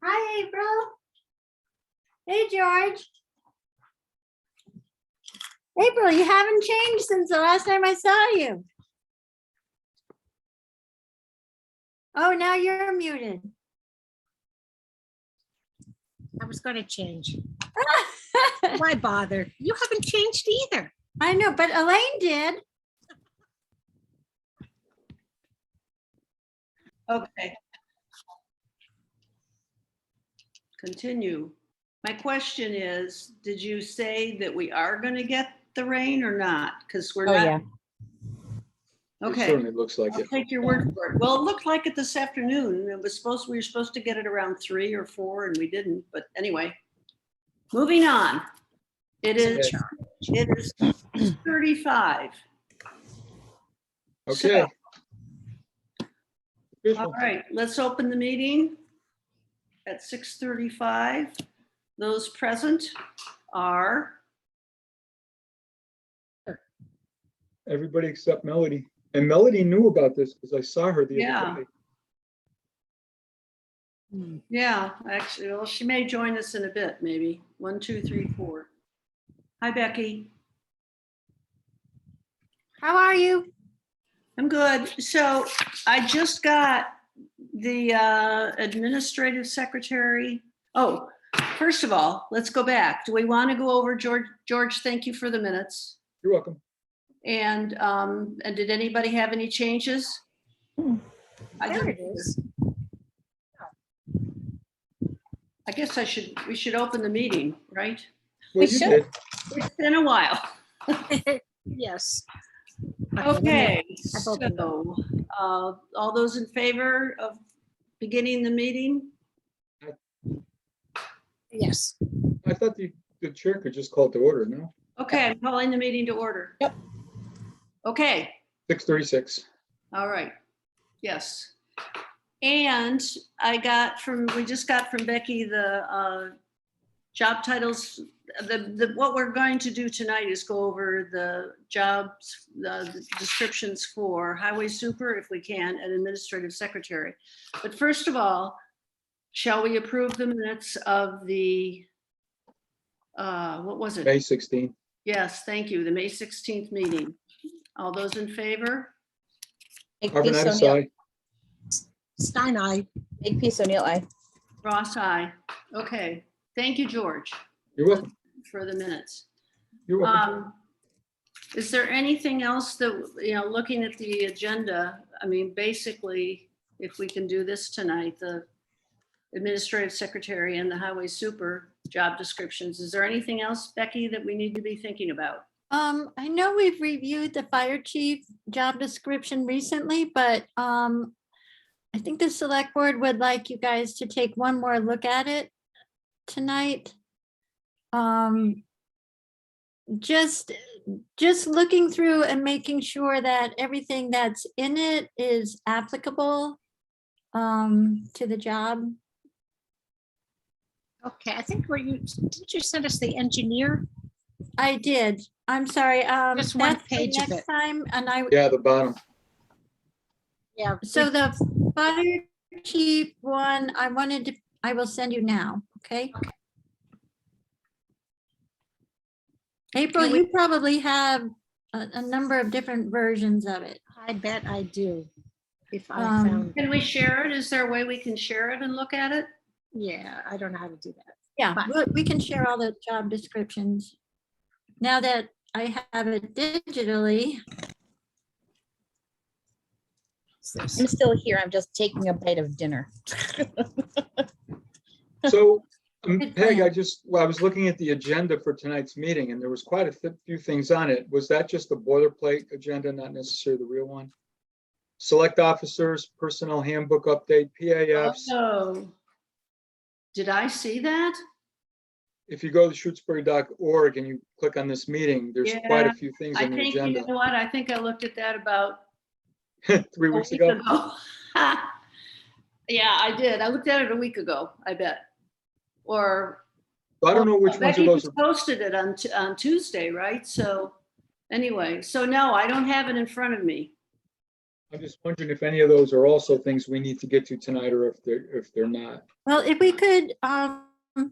Hi, April. Hey, George. April, you haven't changed since the last time I saw you. Oh, now you're muted. I was going to change. Why bother? You haven't changed either. I know, but Elaine did. Okay. Continue. My question is, did you say that we are going to get the rain or not? Because we're not. yeah. It Okay, certainly looks like I'll it. take your word for it. Well, it looked like it this afternoon. We were supposed to get it around 3 or 4 and we didn't, but anyway. Moving on. It is 35. Okay. All Official. right, let's open the meeting at 6:35. Those present are, Everybody except Melody. And Melody knew about this because I saw her the Yeah. other day. yeah, actually, well, she may join us in a bit, maybe. 1, 2, 3, 4. Hi, Becky. How are you? I'm good. So I just got the administrative secretary. Oh, first of all, let's go back. Do we want to go over George, thank you for the minutes. You're welcome. And did anybody have any changes? I There it didn't. is. I guess we should open the meeting, right? Well, We you should. did. It's been a while. Yes. Okay, I've opened so all those in favor of beginning the meeting? Yes. I thought the chair could just call it to order, no? Okay, I'm calling the meeting to order. Yep. Okay, 6:36. all right, yes. And we just got from Becky the job titles. What we're going to do tonight is go over the jobs, the descriptions for highway super, if we can, and administrative secretary. But first of all, shall we approve the minutes of the, what was it? May 16. Yes, thank you, the May 16th meeting. All those in favor? Carbonitis, aye. Stein, I. Makepeace O'Neill, aye. Ross, aye. Okay, thank you, George, You're welcome. for the minutes. You're welcome. Is there anything else that, looking at the agenda, I mean, basically, if we can do this tonight, the administrative secretary and the highway super job descriptions, is there anything else, Becky, that we need to be thinking about? I know we've reviewed the fire chief job description recently, but I think the select board would like you guys to take one more look at it tonight. Just looking through and making sure that everything that's in it is applicable to the job. Okay, I think didn't you send us the engineer? I did. I'm sorry. Just one That's for page of next it. time, and Yeah, the bottom. Yeah. so the fire chief one, I will send you now, okay? April, Can we- you probably have a number of different versions of it. I bet I do. If I Um, found, Can we share it? Is there a way we can share it and look at it? yeah, I don't know how to do that. Yeah, Fine. we can share all the job descriptions. Now that I have it digitally, I'm still here. I'm just taking a bite of dinner. So, Good Peg, plan. I was looking at the agenda for tonight's meeting and there was quite a few things on it. Was that just the boilerplate agenda, not necessarily the real one? Select officers, personnel handbook update, PAFs. Oh, did I see that? If you go to shutesbury.org and you click on this meeting, there's quite a few things I on the think, you agenda. know what? I think I looked at that about 3 a weeks week ago. Yeah, I did. I looked at it a week ago, I bet. Or I don't know which ones Becky of those just are. posted it on Tuesday, right? So anyway, so no, I don't have it in front of me. I'm just wondering if any of those are also things we need to get to tonight, or if they're not. Well, if we could, do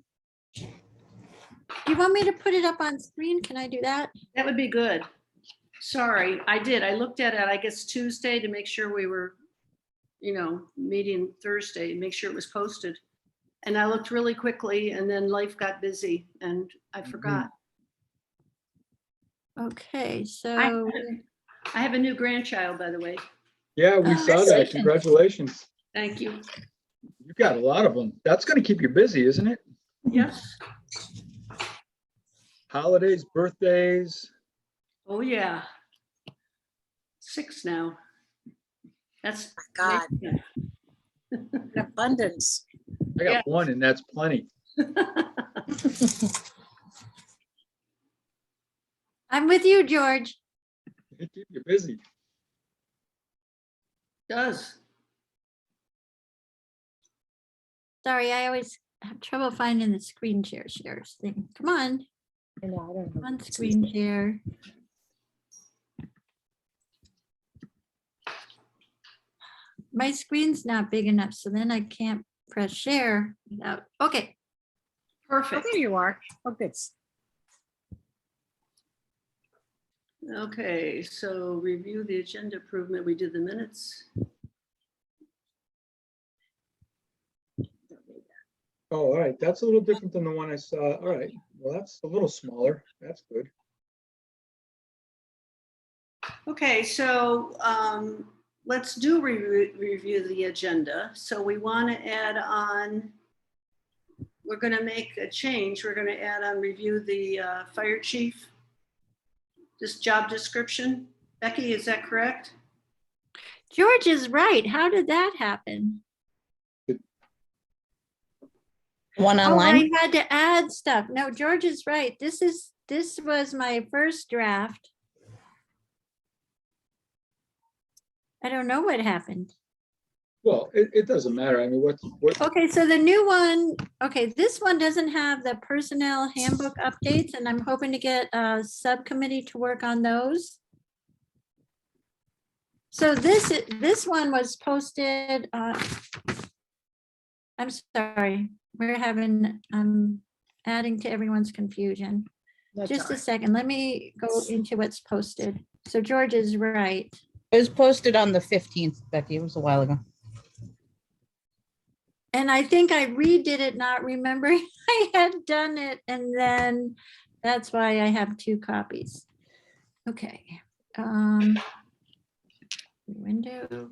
you want me to put it up on screen? Can I do that? That would be good. Sorry, I did. I looked at it, I guess Tuesday to make sure we were, meeting Thursday, make sure it was posted. And I looked really quickly and then life got busy and I forgot. Okay, so, I have a new grandchild, by the way. Yeah, we saw that. Congratulations. Thank you. You got a lot of them. That's going to keep you busy, isn't it? Yes. Holidays, birthdays. Oh, yeah. 6 now. That's God. amazing. An abundance. I got Yeah. one, and that's plenty. I'm with you, George. They keep you busy. Does. Sorry, I always have trouble finding the screen shares thing. Come on, I know, I don't come know. on, screen share. My screen's not big enough, so then I can't press share without, okay. Oh, Perfect. there you are. Oh, good. Okay, so review the agenda improvement. We did the minutes. Oh, all right. That's a little different than the one I saw. All right. Well, that's a little smaller. That's good. Okay, so let's do review the agenda. So we want to add on, we're going to make a change. We're going to add on review the fire chief, this job description. Becky, is that correct? George is right. How did that happen? One Oh, online. I had to add stuff. No, George is right. This was my first draft. I don't know what happened. Well, it doesn't matter. I mean, what? Okay, so the new one, okay, this one doesn't have the personnel handbook updates, and I'm hoping to get a subcommittee to work on those. So this one was posted, I'm sorry, I'm adding to everyone's confusion. That's Just all a right. second, let me go into what's posted. So George is right. It was posted on the 15th, Becky. It was a while ago. And I think I redid it, not remembering I had done it, and then that's why I have 2 copies. Okay. Window.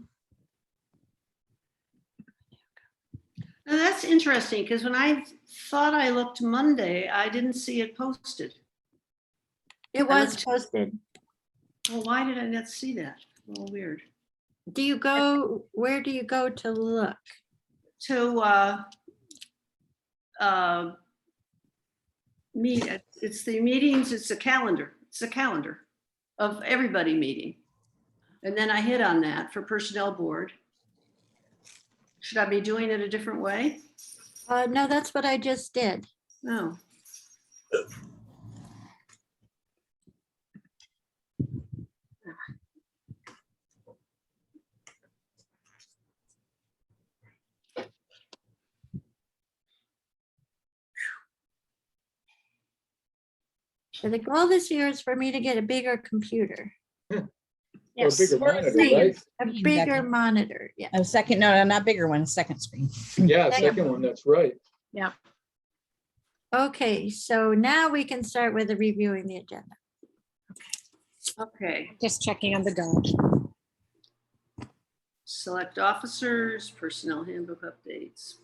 Now that's interesting because when I thought I looked Monday, I didn't see it posted. It was posted. Well, why did I not see that? Oh, weird. Do you go, where do you go to look? To meet, it's the meetings, it's a calendar. It's a calendar of everybody meeting. And then I hit on that for personnel board. Should I be doing it a different way? No, that's what I just did. No. So the goal this year is for me to get a bigger computer, Or a Yes. bigger Or a monitor, screen. right? a Screen, bigger Becky. monitor, yeah. A second, no, not bigger one, a second screen. Yeah, Second second one, that's right. Okay, so now we can start with the reviewing the agenda. Okay. Just checking on the dog. Select officers, personnel handbook updates.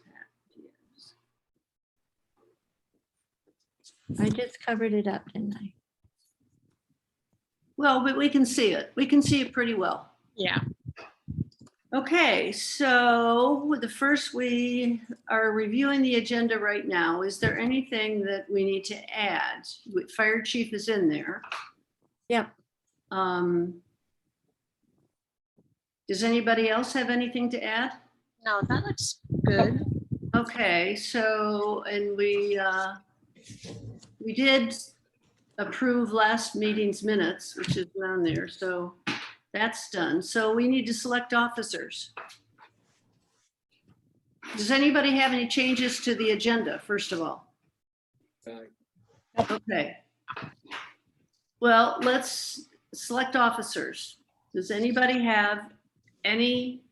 I just covered it up, didn't I? Well, but we can see it. We can see it pretty well. Yeah. Okay, so the first, we are reviewing the agenda right now. Is there anything that we need to add? Fire chief is in there. Yep. Does anybody else have anything to add? No, that looks good. Okay, so, and we did approve last meeting's minutes, which is down there, so That's done. So we need to select officers. Does anybody have any changes to the agenda, first of all? Okay. Well, let's select officers. Does anybody have any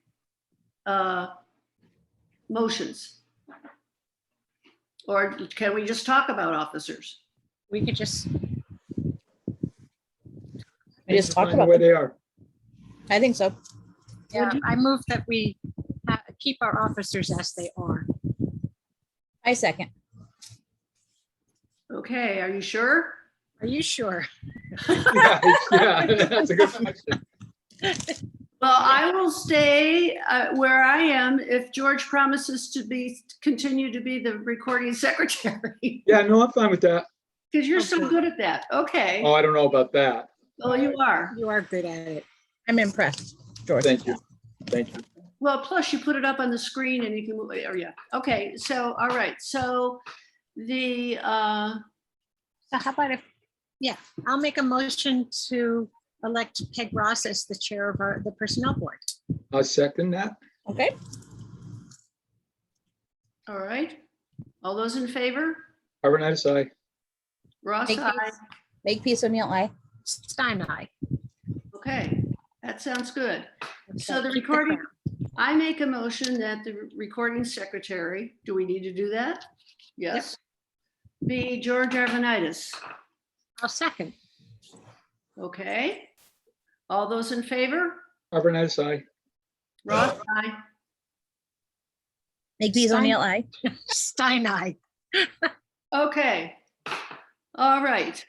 motions? Or can we just talk about officers? We could just, We just talk Fine the about way them. they are. I think so. yeah, I move that we keep our officers as they are. I second. Okay, are you sure? Are you sure? Yeah, that's a good question. Well, I will stay where I am if George promises to continue to be the recording secretary. Yeah, no, I'm fine with that. Because you're so Okay. good at that. Okay. Oh, I don't know about that. Oh, you are. You are good at it. I'm impressed, George. Thank you. Thank you. Well, plus you put it up on the screen and you can move it. Or yeah. Okay. So, all right. So the, So how about if, yeah, I'll make a motion to elect Peg Ross as the chair of the personnel board. I'll second that. Okay, all right. All those in favor? Arvanitis, aye. Ross, Thank you. aye. make peace O'Neill, aye. Stein, aye. Okay. That sounds good. So the Keep recording, crown. I make a motion that the recording secretary, do we need to do that? Yes. Be George Arvanitis. I'll second. Okay. All those in favor? Arvanitis, aye. Ross, aye. Make peace Stein. O'Neill, aye. Stein, aye. Okay. All right.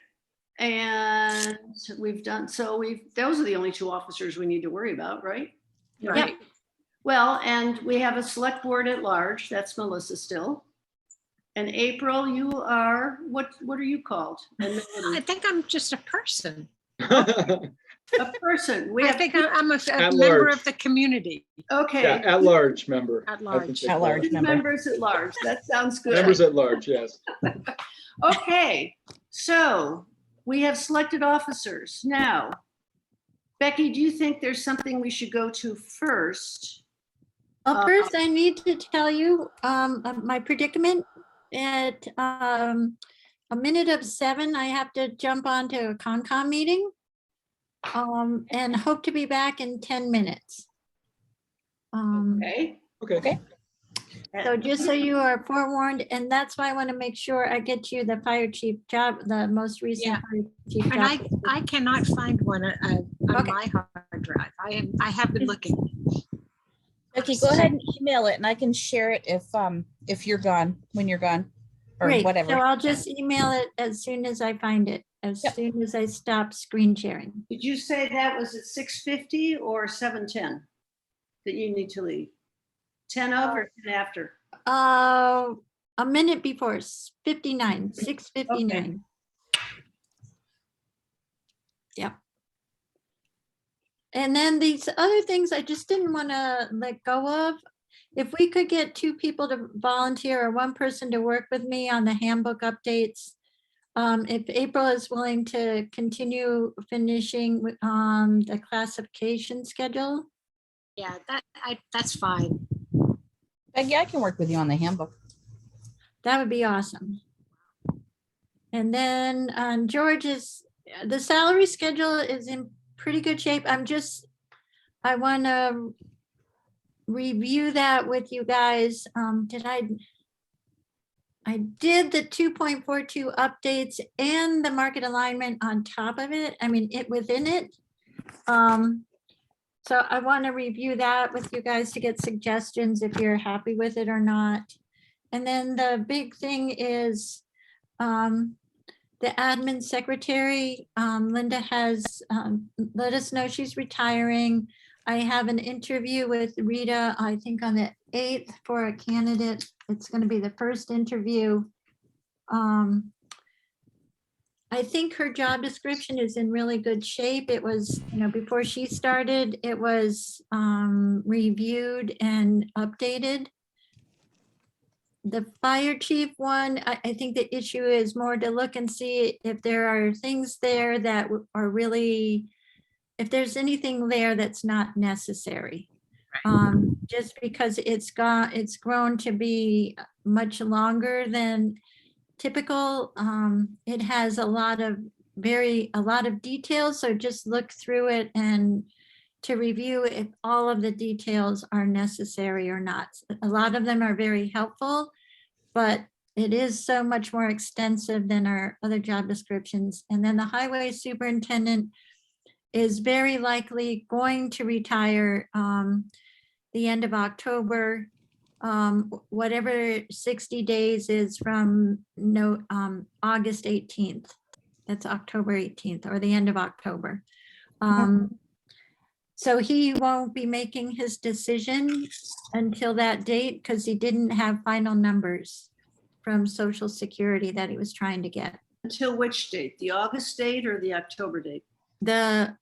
And we've done, so those are the only two officers we need to worry about, right? Right. Well, and we have a select board at large. That's Melissa still. And April, you are, what are you called? I think I'm just a person. A person. We I have, think I'm a At member large. of the community. Yeah, okay. at large member. At I think large. they At call large. it. member. Members at large. That sounds good. Members at large, yes. Okay, so we have selected officers. Now, Becky, do you think there's something we should go to first? Well, first I need to tell you my predicament. At a minute of 7, I have to jump onto a Concom meeting and hope to be back in 10 minutes. Okay. Okay. So just so you are forewarned, and that's why I want to make sure I get you the fire chief job, the most recent Yeah. fire chief And job. I cannot find one on Okay. my hard drive. I have been looking. Okay, go ahead and email it and I can share it if you're gone, when you're gone. Or Great, so whatever. I'll just email it as soon as I find it, as Yep. soon as I stop screen sharing. Did you say that was at 6:50 or 7:10 that you need to leave? 10 of or 10 after? A minute before, 59, 6:59. Yep. And then these other things I just didn't want to let go of. If we could get 2 people to volunteer or 1 person to work with me on the handbook updates. If April is willing to continue finishing the classification schedule. Yeah, that's fine. Peggy, I can work with you on the handbook. That would be awesome. And then George's, the salary schedule is in pretty good shape. I want to review that with you guys. I did the 2.42 updates and the market alignment on top of it. I mean, within it. So I want to review that with you guys to get suggestions if you're happy with it or not. And then the big thing is the admin secretary, Linda has let us know she's retiring. I have an interview with Rita, I think on the 8th for a candidate. It's going to be the first interview. I think her job description is in really good shape. It was, before she started, it was reviewed and updated. The fire chief one, I think the issue is more to look and see if there are things there that are really if there's anything there that's not necessary. Just because it's grown to be much longer than typical. It has a lot of details, so just look through it and to review if all of the details are necessary or not. A lot of them are very helpful, but it is so much more extensive than our other job descriptions. And then the highway superintendent is very likely going to retire the end of October, whatever 60 days is from August 18th. That's October 18th or the end of October. So he won't be making his decision until that date because he didn't have final numbers from Social Security that he was trying to get. Until which date? The August date or the October date? The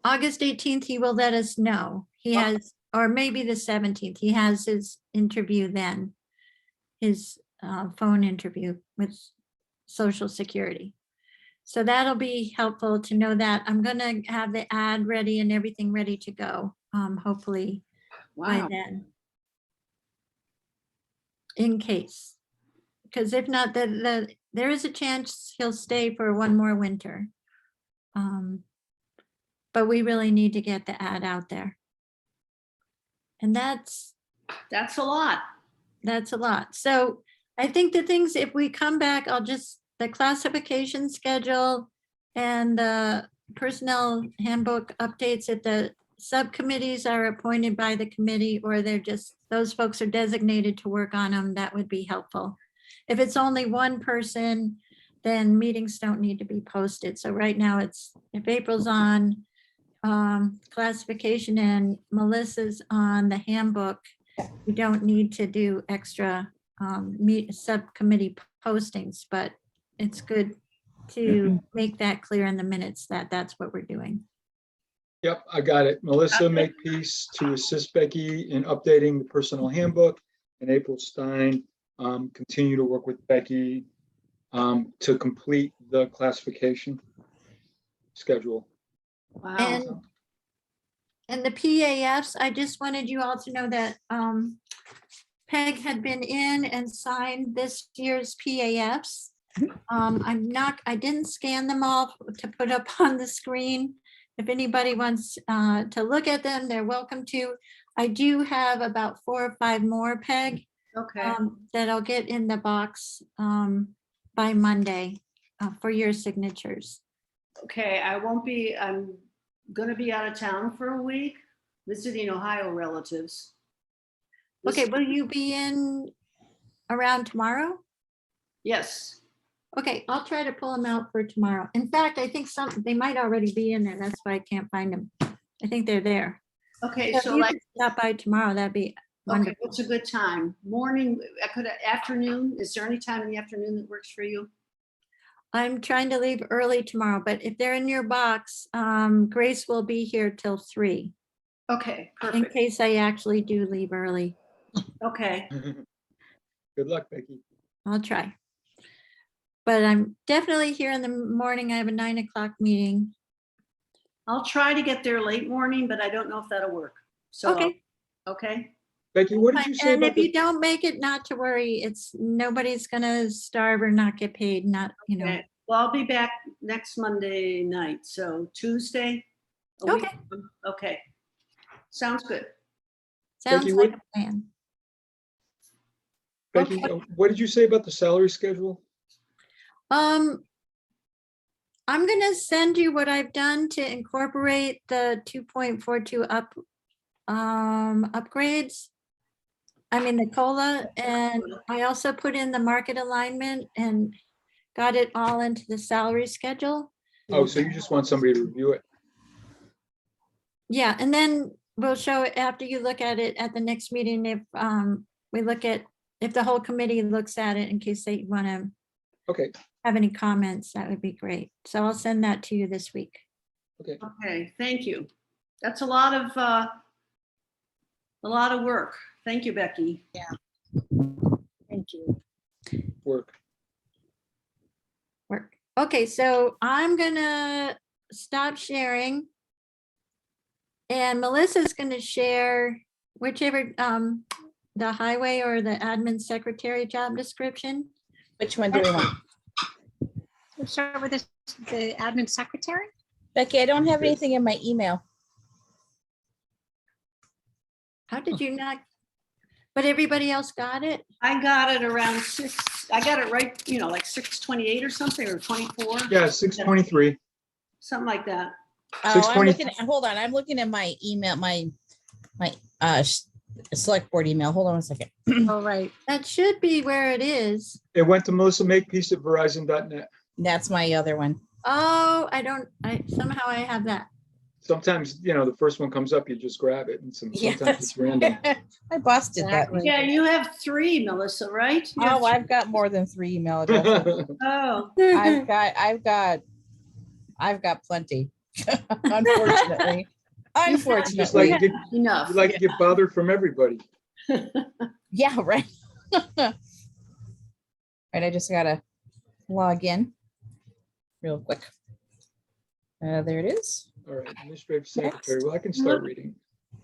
August 18th, he will let us know. He has, or maybe the 17th, he has his interview then, his phone interview with Social Security. So that'll be helpful to know that. I'm gonna have the ad ready and everything ready to go, hopefully by Wow. then. In case, because if not, there is a chance he'll stay for one more winter. But we really need to get the ad out there. And that's That's a lot. a lot. So I think the things, if we come back, the classification schedule and the personnel handbook updates at the subcommittees are appointed by the committee, or those folks are designated to work on them, that would be helpful. If it's only one person, then meetings don't need to be posted. So right now if April's on classification and Melissa's on the handbook, we don't need to do extra subcommittee postings, but it's good to make that clear in the minutes that that's what we're doing. Yep, I got it. Melissa Makepeace to assist Becky in updating the personal handbook, and April Stein continue to work with Becky to complete the classification schedule. Wow. And the PAFs, I just wanted you all to know that Peg had been in and signed this year's PAFs. I didn't scan them all to put up on the screen. If anybody wants to look at them, they're welcome to. I do have about 4 or 5 more, Peg, Okay. that I'll get in the box by Monday for your signatures. Okay, I'm gonna be out of town for a week, visiting Ohio relatives. Okay, will you be in around tomorrow? Yes. Okay, I'll try to pull them out for tomorrow. In fact, I think they might already be in there. That's why I can't find them. I think they're there. Okay, So if so you like, could stop by tomorrow, that'd be okay, wonderful. what's a good time? Morning, afternoon? Is there any time in the afternoon that works for you? I'm trying to leave early tomorrow, but if they're in your box, Grace will be here till 3, Okay, in perfect. case I actually do leave early. Okay, Good luck, Becky. I'll try. But I'm definitely here in the morning. I have a 9 o'clock meeting. I'll try to get there late morning, but I don't know if that'll work. So, Okay. okay, Becky, what did you say And about if you the, don't make it, not to worry. Nobody's gonna starve or not get paid, okay. Well, I'll be back next Monday night, so Tuesday. a week Okay. from- Okay, sounds good. Sounds Becky, like a plan. Becky, Okay. what did you say about the salary schedule? I'm gonna send you what I've done to incorporate the 2.42 upgrades. I mean, the COLA, and I also put in the market alignment and got it all into the salary schedule. Oh, so you just want somebody to review it? Yeah, and then we'll show it after you look at it at the next meeting. If if the whole committee looks at it in case they want to Okay, have any comments, that would be great. So I'll send that to you this week. okay. Okay, thank you. That's a lot of work. Thank you, Becky. Thank you. Work. Okay, so I'm gonna stop sharing And Melissa's going to share whichever, the highway or the admin secretary job description. Which one do we want? We'll start with the admin secretary. Becky, I don't have Okay. anything in my email. How did you not? But everybody else got it? I got it around 6, I got it right, like 6:28 or something, or 24, Yeah, 6:23. something like that. Oh, I'm 6:20. looking at, hold on, I'm looking at my email, my select board email. Hold on a second. All right. That should be where it is. It went to Melissa Makepeace at Verizon.net. That's my other one. Oh, somehow I have that. Sometimes, the first one comes up, you just grab it, and sometimes Yes. it's random. My boss did that. Exactly. Yeah, you have 3, Melissa, right? You have Oh, I've got more than 3 email addresses. Oh, I've got plenty. Unfortunately. Just like Unfortunately. to get, enough. you like to get bothered from everybody. Yeah, right. Right, I just gotta log in real quick. There it is. All right, administrative secretary. Well, I can start reading.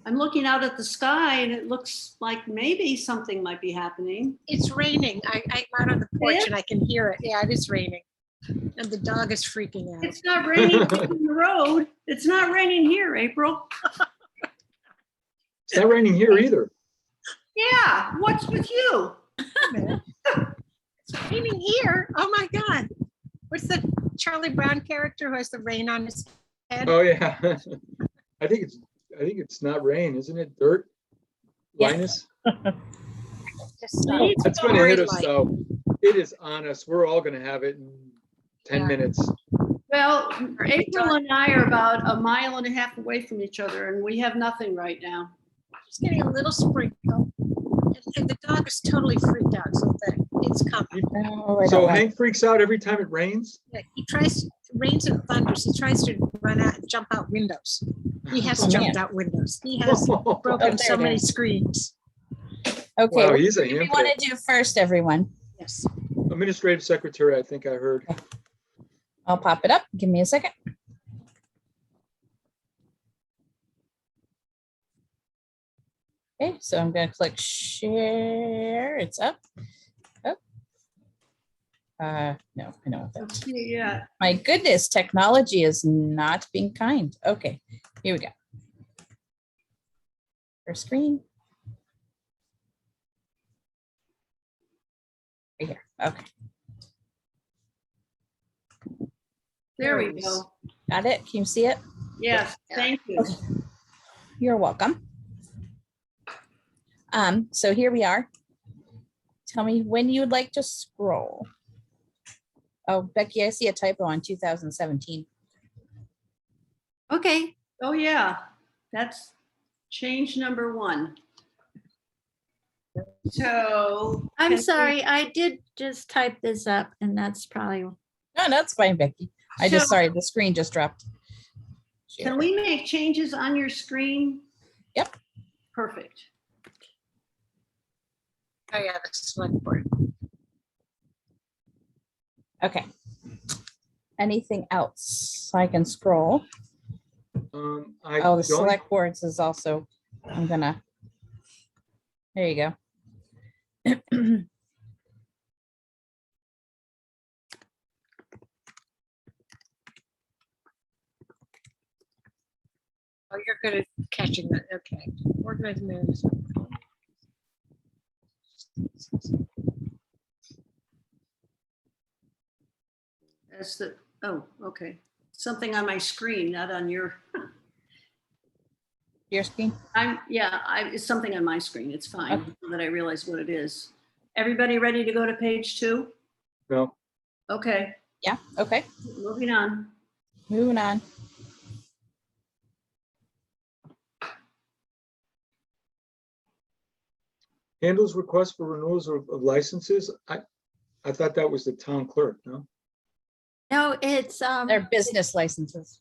I'm looking out at the sky and it looks like maybe something might be happening. It's raining. I'm out on the porch It? and I can hear it. Yeah, it is raining. And the dog is freaking out. It's not raining in the road. It's not raining here, April. It's not raining here either. Yeah, what's with you? It's raining here. Oh my God. What's the Charlie Brown character who has the rain on his head? Oh, yeah. I think it's not rain, isn't it? Dirt? Yeah. Linus? Just stop. That's gonna hit us though. It is on us. We're all gonna have it in 10 Yeah. minutes. Well, April and I are about a mile and a half away from each other and we have nothing right now. Just getting a little sprinkle. And the dog is totally freaked out, so that it's coming. No, I So don't want- Hank freaks out every time it rains? Yeah, he tries, rains and thunders, he tries to run out and jump out windows. He has Oh, jumped man. out windows. He has Oh, broken there so it many is. screens. Okay, Wow, what he's a do we handful. want to do first, everyone? Yes. Administrative secretary, I think I heard. I'll pop it up. Give me a second. Okay, so I'm going to click share. It's up. Oh. No, I know what that. Yeah, My goodness, technology is not being kind. Okay, here we go. First screen. Right here. Okay, there we go. got it. Can you see it? Yes, thank you. You're welcome. So here we are. Tell me when you would like to scroll. Oh, Becky, I see a typo on 2017. Okay, Oh, yeah, that's change number 1. So. I'm can we- sorry. I did just type this up and that's probably, No, that's fine, Becky. I just, So- sorry, the screen just dropped. Can we make changes on your screen? Yep. Perfect. Oh, yeah, the select board. Okay. Anything else? I can scroll. I Oh, the don't, select boards is also, I'm gonna, there you go. Oh, you're good at catching that. Okay. Organized management. That's the, oh, okay. Something on my screen, not on your, Your screen? it's something on my screen. It's fine, so that I realize what it is. Everybody ready to go to page 2? no. Okay, Yeah, okay, moving on. moving on. Handles requests for renewals of licenses. I thought that was the town clerk, no? no, it's, They're business licenses.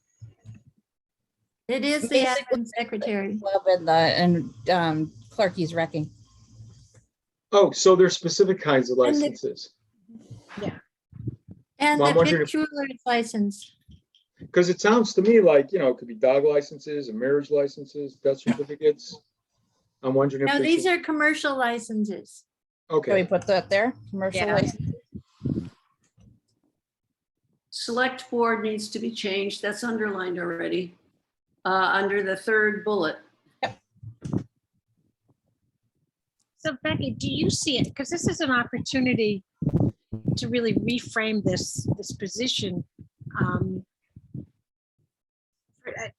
it is the basically- admin secretary. Club and Clarky's wrecking. Oh, so there's specific kinds of And the- licenses. And Well, I'm the wondering if- victualler's license. Because it sounds to me like, it could be dog licenses and marriage licenses, death certificates. I'm wondering if No, we these should, are commercial licenses. Can we okay, put that there? Commercial Yeah. license? Select board needs to be changed. That's underlined already. Under the third bullet. So Becky, do you see it? Because this is an opportunity to really reframe this position.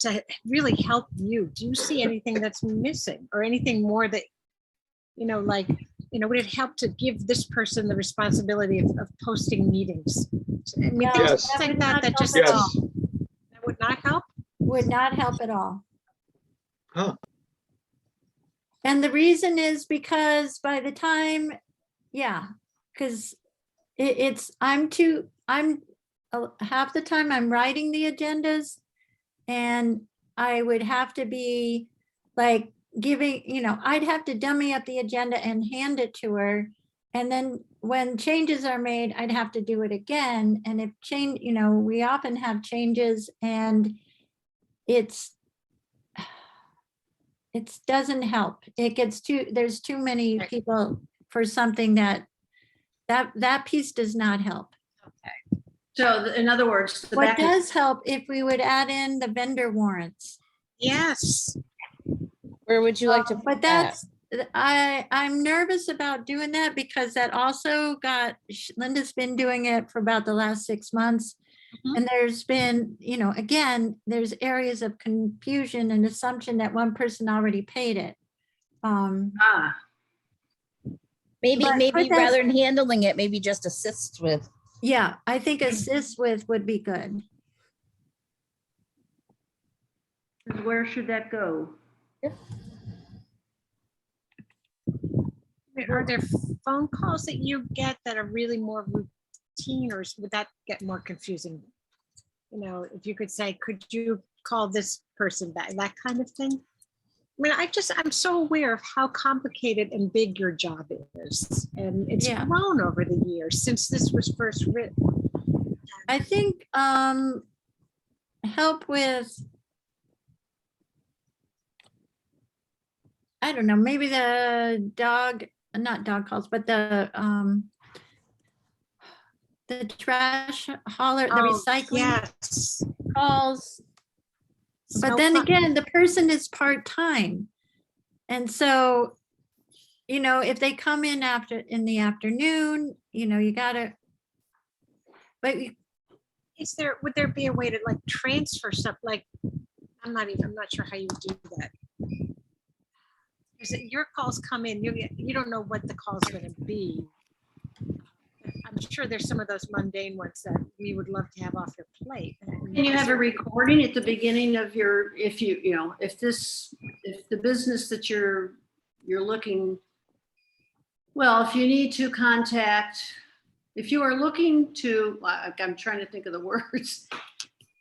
To really help you. Do you see anything that's missing or anything more that, would it help to give this person the responsibility of posting meetings? I mean, No, things Yes. that like would that, not that help just, at yes. all. that would not help? Would not help at all. Huh, And the reason is because by the time, yeah, because half the time I'm writing the agendas and I would have to be like I'd have to dummy up the agenda and hand it to her. And then when changes are made, I'd have to do it again. And if we often have changes and it doesn't help. It gets there's too many Right. people for something that piece does not help. So in other words, the What back. does help if we would add in the vendor warrants. Yes. Where would you like to But put that? I'm nervous about doing that because that also Linda's been doing it for about the last 6 months. Mhm. And there's been, again, there's areas of confusion and assumption that one person already paid it. Maybe, but maybe put that- rather than handling it, maybe just assist with. Yeah, I think assist with would be good. Where should that go? Are there phone calls that you get that are really more routine, or would that get more confusing? If you could say, could you call this person back, that kind of thing? I mean, I'm so aware of how complicated and big your job is. And it's Yeah. grown over the years since this was first written. I think help with, I don't know, maybe the not dog calls, but the trash hauler, the Oh, recycling yes. calls. But So then fun. again, the person is part-time. And so, if they come in in the afternoon, you gotta, but Would there be a way to like transfer stuff? Like, I'm not sure how you would do that. Is it your calls come in, you don't know what the call's gonna be. I'm sure there's some of those mundane ones that we would love to have off your plate. Can you have a recording at the beginning of if the business that you're looking, well, if you need to contact, if you are looking to, I'm trying to think of the words.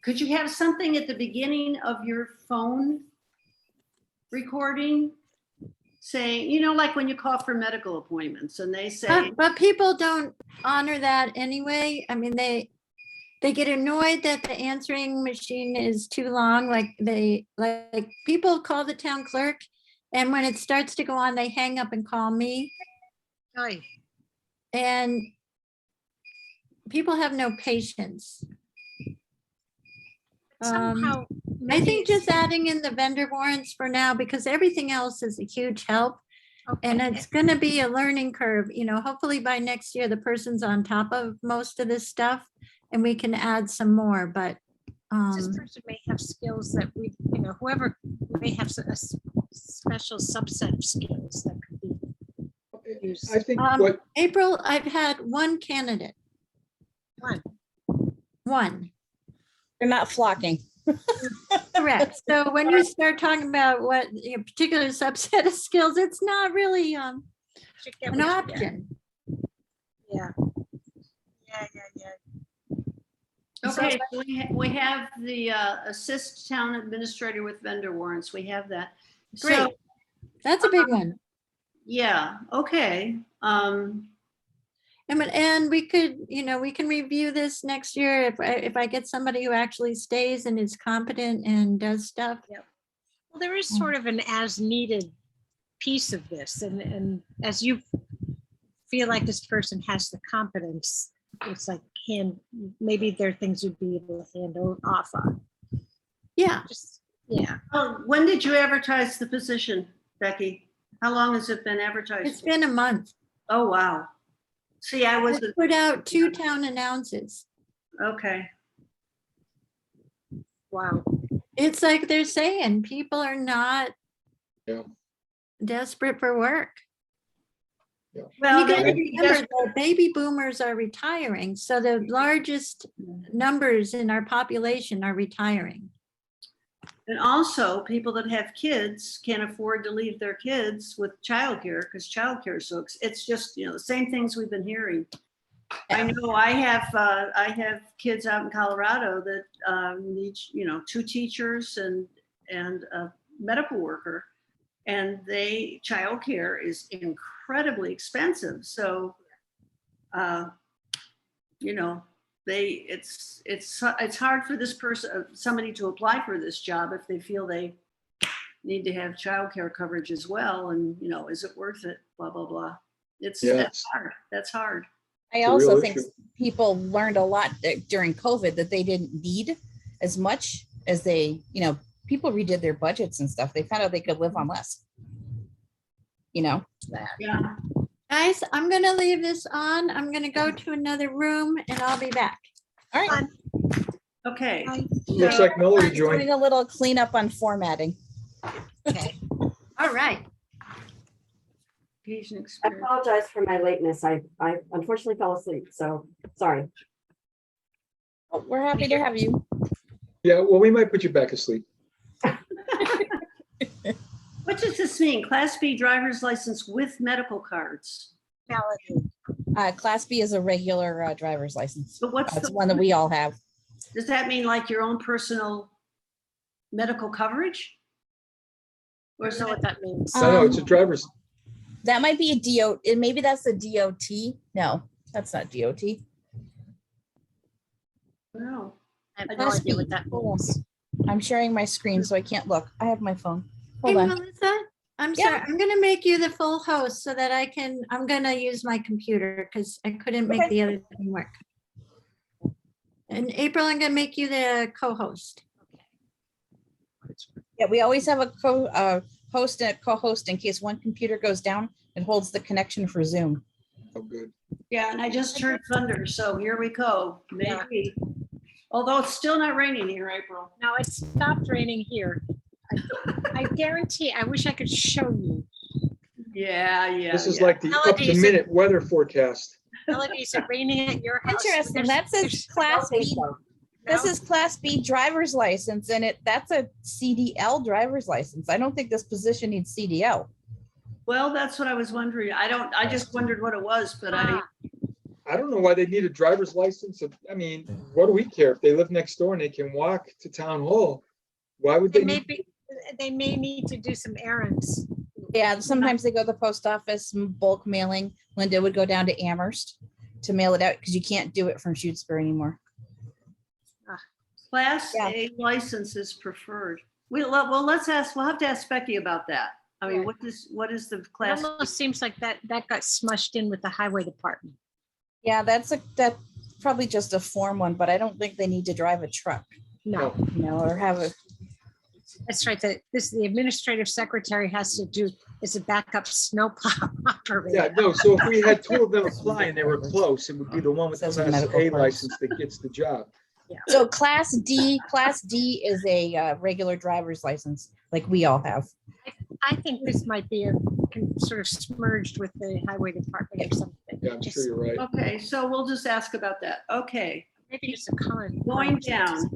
Could you have something at the beginning of your phone recording saying, like when you call for medical appointments and they say, but people don't honor that anyway. I mean, they get annoyed that the answering machine is too long. Like people call the town clerk, and when it starts to go on, they hang up and call me. Aye. And people have no patience. Somehow, I maybe think it's- just adding in the vendor warrants for now, because everything else is a huge help. And okay. it's gonna be a learning curve, hopefully by next year, the person's on top of most of this stuff and we can add some more, but This person may have skills that whoever may have a special subset of skills that could be used. I think Um, what, April, I've had one candidate, one, You're not flocking. correct. So when you start talking about what a particular subset of skills, it's not really Should get an what you get. option. Yeah. okay, so we have the assist town administrator with vendor warrants. We have that. Great. So, That's a big one. yeah, okay. And we could, we can review this next year if I get somebody who actually stays and is competent and does stuff. Well, there is sort of an as needed piece of this. And as you feel like this person has the competence, it's like maybe there are things you'd be able to hand off on. Yeah. Just, yeah. Oh, when did you advertise the position, Becky? How long has it been advertised? It's been a month. Oh, wow. See, I I wasn't, put out 2 town announces. okay. Wow. It's like they're saying, people are not Yeah. desperate for work. Well, You gotta they- remember that baby boomers are retiring, so the largest numbers in our population are retiring. and also people that have kids can't afford to leave their kids with childcare because childcare is so, it's just, the same things we've been hearing. I know I have kids out in Colorado that need, 2 teachers and a medical worker. And childcare is incredibly expensive. So, it's hard for this person, somebody to apply for this job if they feel they need to have childcare coverage as well. And, is it worth it? Blah, blah, blah. That's hard. That's hard. I It's a real also think issue. people learned a lot during COVID that they didn't need as much as they, people redid their budgets and stuff. They found out they could live on less. Yeah. Guys, I'm gonna leave this on. I'm gonna go to another room and I'll be back. All right. Okay. Looks like Melody Doing joined. a little cleanup on formatting. Okay. All right. Education I experience. apologize for my lateness. I unfortunately fell asleep, so sorry. Oh, we're happy to have you. Yeah, well, we might put you back asleep. What does this mean? Class B driver's license with medical cards? Valid. Class B is a regular driver's license. But what's That's the, one that we all have. does that mean like your own personal medical coverage? Or I is don't know what that, that means. No, it's a driver's, That might be a DOT. Maybe that's a DOT. No, that's not DOT. no. I have no Class idea B. what that means. I'm sharing my screen, so I can't look. I have my phone. Hey, Hold on. Melissa, I'm Yeah. sorry. I'm gonna make you the full host so that I'm gonna use my computer because I couldn't make Okay. the other thing work. And April, I'm gonna make you the co-host. Yeah, we always have a host and a co-host in case one computer goes down. It holds the connection for Zoom. oh, good. Yeah, and I just heard thunder, so here we go. Yeah. Maybe. Although it's still not raining here, April. No, it stopped raining here. I guarantee, I wish I could show you. Yeah. This is yeah. like the up Melody, to is it- minute weather forecast. Melody, is it raining at your house? Interesting. There's- That says there's- I don't Class think B. so. This no? is Class B driver's license, and that's a CDL driver's license. I don't think this position needs CDL. Well, that's what I was wondering. I just wondered what it was, but I, Ah, I don't know why they need a driver's license. I mean, what do we care if they live next door and they can walk to town hall? Why would They they? may need- be, they may need to do some errands. Yeah, sometimes they go to the post office, bulk mailing. Linda would go down to Amherst to mail it out because you can't do it from Shutesbury anymore. Class Yeah. A license is preferred. Well, we'll have to ask Becky about that. I mean, Right. what is the It class? almost seems like that got smushed in with the highway department. Yeah, that's probably just a form one, but I don't think they need to drive a truck, No, or have a, that's right. The administrative secretary has to do, is a backup snowplow operator. Yeah, no, so if we had 2 of them apply and they were close, it would be the one with the Says class medical A cards. license that gets the job. so Class D is a regular driver's license, like we all have. I think this might be sort of smurged with the highway department or something. Yeah, I'm Just sure you're right. Okay, so we'll just ask about that. Okay, Maybe just a comment. Going down.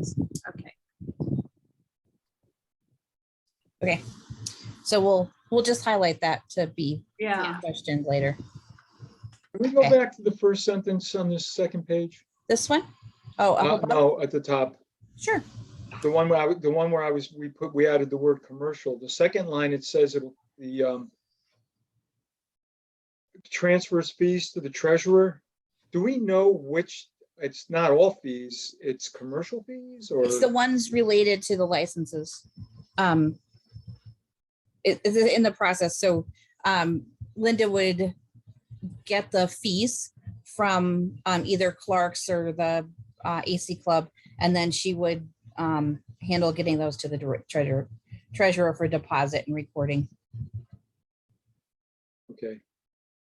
Okay. So we'll just highlight that to be yeah. questioned later. Can we go Okay. back to the first sentence on this second page? This one? Oh, up above? No, at the top. Sure. The one where we added the word commercial. The second line, it says the transfers fees to the treasurer. do we know which, it's not all fees, it's commercial fees or? It's the ones related to the licenses. It's in the process. So Linda would get the fees from either Clark's or the AC Club, and then she would handle getting those to the treasurer for deposit and recording. Okay,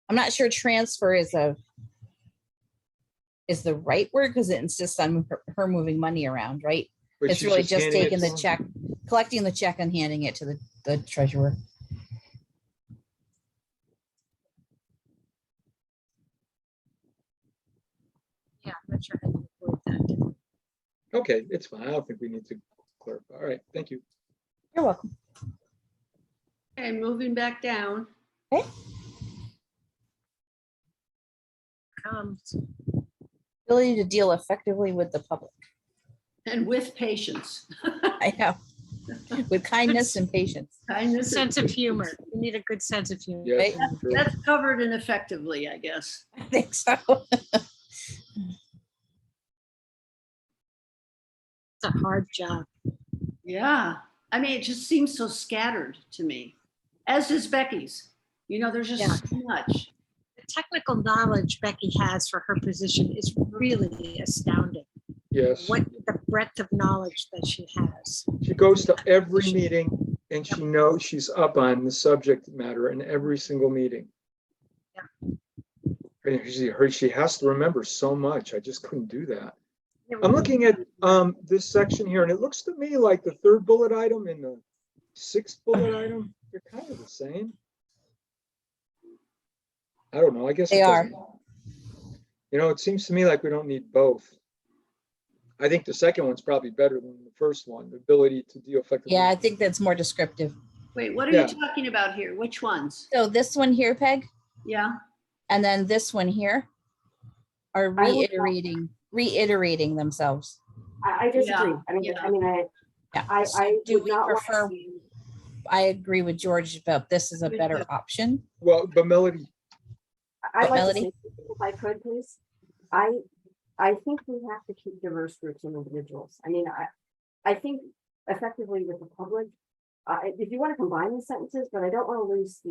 I'm not sure transfer is the right word because it insists on her moving money around, right? but It's she's really just handing it taking to the them? check, collecting the check and handing it to the treasurer. Yeah, I'm not sure how you word that. Okay, it's fine. I don't think we need to clarify. All right, thank you. You're welcome. Okay, moving back down. Ability to deal effectively with the public. And with patience. I know. With kindness and patience. Kindness and- Sense of humor. You need a good sense of humor. Yes, Right. true. That's covered in effectively, I guess. I think so. It's a hard job. Yeah. I mean, it just seems so scattered to me, as is Becky's. You know, there's just Yeah. so much. The technical knowledge Becky has for her position is really astounding. Yes, What the breadth of knowledge that she has. she goes to every meeting and she knows she's up on the subject matter in every single meeting. And she has to remember so much. I just couldn't do that. I'm looking at this section here and it looks to me like the third bullet item and the sixth bullet item, they're kind of the same. I don't know, I guess. They it are. doesn't- You know, it seems to me like we don't need both. I think the second one's probably better than the first one, the ability to deal effectively. Yeah, I think that's more descriptive. Wait, what are Yeah. you talking about here? Which ones? So this one here, Peg, Yeah. and then this one here are I would- reiterating themselves. I disagree. Yeah, I mean, yeah. Yeah. I Do would we not want prefer- to see- I agree with George about this is a Me better too. option. Well, but Melody, I'd like to Melody? say, if I could, please. I think we have to keep diverse groups and individuals. I mean, I think effectively with the public, if you want to combine the sentences, but I don't want to lose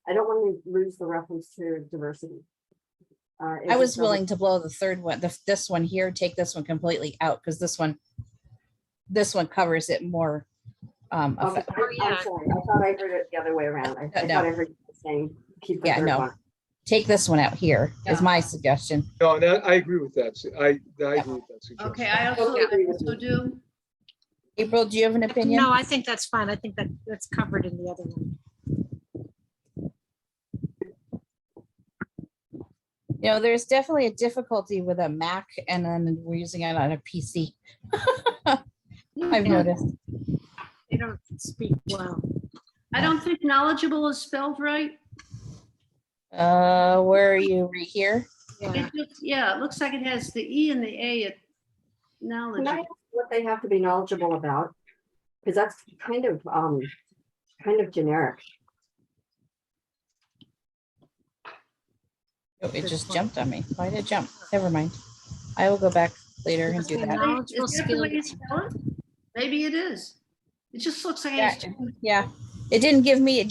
I don't want to lose the reference to diversity. I was willing to blow the third one, this one here, take this one completely out because this one covers it more. I'm Oh, yeah. sorry, I thought I heard it the other way around. I No. thought I heard you saying keep the Yeah, third no. one. Take this one out here is Yeah. my suggestion. no, that, I agree with that. I agree with that suggestion. Okay, I also do. April, do you have an opinion? No, I think that's fine. I think that's covered in the other one. You know, there's definitely a difficulty with a Mac and then we're using it on a PC. I've Yeah. noticed. They don't speak well. I don't think knowledgeable is spelled right. Where are you? Right here? Yeah. Yeah, it looks like it has the E and the A at Can I knowledgeable. ask what they have to be knowledgeable about? Because that's kind of generic. Oh, it just jumped on me. Why did it jump? Never mind. I will go back later and do that. Knowledgeable Is that the way you skills. spell it? Maybe it is. It just looks like Yeah. it's, Yeah, it didn't give me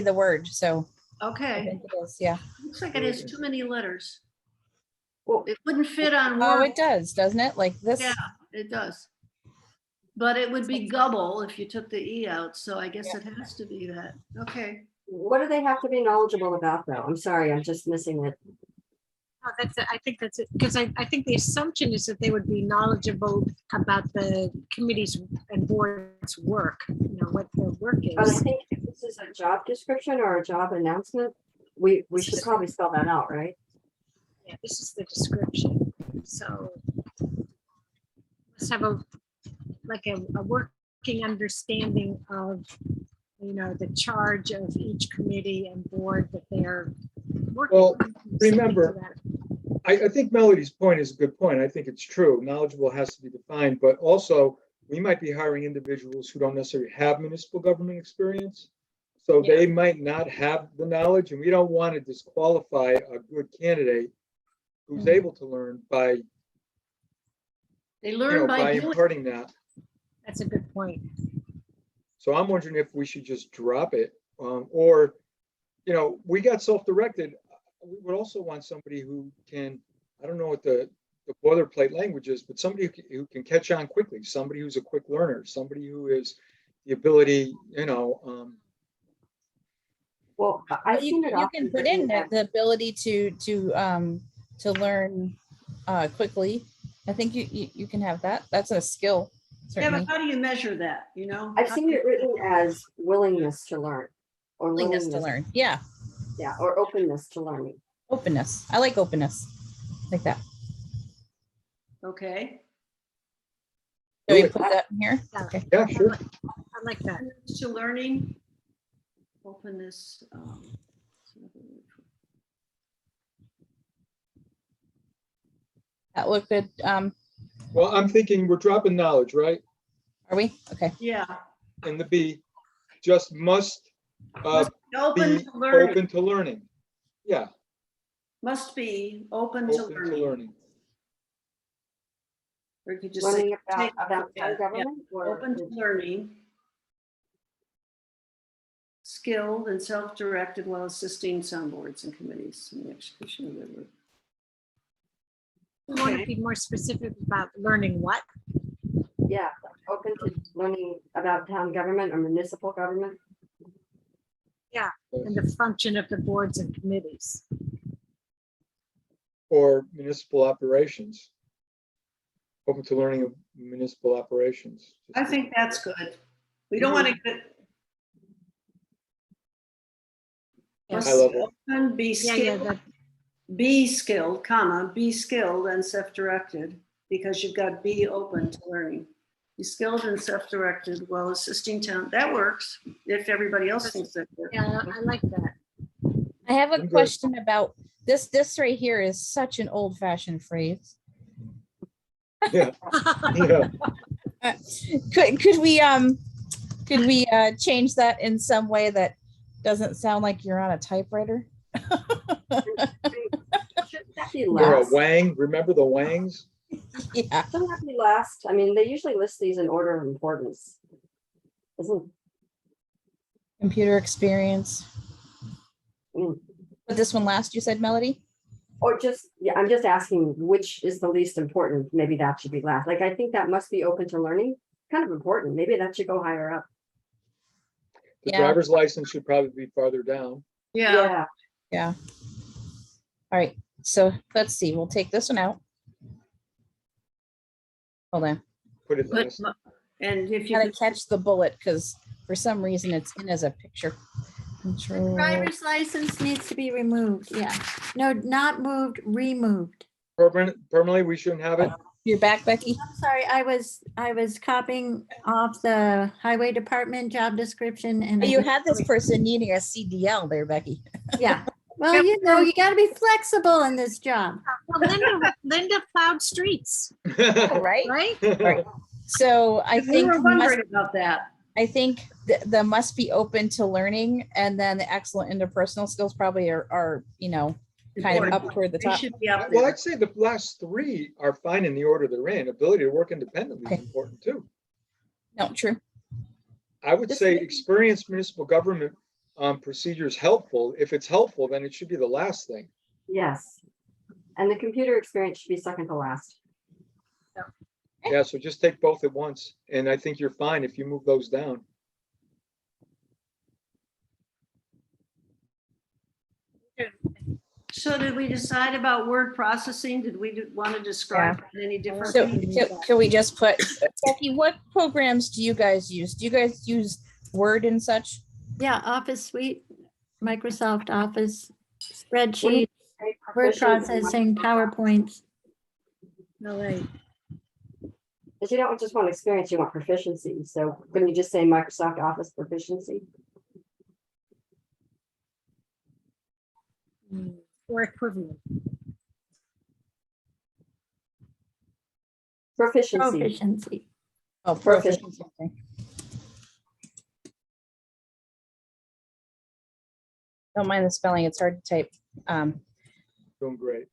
the word, so I okay. think it is, yeah. Looks like it has too many letters. Well, It wouldn't fit on Oh, Word. it does, doesn't it? Like this? Yeah, it does. But it would be gubble if you took the E out, so I guess it has to be that. Okay. what do they have to be knowledgeable about though? I'm sorry, I'm just missing it. Oh, I think that's it, because I think the assumption is that they would be knowledgeable about the committee's and board's work, you know, what their work But I is. think if this is a job description or a job announcement, we should probably spell that out, right? Yeah, this is the description, so. Let's have a working understanding of, you know, the charge of each committee and board that they're working. Well, on. remember- Something to that. I think Melody's point is a good point. I think it's true. Knowledgeable has to be defined, but also we might be hiring individuals who don't necessarily have municipal government experience. So they might not have the knowledge and we don't want to disqualify a good candidate who's Mhm. able to learn by, They you learn know, by by doing. imparting that. That's a good point. So I'm wondering if we should just drop it, or, you know, we got self-directed. We would also want somebody who can, I don't know what the boilerplate language is, but somebody who can catch on quickly, somebody who's a quick learner, somebody who is the ability, you know, Well, I've You, seen it you often can put in written as- the ability to learn quickly. I think you can have that. That's a skill, Yeah, certainly. but how do you measure that, you know? I've How seen do you- it written as willingness to learn. Or Willingness to learn. Yeah, Yeah, or openness to learning. openness. I like openness, like that. Okay, So Do you it. put that in here. Yeah. Okay. yeah, sure. I like that. to learning, openness. That look good. Well, I'm thinking we're dropping knowledge, right? Are we? Okay. Yeah, And the B, just must Must be open be to learning, open to learning. Yeah, must be open to open to learning. learning. Or you could just say, Learning take- about yeah, town yeah. government or. open to learning. Skilled and self-directed while assisting some boards and committees in the execution of their work. We want Okay. to be more specific about learning what? Yeah, open to learning about town government or municipal government. And the function of the boards and committees. Or municipal operations. Open to learning of municipal operations. I think that's good. We don't want to get. Yes. High level. Open, be Yeah, yeah, skilled, that, be skilled, comma, be skilled and self-directed, because you've got be open to learning. Be skilled and self-directed while assisting town, that works, if everybody else thinks that works. yeah, I like that. I have I'm a good. question about this. This right here is such an old-fashioned phrase. Yeah, yeah. Could we change that in some way that doesn't sound like you're on a typewriter? Shouldn't that be Or a last? Wang, remember the Wangs? Yeah. Shouldn't that be last? I mean, they usually list these in order of importance. Isn't, Computer experience. I mean, Put this one last, you said, Melody? or just, yeah, I'm just asking which is the least important. Maybe that should be last. Like, I think that must be open to learning, kind of important. Maybe that should go higher up. The Yeah. driver's license should probably be farther down. Yeah, Yeah. All right, so let's see, we'll take this one out. Hold on, Put it but- last. and if you gotta could, catch the bullet because for some reason it's in as a picture. Control. Driver's license needs to be removed, yeah. No, not moved, removed. Permanently, we shouldn't have it. You're back, Becky? I'm sorry, I was copying off the highway department job description and. I You didn't- had this person needing a CDL there, Becky. Yeah, well, you know, you gotta be flexible in this job. Well, Linda plowed streets, Right? right? Right. So I we think were wondering about that. the must be open to learning, and then the excellent interpersonal skills probably are kind of up toward the They top. should be up Well, there. I'd say the last three are fine in the order they're in. Ability to work independently is Okay. important too. No, true. I would say experienced municipal government procedures helpful. If it's helpful, then it should be the last thing. Yes. And the computer experience should be second to last. Yeah, so just take both at once, and I think you're fine if you move those down. So did we decide about word processing? Did we want to describe it any So differently? can we just put, Becky, what programs do you guys use? Do you guys use Word and such? Yeah, Office Suite, Microsoft Office, spreadsheet, Very word proficient in processing, Microsoft. PowerPoints. No, right. Because you don't just want experience, you want proficiency. So couldn't you just say Microsoft Office proficiency? Or equivalent. Proficiency. Proficiency. Oh, Proficiency. proficiency. Don't mind the spelling, it's hard to type. Doing great.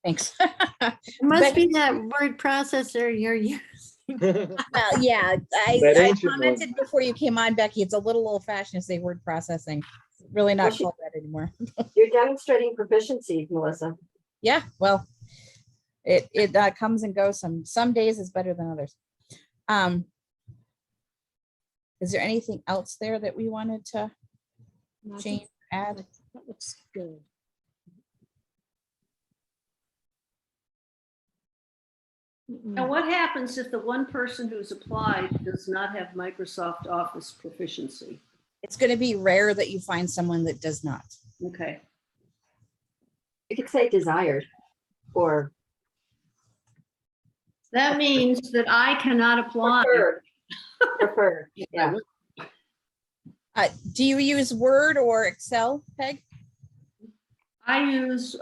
Thanks. It must Becky- be that word processor you're using. Well, yeah, That I ancient one. commented before you came on, Becky, it's a little old fashioned to say word processing. Really Well, not she- called that anymore. You're demonstrating proficiency, Melissa. Yeah, well, it comes and goes. Some days is better than others. Is there anything else there that we wanted to No, I think change, add? That looks good. Now, what happens if the one person who's applied does not have Microsoft Office proficiency? It's going to be rare that you find someone that does not. Okay, You could say desired, or that means that I cannot apply. preferred. Preferred, yeah. Do you use Word or Excel, Peg? I use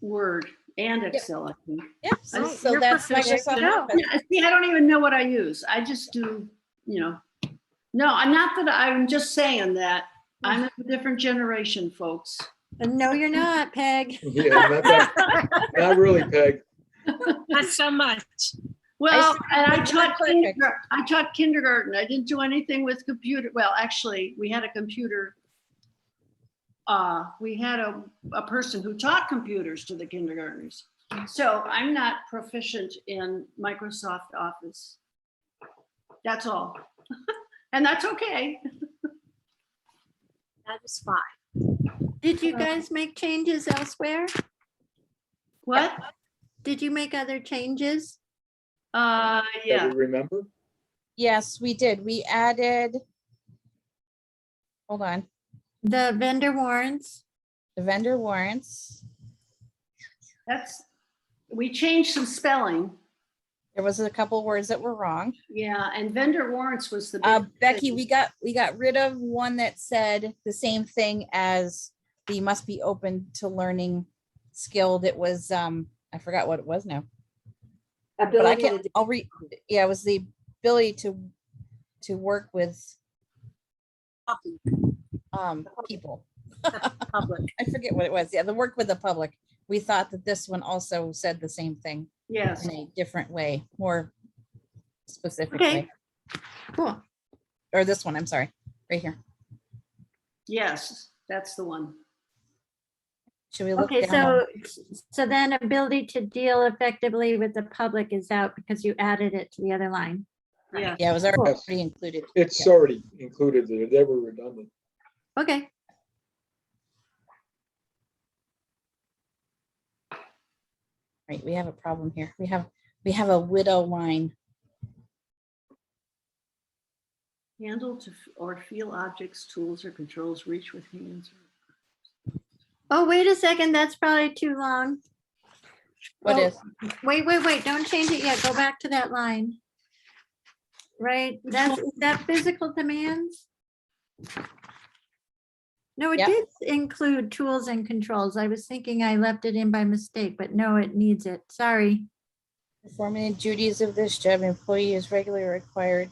Word and Excel, I think. Yep. Oh, So you're that's proficient. Microsoft No. Office. Yeah, see, I don't even know what I use. I just do, no, I'm not that, I'm just saying that I'm a different generation, folks. No, you're not, Peg. Yeah, not really, Peg. Not so much. Well, still and I think taught you're perfect. I taught kindergarten. I didn't do anything with computer. Well, actually, we had a computer. We had a person who taught computers to the kindergartners. So I'm not proficient in Microsoft Office. That's all. And that's okay. That is fine. Did you guys make changes elsewhere? What? Did you make other changes? That Yeah. we remember? Yes, we did. We added, hold on, The vendor warrants? the vendor warrants. We changed some spelling. There was a couple words that were wrong. Yeah, and vendor warrants was the big Becky, thing. we got rid of one that said the same thing as the must be open to learning skilled. It was, I forgot what it was now, but I Ability can, to I'll read. Yeah, it was the ability to work with people. Public. I forget what it was. Yeah, the work with the public. We thought that this one also said the same thing Yes. in a different way, more specifically. Okay. Cool. Or this one, I'm sorry, right here. Yes, that's the one. Should we look Okay, down? so then ability to deal effectively with the public is out because you added it to the other line. Yeah. Yeah, it was Yes. already included. It's Yeah. already included there. They were redundant. Okay, Right, we have a problem here. We have a widow line. Handle to or feel objects, tools, or controls, reach with hands. oh, wait a second, that's probably too long. What Oh, is, Wait, don't change it yet, go back to that line. Right, is that physical demands? No, it Yep. did include tools and controls. I was thinking I left it in by mistake, but no, it needs it, sorry. performing the duties of this job, employee is regularly required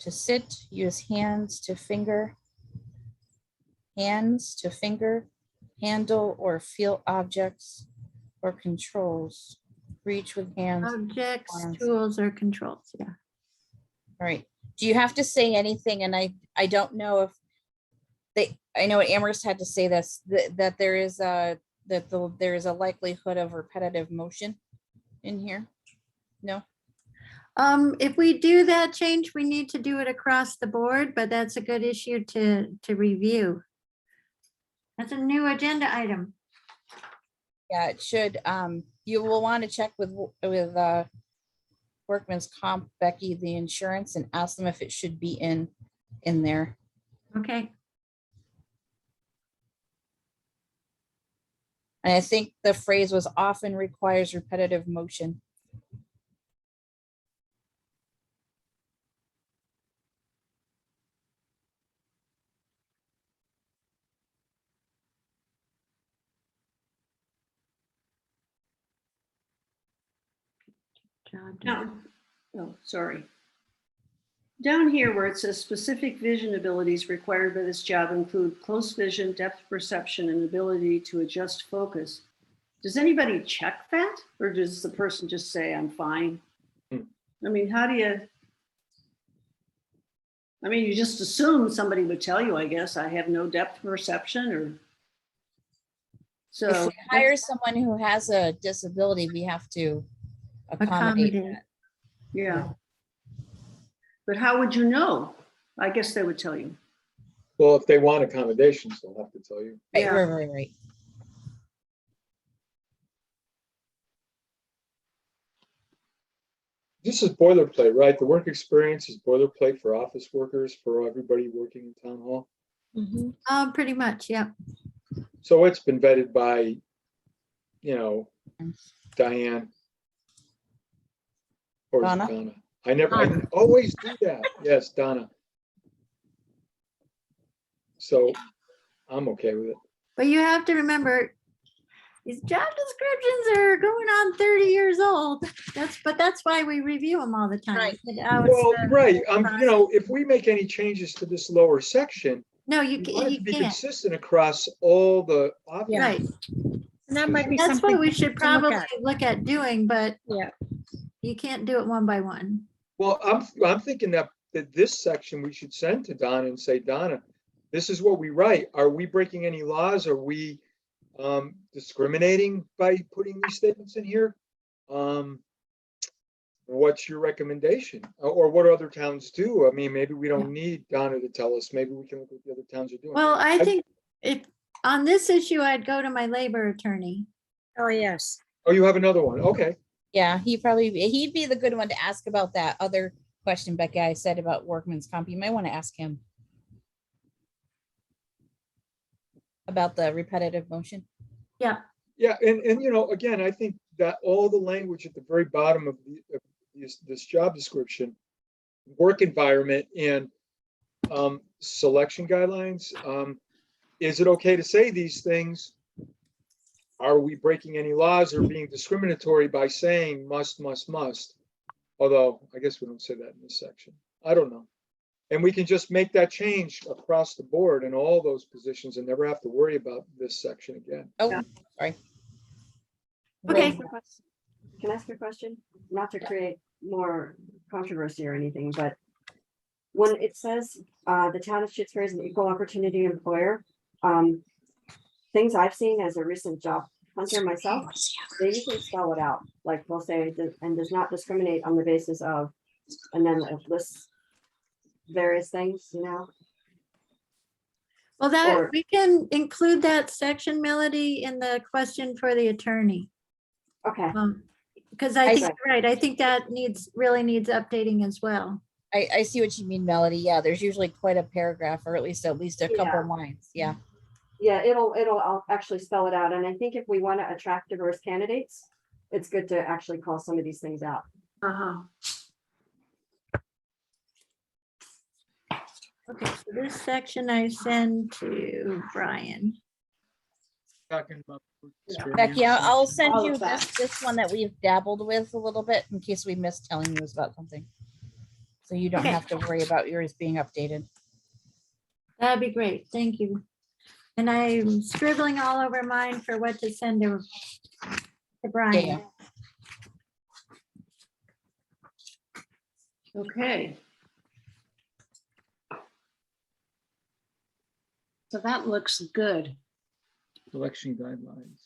to sit, use hands to finger, handle or feel objects or controls, reach with hands. Objects, arms. tools, or controls, yeah. All right. Do you have to say anything? And I don't know if I know Amherst had to say this, that there is there is a likelihood of repetitive motion in here. No? If we do that change, we need to do it across the board, but that's a good issue to review. That's a new agenda item. Yeah, it should. You will want to check with workman's comp, Becky, the insurance, and ask them if it should be in there. Okay, And I think the phrase was often requires repetitive motion. job Now, oh, sorry. Down here where it says specific vision abilities required by this job include close vision, depth perception, and ability to adjust focus. Does anybody check that? Or does the person just say, I'm fine? I mean, how do you? I mean, you just assume somebody would tell you, I guess, I have no depth perception or. If So, we hire someone who has a disability, we have to accommodate Accommodate. that. yeah. But how would you know? I guess they would tell you. Well, if they want accommodations, they'll have to tell you. Right, Yeah. right. This is boilerplate, right? The work experience is boilerplate for office workers, for everybody working in town hall. Pretty much, yeah. So it's been vetted by, Diane. Or is it Donna? Donna? I always do that. Yes, Donna. So I'm okay with it. But you have to remember, these job descriptions are going on 30 years old. That's why we review them all the time. Right. Well, right, if we make any changes to this lower section, No, we want it you to be can't. consistent across all the offices. Right. And that might be That's something. what we should to look probably at. look at doing, but Yeah. you can't do it one by one. Well, I'm thinking that this section we should send to Donna and say, Donna, this is what we write. Are we breaking any laws? Are we discriminating by putting these statements in here? What's your recommendation? Or what do other towns do? I mean, maybe we don't need Donna to tell us. Maybe we can look at what the other towns are doing. Well, I think if on this issue, I'd go to my labor attorney. Oh, yes. Oh, you have another one. Okay. Yeah, he'd be the good one to ask about that other question, Becca, I said about workman's comp. You might want to ask him about the repetitive motion. Yeah. Yeah, and again, I think that all the language at the very bottom of this job description, work environment and selection guidelines, is it okay to say these things? Are we breaking any laws or being discriminatory by saying must? Although I guess we don't say that in this section. I don't know. And we can just make that change across the board in all those positions and never have to worry about this section again. Oh, Yeah. sorry. Okay. Can I ask a question? Not to create more controversy or anything, but when it says the town of Shutesbury is an equal opportunity employer, things I've seen as a recent job hunter myself, they usually spell it out. Like they'll say, and does not discriminate on the basis of, and then it lists various things, Well, that Or- we can include that section, Melody, in the question for the attorney. Okay, Because I think see. you're right. I think that really needs updating as well. I see what you mean, Melody. Yeah, there's usually quite a paragraph or at least a couple lines. Yeah. yeah, I'll actually spell it out. And I think if we want to attract diverse candidates, it's good to actually call some of these things out. Uh-huh. Okay, so this section I send to Brian. Talking about work Becky, I'll send All you of that. this one that we've dabbled with a little bit in case we missed telling you about something. So you don't Okay. have to worry about yours being updated. That'd be great. Thank you. And I'm scribbling all over mine for what to send to Brian. Yeah. Okay. So that looks good. Selection guidelines.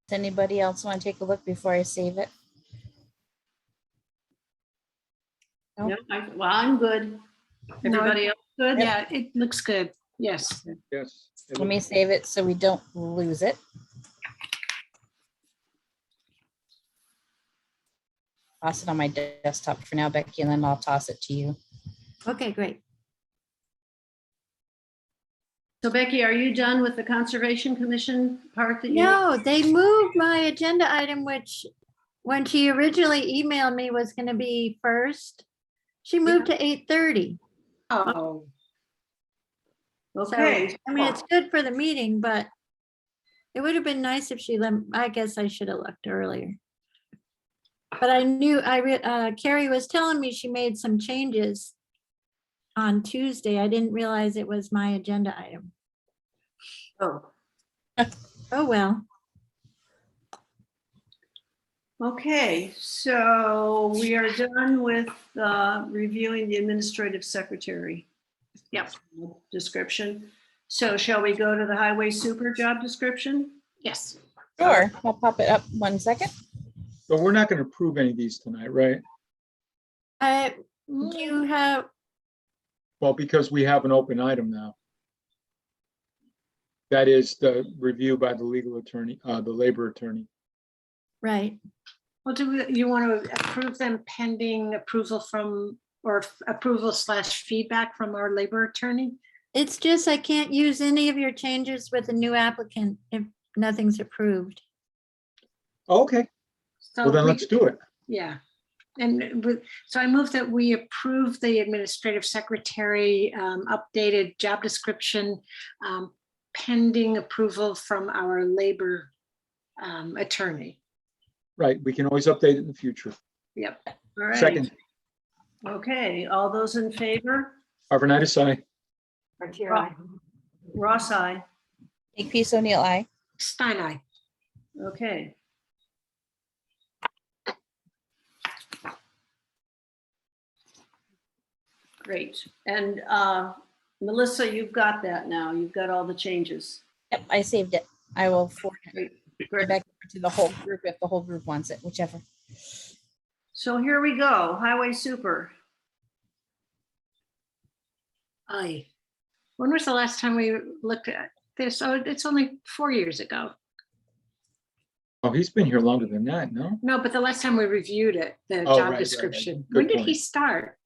Does anybody else want to take a look before I save it? No? No, well, I'm good. Everybody else good? Yeah, it looks good. Yes. Yes. Let me save it so we don't lose it. Toss it on my desktop for now, Becky, and then I'll toss it to you. Okay, great. So Becky, are you done with the Conservation Commission part that you? No, they moved my agenda item, which when she originally emailed me was going to be first. She moved to 8:30. Oh, Okay. I mean, it's good for the meeting, but it would have been nice if she let, I guess I should have looked earlier. But I knew, Carrie was telling me she made some changes on Tuesday. I didn't realize it was my agenda item. Oh, Oh, well. Okay, so we are done with reviewing the administrative secretary. Yep. Description. So shall we go to the highway super job description? Yes. Sure, I'll pop it up 1 second. So we're not gonna approve any of these tonight, right? Do you have, Well, because we have an open item now. That is the review by the legal attorney, the labor attorney. right, Well, you want to approve them pending approval from, or approval / feedback from our labor attorney? it's just I can't use any of your changes with a new applicant if nothing's approved. Okay, So well then we- let's do it. Yeah. And so I move that we approve the administrative secretary updated job description pending approval from our labor attorney. Right, we can always update it in the future. Yep. All right. Second, Okay, all those in favor? Arvanitis, aye. Criteria, aye. Ross, aye. Makepeace O'Neill, aye. Stein, aye. Okay. Great. And Melissa, you've got that now. You've got all the changes. Yep, I saved it. I will forward it Great. back to the whole group if the whole group wants it, whichever. So here we go. Highway super. Aye. When was the last time we looked at this? Oh, it's only 4 years ago. Oh, he's been here longer than that, no? No, but the last time we reviewed it, the Oh, job right. description. Good When did he point. start?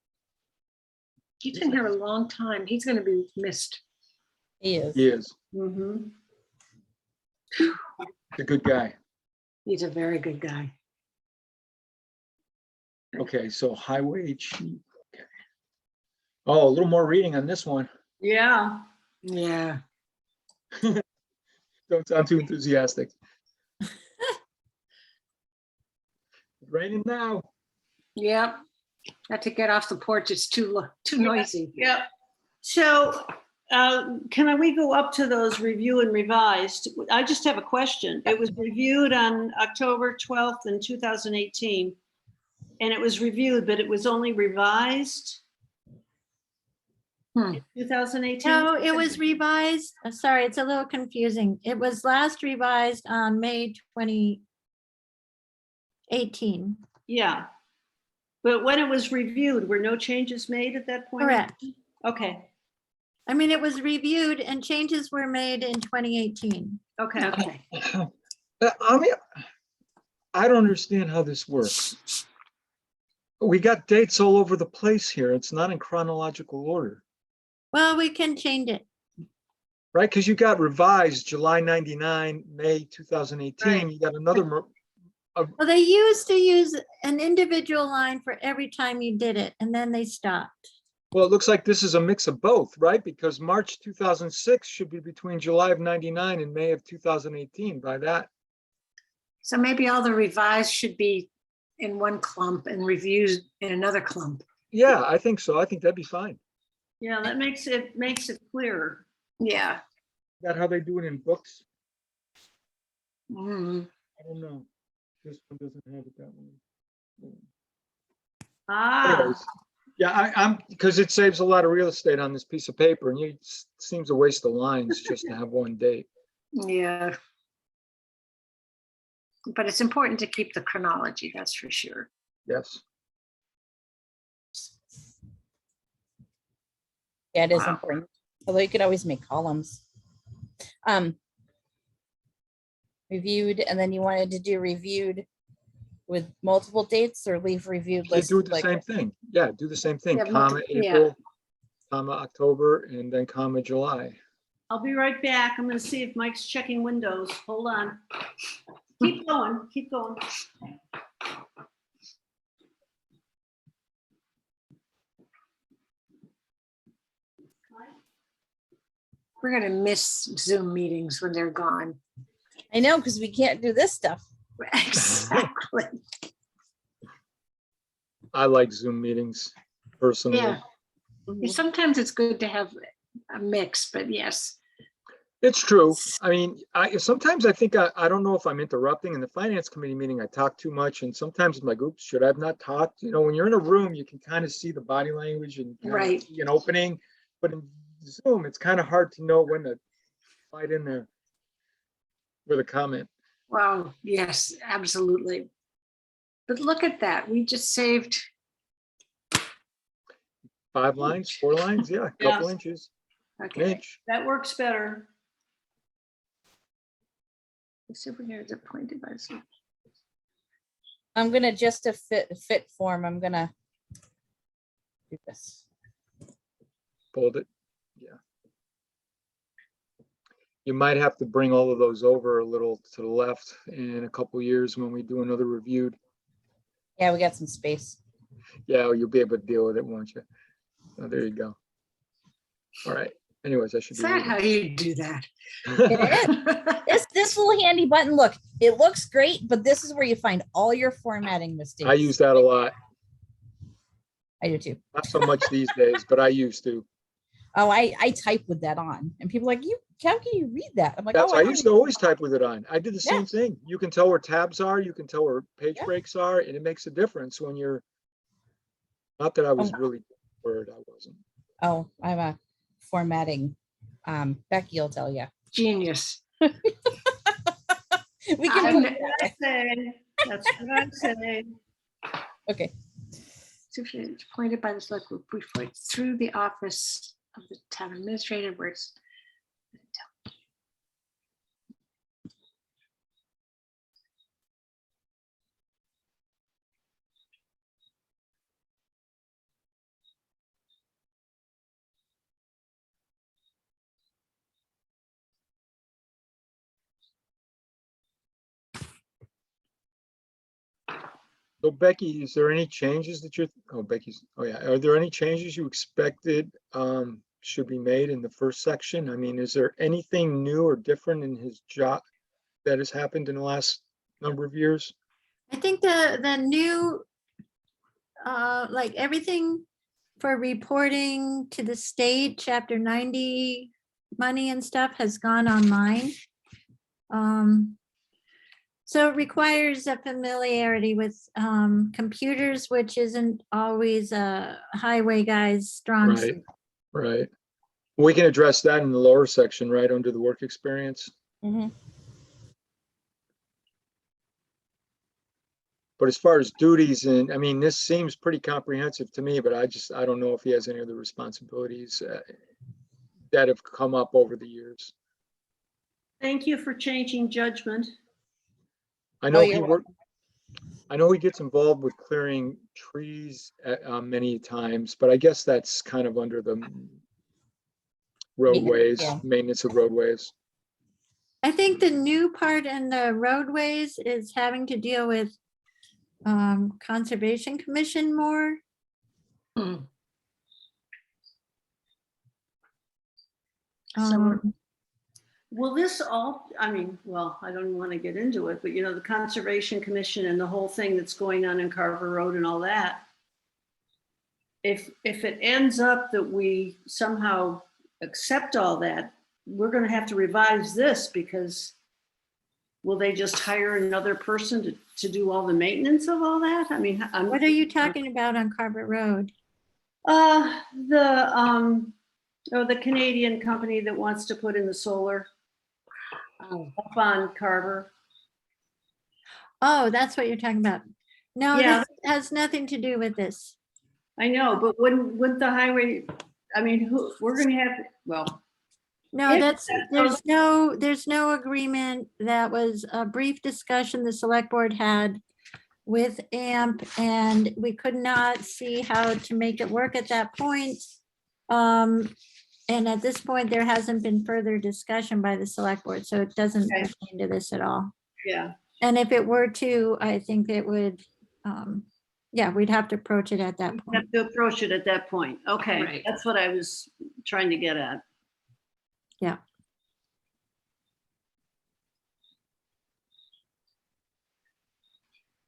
He's been here a long time. He's going to be missed. He is. He is Mhm. a good guy. He's a very good guy. Okay, so highway chief. Okay. Oh, a little more reading on this one. Yeah. Yeah. Don't sound too enthusiastic. It's raining now. Yep. Got to get off the porch. It's too noisy. Yep. So can we go up to those review and revised? I just have a question. It was reviewed on October 12th in 2018. And it was reviewed, but it was only revised. Hmm. 2018? No, it was revised. Sorry, it's a little confusing. It was last revised on May 2018. Yeah. But when it was reviewed, were no changes made at that point? Correct. Okay, I mean, it was reviewed and changes were made in 2018. okay. Okay. I mean, I don't understand how this works. We got dates all over the place here. It's not in chronological order, Well, we can change it. right? Because you got revised July 99, May 2018. You got another, Well, they used to use an individual line for every time you did it, and then they stopped. well, it looks like this is a mix of both, right? Because March 2006 should be between July of 99 and May of 2018 by that. So maybe all the revised should be in one clump and reviews in another clump. Yeah, I think so. I think that'd be fine. Yeah, that makes it clearer. Yeah. Is that how they do it in books? Mm. I don't know. This one doesn't have it that way. Ah, Anyways, yeah, I'm, because it saves a lot of real estate on this piece of paper and it seems a waste of lines just to have one date. Yeah. But it's important to keep the chronology, that's for sure. Yes. Yeah, it is Wow. important. Although you could always make columns. Reviewed, and then you wanted to do reviewed with multiple dates or leave reviewed You list do the like same thing. Yeah, do the same thing, Yeah, comma yeah. April, comma October, and then comma July. I'll be right back. I'm gonna see if Mike's checking windows. Hold on. Keep going, keep going. We're gonna miss Zoom meetings when they're gone. I know, because we can't do this stuff. Exactly. I like Zoom meetings personally. Yeah. Sometimes it's good to have a mix, but yes. It's true. I mean, sometimes I think I don't know if I'm interrupting in the finance committee meeting. I talk too much, and sometimes in my group, should I have not talked? You know, when you're in a room, you can kind of see the body language and kind of Right. see an opening. But in Zoom, it's kind of hard to know when to slide in there with a comment. Wow, yes, absolutely. But look at that. We just saved, 5 lines, 4 lines, yeah, a couple Yeah. inches, an okay. inch. That works better. The superintendent is appointed by the I'm gonna just a fit form. I'm gonna do this. Fold it. Yeah. You might have to bring all of those over a little to the left in a couple years when we do another review. Yeah, we got some space. Yeah, you'll be able to deal with it, won't you? Oh, there you go. All right. Anyways, I should Is be. that how you do that? leaving. This little handy button, look, it looks great, but this is where you find all your formatting mistakes. I use that a lot. I do too. Not so much these days, but I used to. Oh, I type with that on, and people are like, how can you read that? I'm like, That's oh, I don't used to always type with it on. I did the Yeah. same thing. You can tell where tabs are, you can tell where page Yeah. breaks are, and it makes a difference when you're. Not that I was Oh. really worried, I wasn't. Oh, I'm a formatting. Becky will tell you. Genius. We can I'm- put it that way. Say, that's what I say. Okay. Superintendent is appointed by the select group briefly through the office of the town administrator where it's. So Becky, is there any changes that are there any changes you expected should be made in the first section? I mean, is there anything new or different in his job that has happened in the last number of years? I think the new, like everything for reporting to the state, chapter 90 money and stuff has gone online. So it requires a familiarity with computers, which isn't always a highway guy's strong Right, suit. right. We can address that in the lower section, right, under the work experience. Mhm. But as far as duties and, I mean, this seems pretty comprehensive to me, but I don't know if he has any other responsibilities that have come up over the years. Thank you for changing judgment. I know you're I know he gets involved with clearing trees many times, but I guess that's kind of under the roadways, Yeah. maintenance of roadways. I think the new part in the roadways is having to deal with Conservation Commission more. Hmm. So we're- Um, Will this all, I mean, well, I don't even want to get into it, but you know, the Conservation Commission and the whole thing that's going on in Carver Road and all that. If it ends up that we somehow accept all that, we're going to have to revise this because will they just hire another person to do all the maintenance of all that? I mean, What are you talking about on Carpet Road? The Canadian company that wants to put in the solar up on Carver. Oh, that's what you're talking about. No, Yeah. this has nothing to do with this. I know, but wouldn't the highway, I mean, we're gonna have, well, No, If that's, that there's no agreement. That was a brief discussion the select board had with AMP, and we could not see how to make it work at that point. And at this point, there hasn't been further discussion by the select board, so it doesn't Okay. pertain to this at all. yeah, And if it were to, I think it would, yeah, we'd have to approach it at that have point. to approach it at that point. Okay, Right. that's what I was trying to get at. Yeah.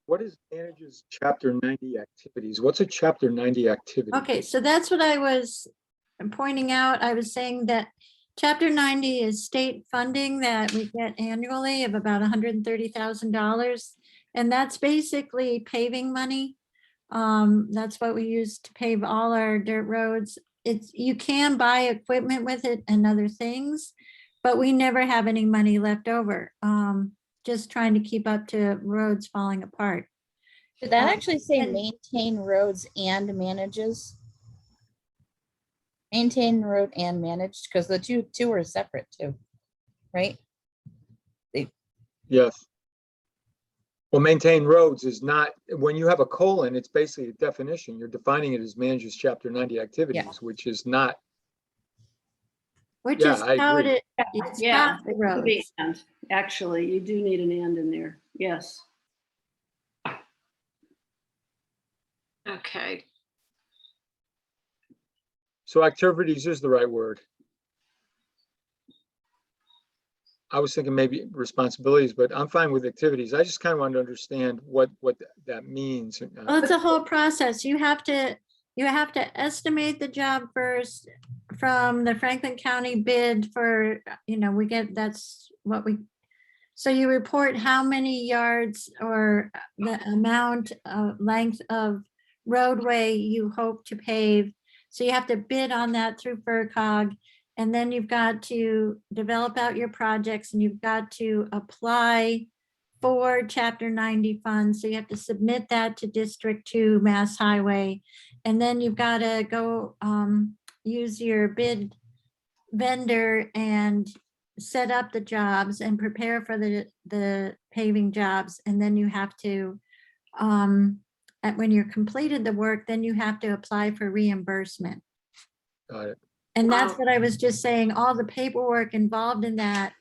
What is manages chapter 90 activities? What's a chapter 90 activity? Okay, so that's what I was pointing out. I was saying that Chapter 90 is state funding that we get annually of about $130,000. And that's basically paving money. That's what we use to pave all our dirt roads. You can buy equipment with it and other things, but we never have any money left over. Just trying to keep up to roads falling apart. Did that Um, actually say and- maintain roads and manages? Maintain road and managed, because the two are separate too, right? Yes. Well, maintain roads is not, when you have a colon, it's basically a definition. You're defining it as manages chapter 90 activities, which is not, Which Yeah, is I how agree. it's Yeah, half the it could be roads. and. Actually, you do need an and in there. Yes. Okay. so activities is the right word. I was thinking maybe responsibilities, but I'm fine with activities. I just kind of want to understand what that means. Well, it's a whole process. You have to estimate the job first from the Franklin County bid for, we get, that's what we, so you report how many yards or the amount of length of roadway you hope to pave. So you have to bid on that through FERCog. And then you've got to develop out your projects and you've got to apply for Chapter 90 funds. So you have to submit that to District 2 Mass Highway. And then you've got to go use your bid vendor and set up the jobs and prepare for the paving jobs. And then you have to, when you're completed the work, then you have to apply for reimbursement. Got it. And that's Wow. what I was just saying, all the paperwork involved in that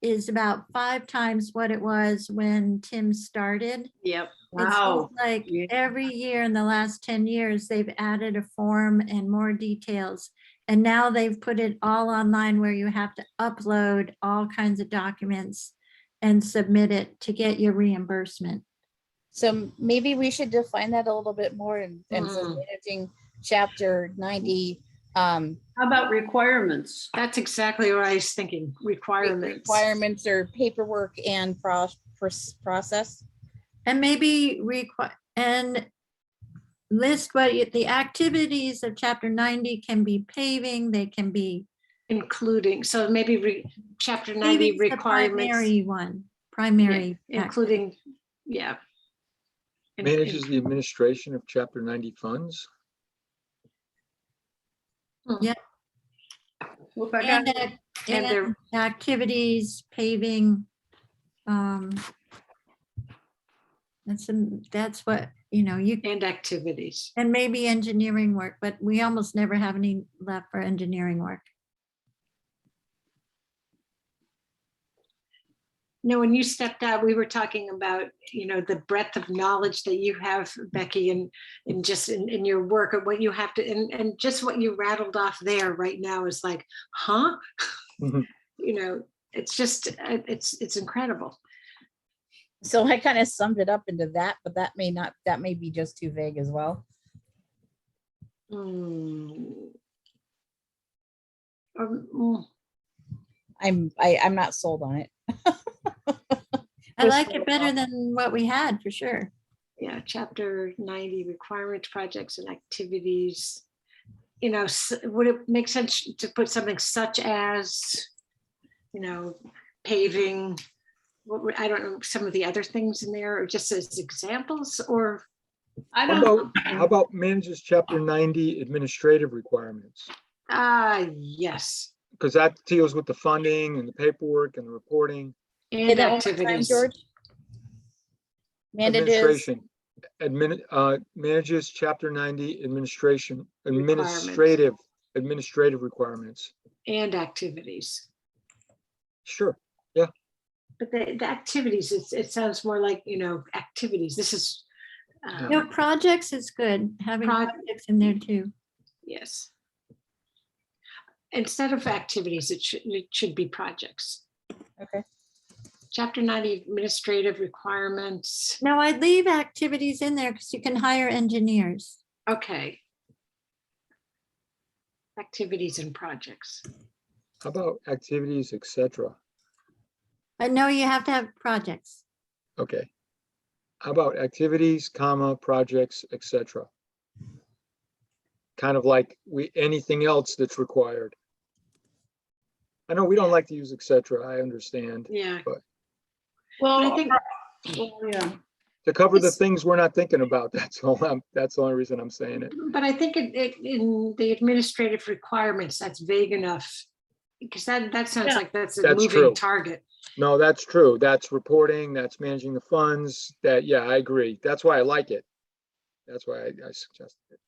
is about 5 times what it was when Tim started. Yep. It seems Wow. like Yeah. every year in the last 10 years, they've added a form and more details. And now they've put it all online where you have to upload all kinds of documents and submit it to get your reimbursement. So maybe we should define that a little bit more and says Mm. managing chapter 90. How about requirements? That's exactly what I was thinking. Requirements. Requirements or paperwork and process. And maybe list what the activities of Chapter 90 can be paving, they can be. Including, so maybe chapter 90 paving's the requirements. Primary one, Yeah, primary. including, yeah. And- Manages the administration of chapter 90 funds. Well, if I got- And they're- Activities, paving. That's what, you, and activities. and maybe engineering work, but we almost never have any left for engineering work. No, when you stepped out, we were talking about, the breadth of knowledge that you have, Becky, and just in your work of what you have to, and just what you rattled off there right now is like, huh? Mhm. It's just, it's incredible. So I kind of summed it up into that, but that may be just too vague as well. Mm. I'm not sold on it. I like it better than what we had, for sure. Yeah, chapter 90 requirements, projects and activities. Would it make sense to put something such as, paving? I don't know, some of the other things in there, or just as examples, or? I How don't. about, how about manages chapter 90 administrative requirements? Yes. Because that deals with the funding and the paperwork and the reporting. Say And that one more time, activities. George. Manages, Administration. Manages chapter 90 administrative requirements. And activities. Sure. But the activities, it sounds more like, activities. This is. Projects is good, having Proj- projects in there too. Yes. Instead of activities, it should be projects. okay. Chapter 90 administrative requirements. No, I'd leave activities in there because you can hire engineers. Okay. Activities and projects. How about activities, etc.? I know you have to have projects. Okay. How about activities, comma, projects, etc.? Kind of like anything else that's required. I know we don't like to use etc. I understand. Yeah. Well, I think- yeah, To cover the This- things we're not thinking about, that's all. That's the only reason I'm saying it. But I think in the administrative requirements, that's vague enough. Because that sounds Yeah. like that's a That's moving true. target. No, that's true. That's reporting, that's managing the funds, yeah, I agree. That's why I like it. That's why I suggested it.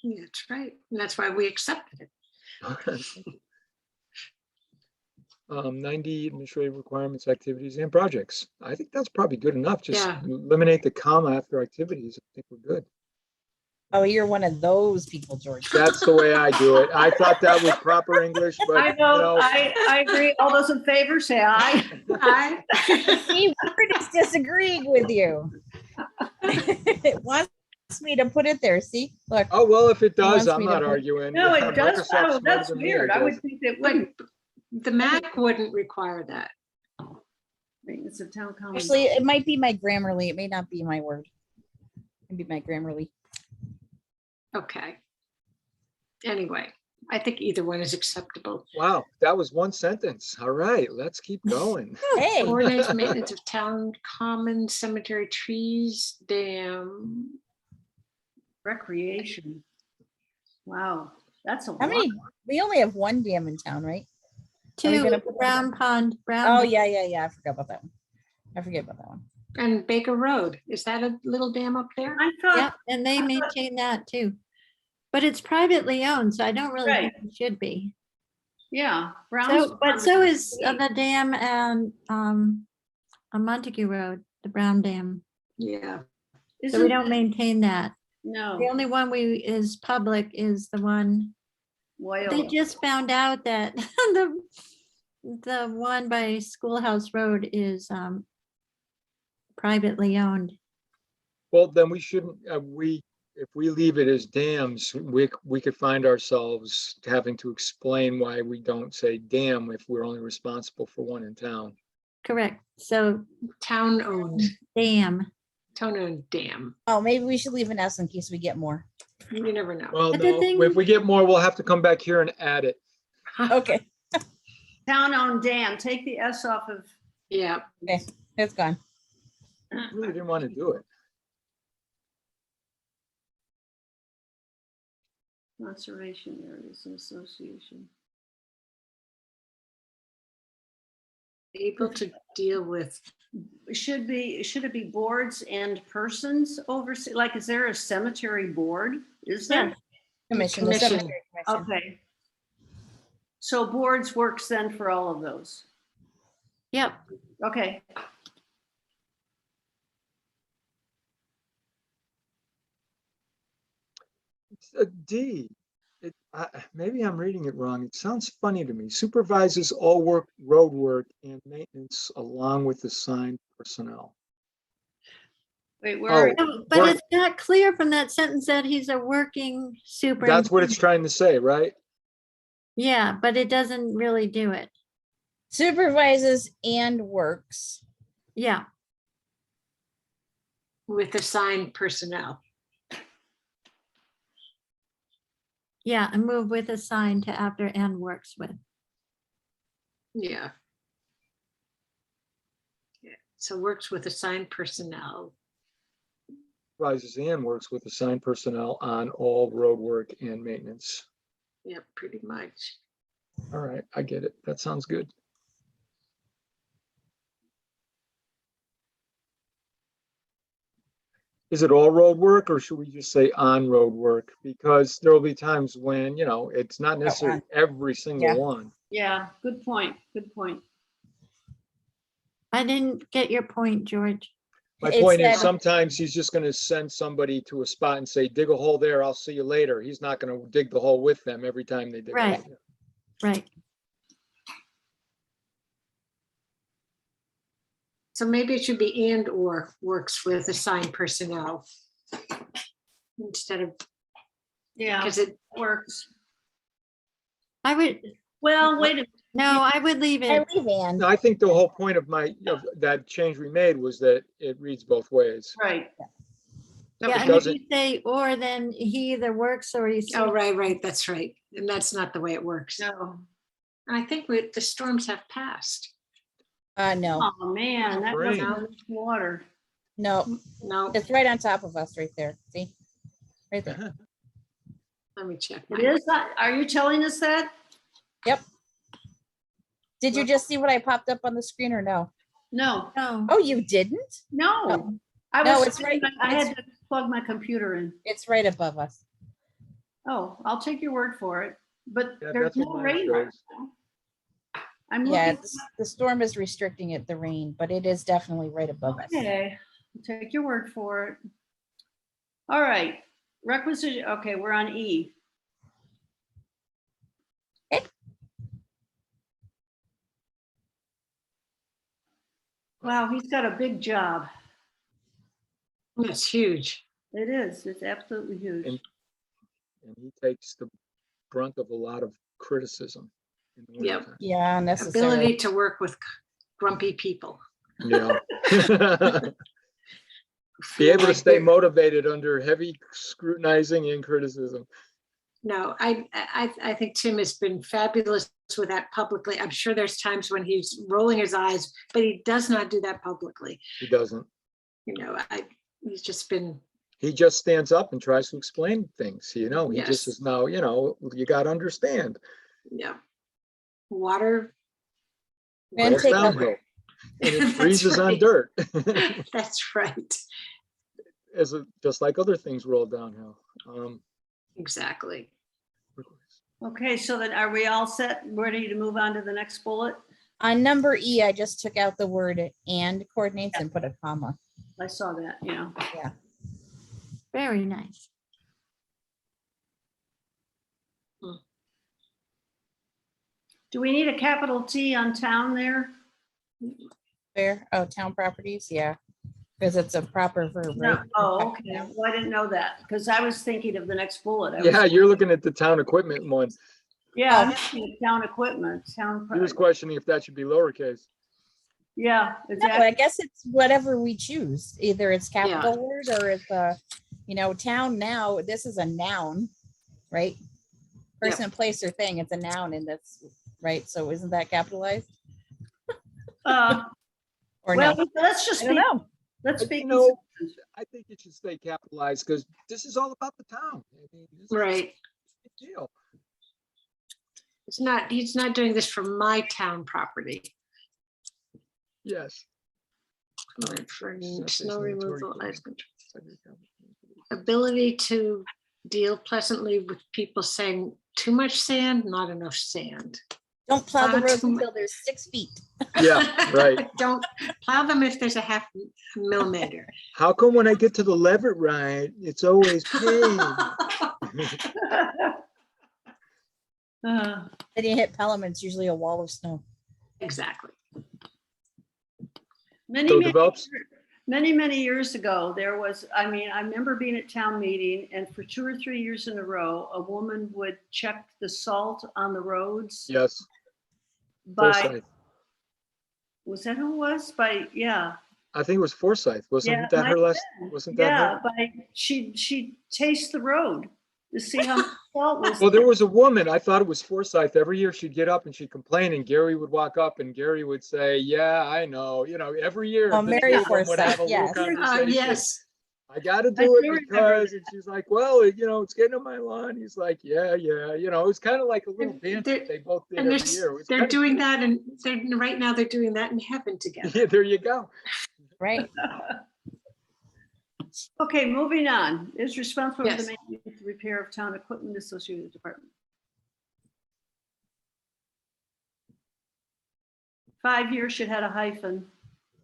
Yeah, that's right. And that's why we accepted it. 90 administrative requirements, activities and projects. I think that's probably good enough. Just Yeah. eliminate the comma after activities. I think we're good. Oh, you're one of those people, George. That's the way I do it. I thought that was proper English, but I know, I agree. All those in favor, say aye. See, we're just disagreeing with you. It wants me to put it there. See, look. Oh, well, if it does, wants I'm me to not put- arguing. No, Yeah, it does. Microsoft's Oh, smarter that's than me, weird. I guess. would think it But wouldn't. the MAC wouldn't require that. It's a town common. Actually, it might be my Grammarly. It may not be my word. It be my Grammarly. Okay. Anyway, I think either one is acceptable. Wow, that was one sentence. All right, let's keep going. Hey, Coordinates maintenance of town common cemetery trees, dam. Recreation. Wow, that's a how lot. many? We only have one dam in town, right? Are we Two, gonna put Brown Pond, Brown. Oh, Dam. yeah. I forgot about that one. I forget about that one. And Baker Road, is that a little dam up there? I thought, Yep, and they maintain that too. But it's privately owned, so I don't really think it should be. yeah, Brown's. So, but so is the dam and on Montague Road, the Brown Dam. Yeah. So we don't maintain that. The No, only one is public is the one. They Wales. just found out that the one by Schoolhouse Road is privately owned. Well, then we shouldn't, if we leave it as dams, we could find ourselves having to explain why we don't say dam if we're only responsible for one in town. Correct. So Town owned dam. dam. Oh, maybe we should leave an S in case we get more. You never know. Well, But the no, thing- if we get more, we'll have to come back here and add it. Okay, Town-owned dam, take the S off of. Yeah. it's gone. I really didn't want to do it. Conservation areas and association. Able to deal with, Should it be boards and persons oversee, like, is there a cemetery board? Is there? Yes. Commission. the Commission. cemetery commission. Okay. So boards works then for all of those. Yep. Okay. It's a D. Maybe I'm reading it wrong. It sounds funny to me. Supervises all road work and maintenance along with assigned personnel. Wait, where? No, But Work. it's not clear from that sentence that he's a working super. That's what it's trying to say, right? Yeah, but it doesn't really do it. Supervises and works. Yeah, with assigned personnel. yeah, and move with assigned to after and works with. Yeah. Yeah, so works with assigned personnel. Supervises and works with assigned personnel on all road work and maintenance. Yeah, pretty much. All right, I get it. That sounds good. Is it all road work or should we just say on road work? Because there will be times when, it's not necessarily every single Yeah. one. Yeah, good point, good point. I didn't get your point, George. My It's point is that- sometimes he's just gonna send somebody to a spot and say, dig a hole there, I'll see you later. He's not gonna dig the hole with them every time they dig. a Right. hole. Right. So maybe it should be and or works with assigned personnel. Instead of, Yeah, because it, works. I would, Well, wait, No, I would leave I it. leave Ann. No, I think the whole point of that change we made was that it reads both ways. Right. Yeah, It and if doesn't- you say or, then he either works or he's. Oh, right, that's right. And that's not the way it works. No. And I think the storms have passed. No, Oh, man, that Great. wasn't enough water. no, No, it's right on top of us right there. See? Right there. let me check. It mine. is not, are you telling us that? Did you just see what I popped up on the screen or no? No, No, Oh, you didn't? no. I No, was, it's right- I had to plug my computer in. It's right above us. Oh, I'll take your word for it, but Yeah, there's that's what no mine rain right shows. now. I'm Yeah, looking. the storm is restricting it, the rain, but it is definitely right above us. Okay, I'll take your word for it. All right, requisition, okay, we're on E. Wow, he's got a big job. It's huge. It is, it's absolutely huge. And- And he takes the brunt of a lot of criticism. in the Yep. wintertime. Yeah, necessary. Ability to work with grumpy people. Yeah. Be able to stay motivated under heavy scrutinizing and criticism. No, I think Tim has been fabulous with that publicly. I'm sure there's times when he's rolling his eyes, but he does not do that publicly. He doesn't. You know, he's just been, He just stands up and tries to explain things, he just Yes. says, no, you got to understand. yeah. Water. And Rolls take a- downhill. And it That's freezes on right. dirt. That's right. Just like other things roll downhill. Exactly. Okay, so then are we all set, ready to move on to the next bullet? On number E, I just took out the word and coordinates and put a comma. I saw that, yeah. very nice. Do we need a capital T on town there? Fair, oh, town properties, yeah. Because it's a proper verb, No. right? Oh, okay. Well, I didn't know that because I was thinking of the next bullet. I was- Yeah, you're looking at the town equipment one. Yeah, I'm Oh. thinking of town equipment, town. He was questioning if that should be lowercase. Yeah, No, exactly. I guess it's whatever we choose. Either it's capital word or it's a, town now, this is a noun, right? Person, place, or thing, it's a noun and that's, right? So isn't that capitalized? Or Well, no? let's just I don't be, know. let's But, be. I think it should stay capitalized because this is all about the town. I mean, this is a Right. big deal. He's not doing this for my town property. Yes. For Such as snow inventory removal, clearing. ice control. Ability to deal pleasantly with people saying too much sand, not enough sand. Don't plow the Not roads too much. until there's 6 feet. Yeah, right. Don't plow them if there's a half millimeter. How come when I get to the Levitt ride, it's always paved? Uh, Then you hit Pelham, it's usually a wall of snow. Exactly. Many, So many, develops, many years ago, there was, I remember being at town meeting and for 2 or 3 years in a row, a woman would check the salt on the roads yes, by, Forsyth. was that who it was? By, yeah. I think it was Forsyth. Yeah, Wasn't it that might her have last? been. Wasn't that Yeah, her? by, she'd taste the road to see how much salt was. Well, there was a woman, I thought it was Forsyth. Every year she'd get up and she'd complain and Gary would walk up and Gary would say, yeah, I know, every year. Oh, the Mary two of them would have Forsyth, a little yes. conversation. Yes. I gotta I do do it remember because, that. and she's like, well, it's getting on my lawn. He's like, yeah, it was kind of like a little And dance they're- that they both did And every year. It was they're kinda doing cute. that and right now they're doing that in heaven together. Yeah, there you go. Right. Okay, moving on. Is responsible for the Yes. maintenance and repair of town equipment associated with the department. 5 years should have a hyphen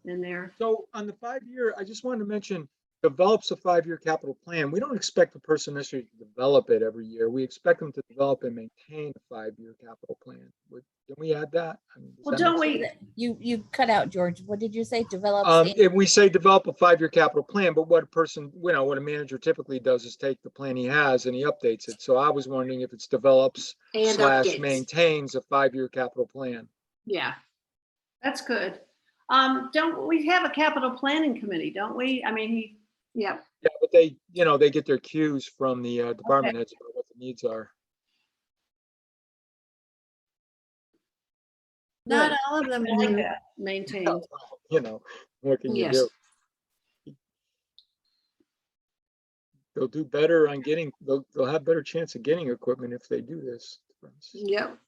in there. So on the 5-year, I just wanted to mention, develops a 5-year capital plan, we don't expect the person necessarily to develop it every year. We expect them to develop and maintain a 5-year capital plan. Can we add that? I mean, does Well, that make don't sense? we, You cut out, George. What did you say? Develops. If we say develop a 5-year capital plan, but what a person, what a manager typically does is take the plan he has and he updates it. So I was wondering if it's develops And slash updates. maintains a 5-year capital plan. Yeah, that's good. Don't we have a capital planning committee, don't we? I mean, yeah. Yeah, but they get their cues from the department heads about what the needs are. Not Good. all of them I like do. that, maintained. What can you Yes. do? They'll do better on they'll have better chance of getting equipment if they do this. Yep.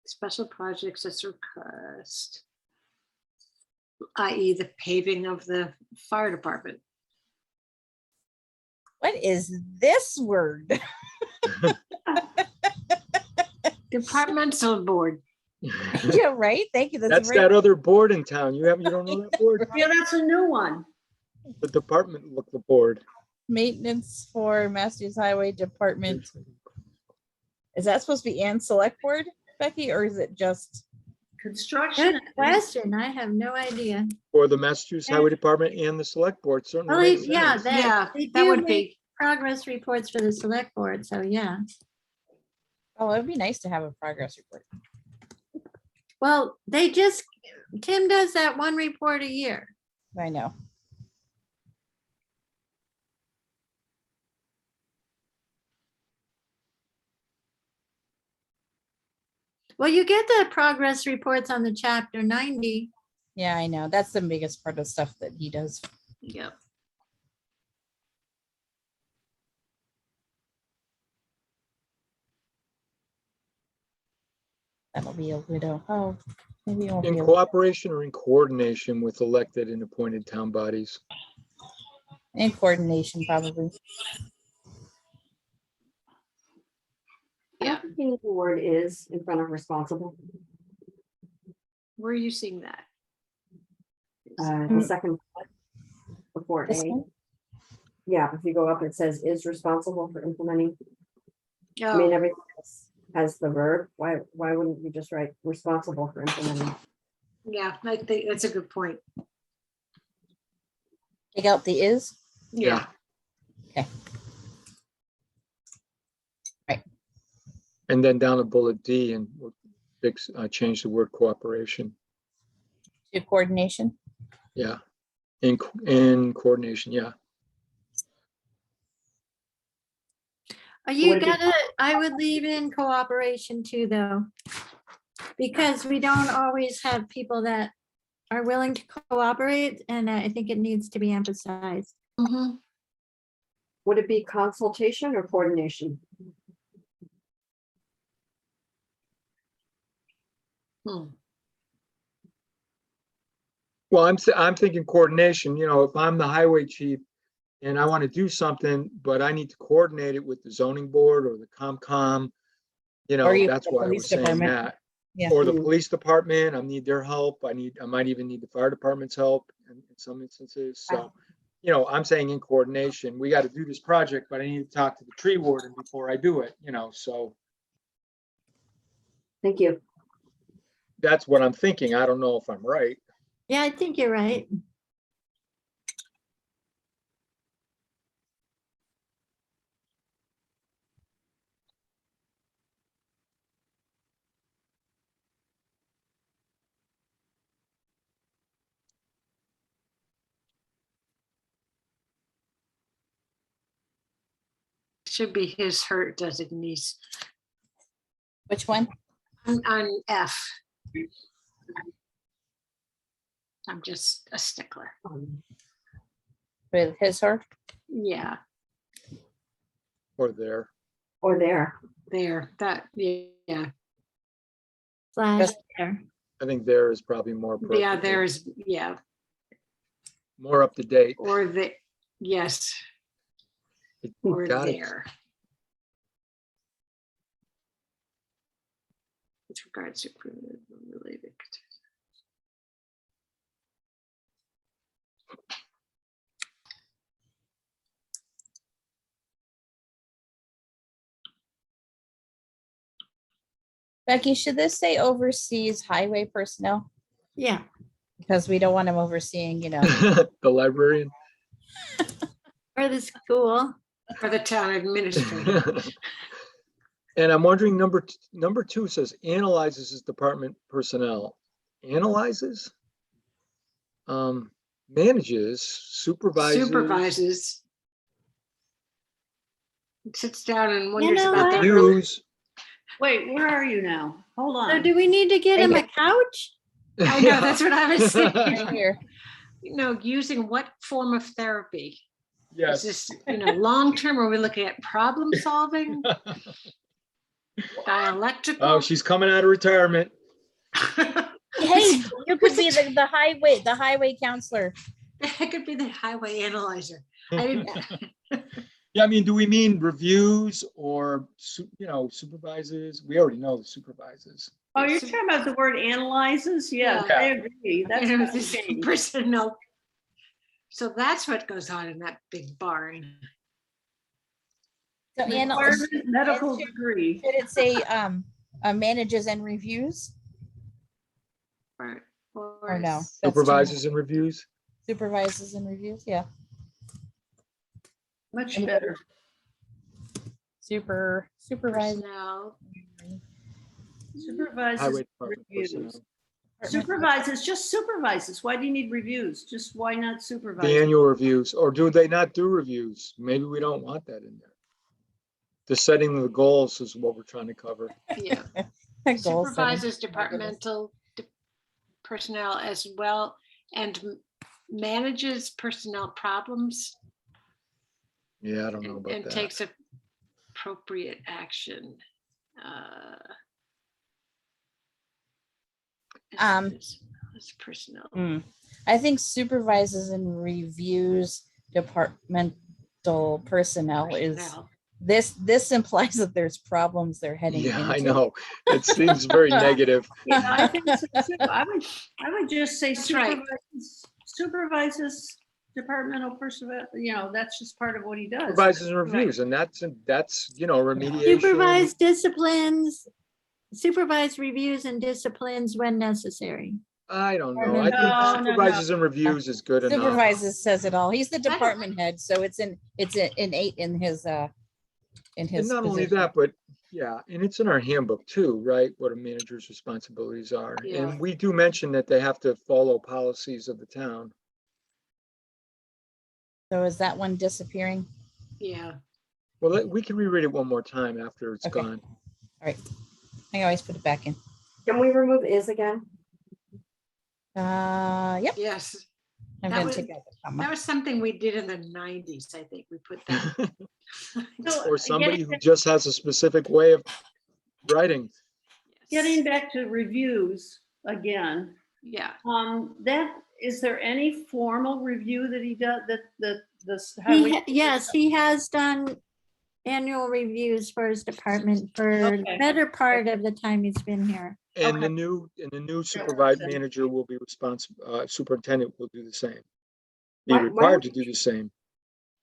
Special projects at request, i.e. the paving of the fire department. What is this word? Departmental board. Yeah, right. Thank you. That's right. that other board in town. You don't know that board? Yeah, that's a new one. The department board. Maintenance for Masters Highway Department. Is that supposed to be and select board, Becky, or is it just? Construction. Good question. I have no idea. Or the Massachusetts Highway Department and the select board certainly Well, makes yeah, sense. Yeah, they that do would make be, progress reports for the select board, so yeah. Oh, it'd be nice to have a progress report. Well, Tim does that one report a year. I know. Well, you get the progress reports on the chapter 90. Yeah, I know. That's the biggest part of stuff that he does. yep. That'll be a widow. Oh, maybe it won't In be. cooperation or in coordination with elected and appointed town bodies. In coordination, probably. Yeah. I think the word is in front of responsible. Where are you seeing that? The second before This A. one? Yeah, if you go up, it says is responsible for implementing. I mean, Oh, everything else has the verb. Why wouldn't you just write responsible for implementing? yeah, I think that's a good point. Take out the is. Yeah, And then down to bullet D and we'll change the word cooperation. To coordination. Yeah. In coordination, yeah. I would leave in cooperation too, though. Because we don't always have people that are willing to cooperate, and I think it needs to be emphasized. mhm. Would it be consultation or coordination? Well, I'm thinking coordination, if I'm the highway chief and I want to do something, but I need to coordinate it with the zoning board or the COMCOM, Or you- that's the why I police was saying department. that. Yeah. Or the Mm. police department, I need their help. I might even need the fire department's help in some instances. So, I'm saying in coordination, we got to do this project, but I need to talk to the tree warden before I do it, so Thank you. that's what I'm thinking. I don't know if I'm right. Yeah, I think you're right. Should be his, her designees Which one? on F. I'm just a stickler. With his, her? Yeah, Or there. Or there. there, that, yeah, Slash Just- there. I think there is probably more appropriate. yeah, there's, yeah, More up to date. or the, yes, or Got it. there. With regards to related. Becky, should this say oversees highway personnel? Yeah, Because we don't want them overseeing, The librarian. or the school. For the town administrator. And I'm wondering, number two says analyzes his department personnel. Analyzes? Manages, supervises. Supervises. Sits down and You wonders know about what? their early. Reviews. Wait, where are you now? Hold So on. do we need to get him a couch? I know, that's what I was right saying. here. Using what form of therapy? Is Yes. this, long-term, are we looking at problem solving, dialectical? Oh, she's coming out of retirement. Hey, you could be the highway counselor. That could be the highway analyzer. I didn't, Yeah, I mean, do we mean reviews or, supervises? We already know the supervises. Oh, you're talking about the word analyzes? Yes, Yeah. I agree. That's not this changed. personnel. So that's what goes on in that big barn. So Requirement medical should- degree. should it say manages and reviews or no? That's too Supervises and reviews. much. Supervises and reviews, yeah. Much better. Supervise. Personnel. Supervises, Highway department reviews. personnel. Supervises, just supervises. Why do you need reviews? Just why not The supervise? annual reviews, or do they not do reviews? Maybe we don't want that in there. The setting of the goals is what we're trying to cover. Yeah. Goal setting. Supervises departmental personnel as well and manages personnel problems Yeah, I don't know about and that. takes appropriate action. As personnel. I think supervises and reviews departmental personnel is Personnel. this implies that there's problems they're heading Yeah, into. I know. It seems very negative. Yeah, I think so too. I would just say That's right. supervises departmental personnel, that's just part of what he does. Supervises and reviews, and that's remediation. Supervise reviews and disciplines when necessary. I don't know. No, I think no. supervises and reviews is good enough. Supervises says it all. He's the don't- department head, so it's innate in his And not only position. that, but yeah, and it's in our handbook too, right? What a manager's responsibilities are. Yeah. And we do mention that they have to follow policies of the town. So is that one disappearing? Yeah. Well, we can reread it one more time after it's Okay. gone. I always put it back in. Can we remove is again? Yep. Yes. I'm That gonna was- take out the comma. That was something we did in the 90s. I think we put that. Or somebody who just has a specific way of writing. Getting back to reviews again, Yeah. is there any formal review that he does, this highway? Yes, he has done annual reviews for his department for the Okay. better part of the time he's been here. And Okay. the new works supervisor then. manager will be responsible, superintendent will do the same. Be Why- why required to don't do the same.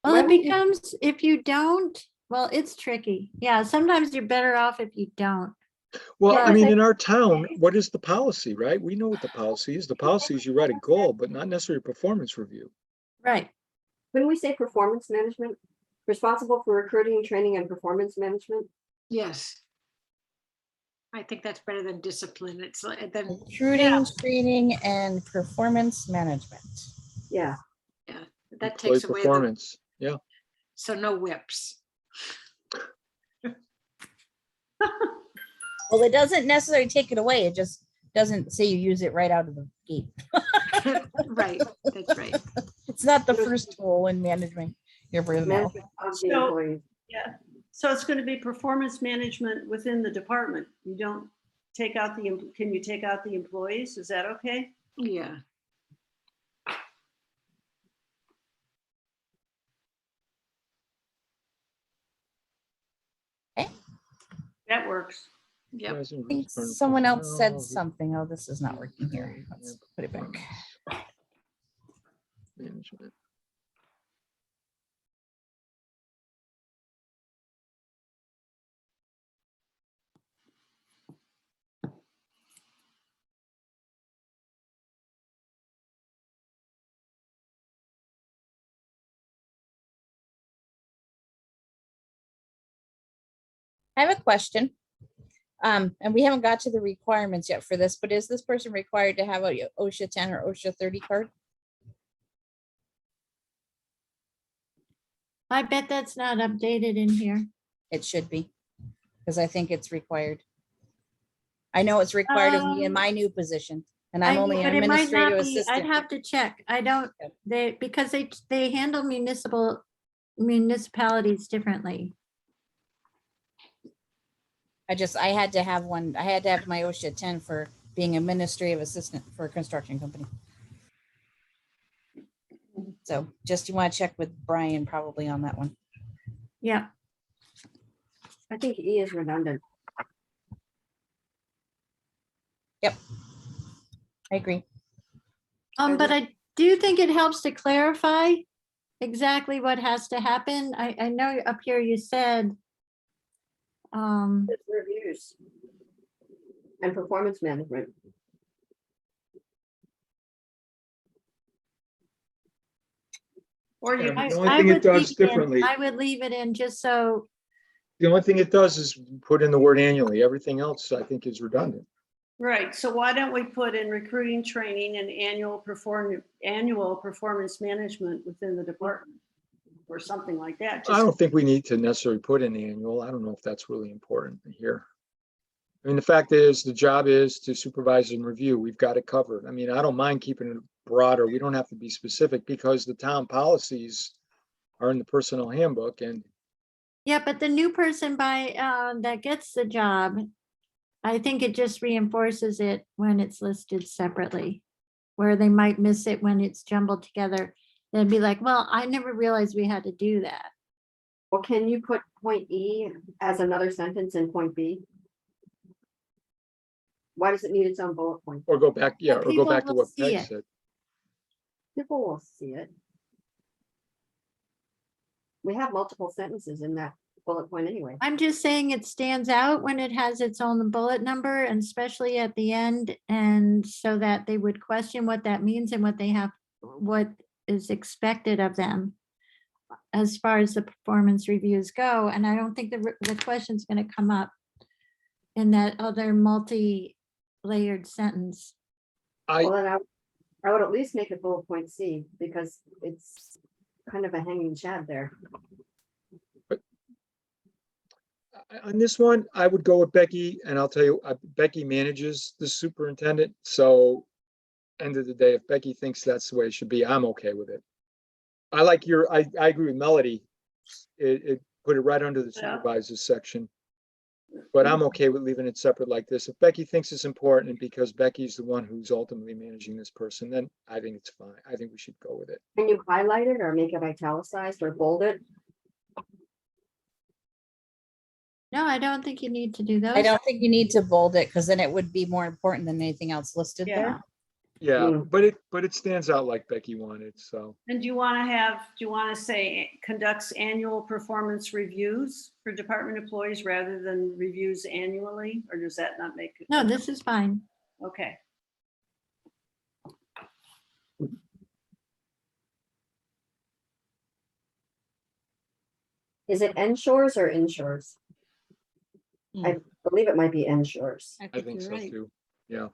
Well, Why it don't you- becomes, if you don't, well, it's tricky. Yeah, sometimes you're better off if you don't. Well, Yeah, I mean, I- in our town, what is the policy, right? We know what the policy is. The policy is you write a goal, but not necessarily a performance review. Right. Couldn't we say performance management? Responsible for recruiting, training, and performance management? Yes. I think that's better than discipline. It's like then, Recruiting, training, and performance management. Yeah. that Employee takes away the, performance. Yeah. so no whips. Well, it doesn't necessarily take it away. It just doesn't say you use it right out of the gate. Right, that's right. It's not the first tool in management. Your personnel. Management of the So- employees. Yeah, so it's going to be performance management within the department. You don't take out can you take out the employees? Is that okay? Yeah. That works. Yep. I think someone else said something. Oh, this is not working here. Let's put it back. Management. I have a question. And we haven't got to the requirements yet for this, but is this person required to have a OSHA 10 or OSHA 30 card? I bet that's not updated in here. It should be, because I think it's required. I know it's required of me in my new position, and I'm only an But it might not administrative be. I'd assistant. have to check. I don't, Yep. because they handle municipalities differently. I had to have one. I had to have my OSHA 10 for being administrative assistant for a construction company. So just you want to check with Brian probably on that one. Yeah. I think E is redundant. I agree. But I do think it helps to clarify exactly what has to happen. I know up here you said, It's reviews. And performance management. Or you, Yeah, I the only I thing it would does leave it in. differently, I would leave it in just so, the only thing it does is put in the word annually. Everything else I think is redundant. right, so why don't we put in recruiting, training, and annual performance management within the department? Or something like that. I Just, don't think we need to necessarily put in annual. I don't know if that's really important here. I mean, the fact is, the job is to supervise and review. We've got it covered. I mean, I don't mind keeping it broader. We don't have to be specific because the town policies are in the personnel handbook and yeah, but the new person that gets the job, I think it just reinforces it when it's listed separately, where they might miss it when it's jumbled together. They'd be like, well, I never realized we had to do that. Well, can you put point E as another sentence in point B? Why does it need its own bullet point? or go back, yeah, But or go people back to will what see Peg it. said. People will see it. We have multiple sentences in that bullet point anyway. I'm just saying it stands out when it has its own bullet number, and especially at the end, and so that they would question what that means and what is expected of them as far as the performance reviews go. And I don't think the question's gonna come up in that other multi-layered sentence. Well, then I would at least make it bullet point C because it's kind of a hanging chad there. On this one, I would go with Becky, and I'll tell you, Becky manages the superintendent, so end of the day, if Becky thinks that's the way it should be, I'm okay with it. I agree with Melody. It put it right under the Yeah. supervisors section. But I'm okay with leaving it separate like this. If Becky thinks it's important and because Becky's the one who's ultimately managing this person, then I think it's fine. I think we should go with it. Can you highlight it or make it italicized or bold it? No, I don't think you need to do those. I don't think you need to bold it because then it would be more important than anything else listed yeah. there. Yeah, Mm. but it stands out like Becky wanted, so. And do you want to say conducts annual performance reviews for department employees rather than reviews annually? Or does that not make it? No, this is fine. Okay. Is it Ensures or Insures? I believe it might be Ensures. I think you're so right. too, yeah.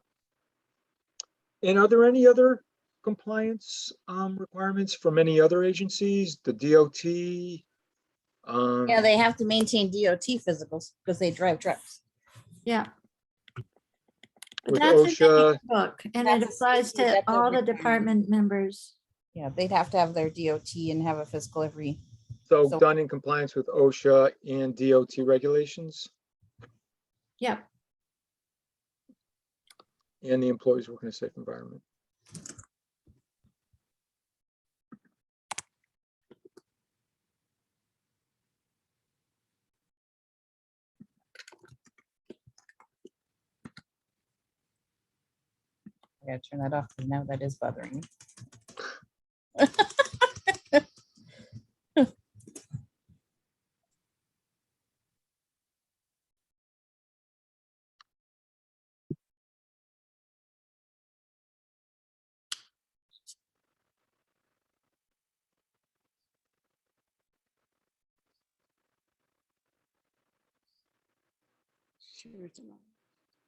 And are there any other compliance requirements from any other agencies, the DOT? Yeah, they have to maintain DOT physicals because they drive trucks. Yeah. But With that's in the OSHA, book, and That's it a applies safety- to that's a all the requirement. department members. Yeah, they'd have to have their DOT and have a physical every. so So- done in compliance with OSHA and DOT regulations, Yep. and the employees work in a safe environment. I gotta turn that off because now that is bothering me.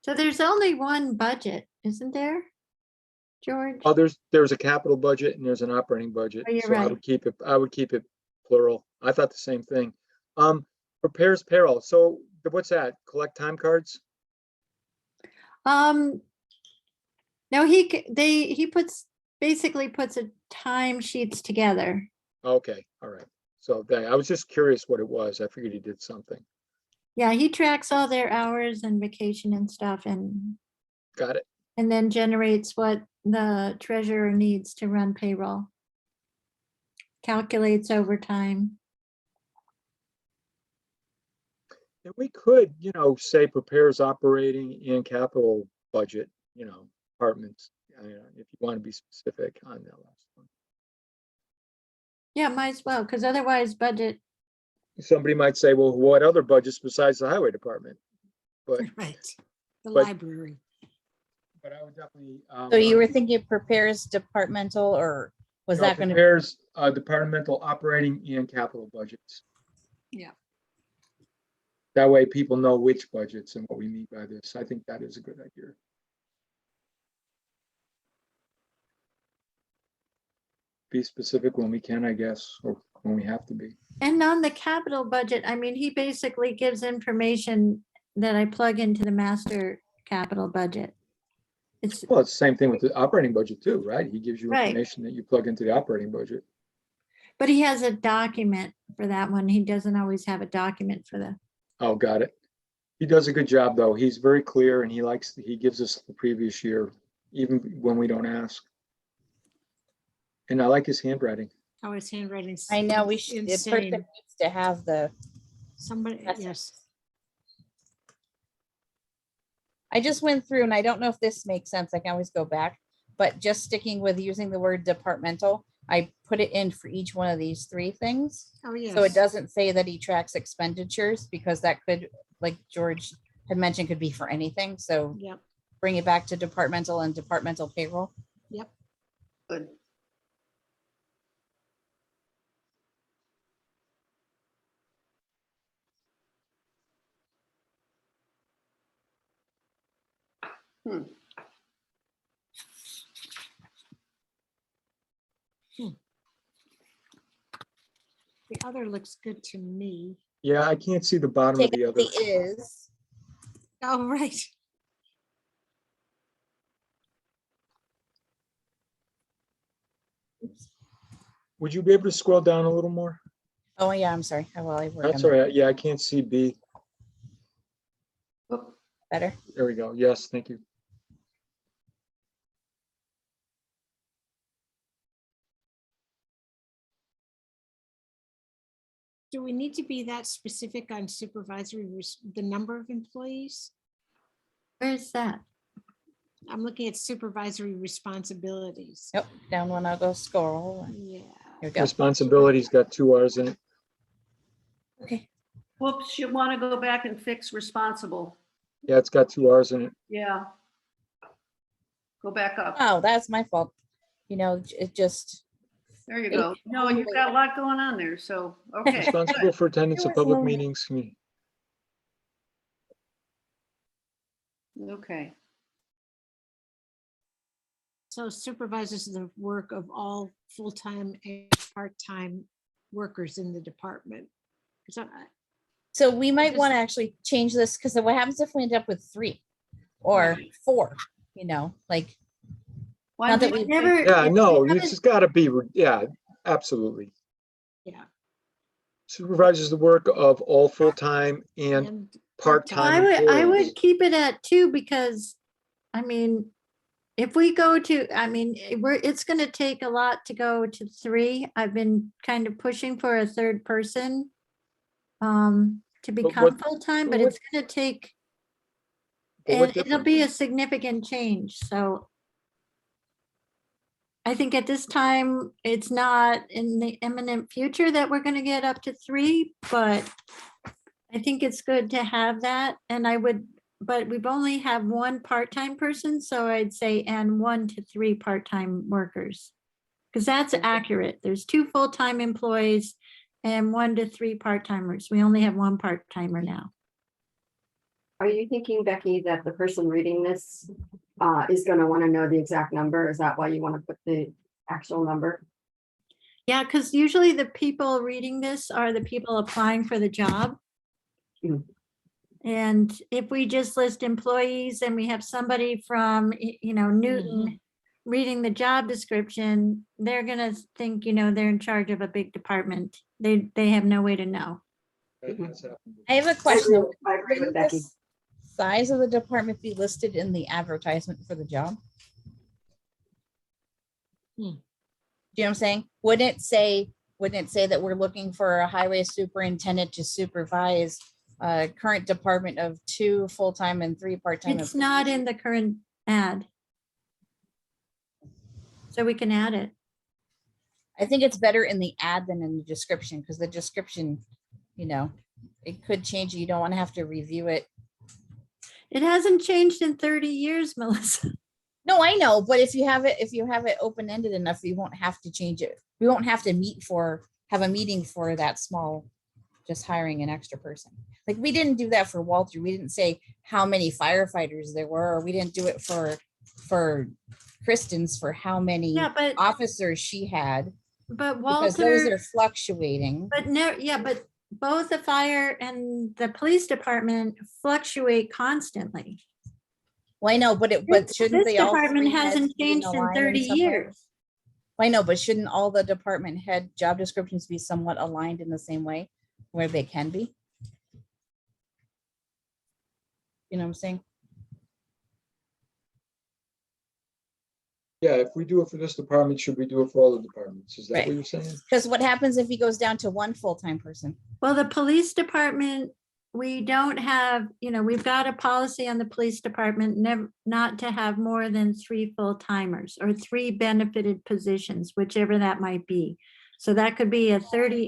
So there's only one budget, isn't there? George? Oh, there's a capital budget and there's an operating budget. Oh, you're So I right. would keep it plural. I thought the same thing. Prepares payroll. So what's that? Collect time cards? No, he basically puts a time sheets together. Okay, all right. So I was just curious what it was. I figured he did something. Yeah, he tracks all their hours and vacation and stuff and Got it. then generates what the treasurer needs to run payroll. Calculates overtime. And we could, say prepares operating and capital budget, departments, if you want to be specific on that last one. Yeah, might as well, because otherwise budget, Somebody might say, well, what other budgets besides the highway department? But, Right, the but- library. but I would definitely. So you were thinking prepares departmental, or was that going to? Prepares departmental operating and capital budgets. Yeah. That way people know which budgets and what we mean by this. I think that is a good idea. Be specific when we can, I guess, or when we have to be. and on the capital budget, I mean, he basically gives information that I plug into the master capital budget. It's Well, it's the same thing with the operating budget too, right? He gives you Right. information that you plug into the operating budget. But he has a document for that one. He doesn't always have a document for the, Oh, got it. He does a good job, though. He's very clear and he gives us the previous year, even when we don't ask. And I like his handwriting. Oh, his handwriting's. I know we should, the person Insane. needs to have the, Somebody, That's- yes. I just went through and I don't know if this makes sense. I can always go back, but just sticking with using the word departmental, I put it in for each one of these three things. Oh, yes. So it doesn't say that he tracks expenditures, because that could, like George had mentioned, could be for anything. So Yep, bring it back to departmental and departmental payroll. yep. Good. The other looks good to me. Yeah, I can't see the bottom of Take the out other. the is. Oh, right. Would you be able to scroll down a little more? Oh, yeah, I'm sorry. I work That's on all that. right. Yeah, I can't see B. Oop. Better. There we go. Yes, thank you. Do we need to be that specific on supervisory, the number of employees? where's that? I'm looking at supervisory responsibilities. Yep, down one, I'll go scroll. Yeah. Here we go. Responsibility's got 2 R's in it. Okay. Whoops, you want to go back and fix responsible. Yeah, it's got 2 R's in it. Yeah. Go back up. Oh, that's my fault. It just, There you go. No, you've got a lot going on there, so, okay. Responsible for attendance of It was public lonely. meetings. Okay. So supervises the work of all full-time and part-time workers in the department. So, so we might just- want to actually change this, because what happens if we end up with 3 or 4, like, Why Not that don't we- you Never. Yeah, no, we it's just gotta be, yeah, absolutely. yeah. Supervises the work of all full-time and and part-time I employees. would keep it at 2 because, I mean, if we go to, I mean, it's gonna take a lot to go to 3. I've been kind of pushing for a third person to become what- full-time, but but it's gonna take, But what and it'll difference- be a significant change, so I think at this time, it's not in the imminent future that we're gonna get up to 3, but I think it's good to have that, and but we've only have 1 part-time person, so I'd say and 1 to 3 part-time workers. Because that's accurate. There's 2 full-time employees and 1 to 3 part-timers. We only have 1 part-timer now. Are you thinking, Becky, that the person reading this is gonna wanna know the exact number? Is that why you wanna put the actual number? Yeah, because usually the people reading this are the people applying for the job. Mhm. And if we just list employees and we have somebody from, Newton reading the job description, they're gonna think, they're in charge of a big department. They have no way to know. That has happened. I have a I question. agree I agree with Wouldn't Becky. the size of the department be listed in the advertisement for the job? Hmm. Do you know what I'm saying? Wouldn't it say that we're looking for a highway superintendent to supervise a current department of 2 full-time and 3 part-time? It's not in the current ad. So we can add it. I think it's better in the ad than in the description, because the description, it could change. You don't want to have to review it. It hasn't changed in 30 years, Melissa. No, I know, but if you have it open-ended enough, you won't have to change it. We won't have to have a meeting for that small, just hiring an extra person. Like, we didn't do that for Walter. We didn't say how many firefighters there were, or we didn't do it for Kristen's for how many Yeah, but officers she had, because those Walter, are fluctuating. but both the fire and the police department fluctuate constantly. Well, I know, but shouldn't This they all department three heads hasn't be in changed in alignment 30 somewhere? years. I know, but shouldn't all the department head job descriptions be somewhat aligned in the same way where they can be? You know what I'm saying? Yeah, if we do it for this department, should we do it for all the departments? Is that Right. what you're saying? Because what happens if he goes down to 1 full-time person? Well, the police department, we don't have, we've got a policy on the police department, never, not to have more than 3 full-timers or 3 benefited positions, whichever that might be. So that could be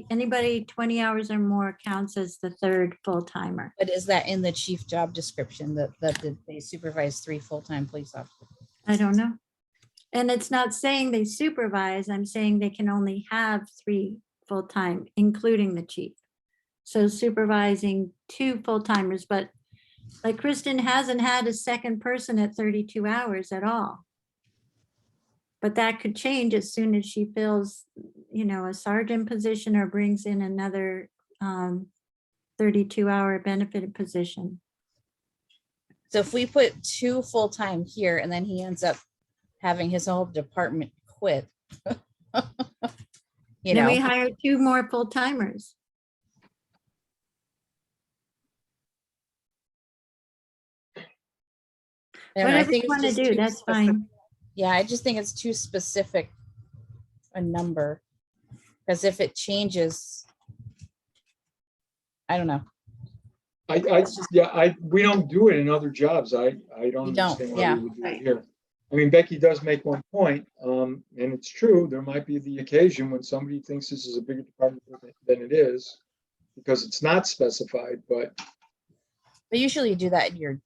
anybody 20 hours or more counts as the 3rd full-timer. But is that in the chief job description that they supervise 3 full-time police officers? I don't know. And it's not saying they supervise, I'm saying they can only have 3 full-time, including the chief. So supervising 2 full-timers, but like Kristen hasn't had a second person at 32 hours at all. But that could change as soon as she fills, a sergeant position or brings in another 32-hour benefited position. So if we put 2 full-time here and then he ends up having his whole department quit, Then we hire 2 more full-timers. I don't know, I Whatever think you it's want to just do, too that's specific. fine. Yeah, I just think it's too specific a number, because if it changes, I don't know. We don't do it in other jobs. I don't You don't, understand why yeah. we would do it here. I mean, Becky does make one point, and it's true. There might be the occasion when somebody thinks this is a bigger department than it is, because it's not specified, but But usually you do that in your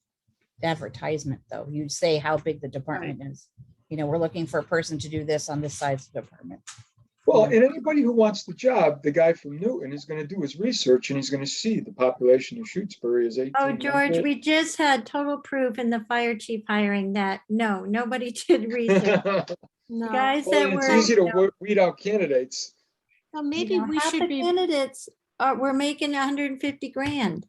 advertisement, though. You say how big the department is. We're looking for a person to do this on this size of the department. well, and anybody who wants the job, the guy from Newton is going to do his research and he's going to see the population of Shutesbury is 18. Oh, George, we just had total proof in the fire chief hiring that, no, nobody did research. The No, guys Well, that and were. it's easy to weed out candidates. well, maybe we half should the be, candidates we're making 150 grand.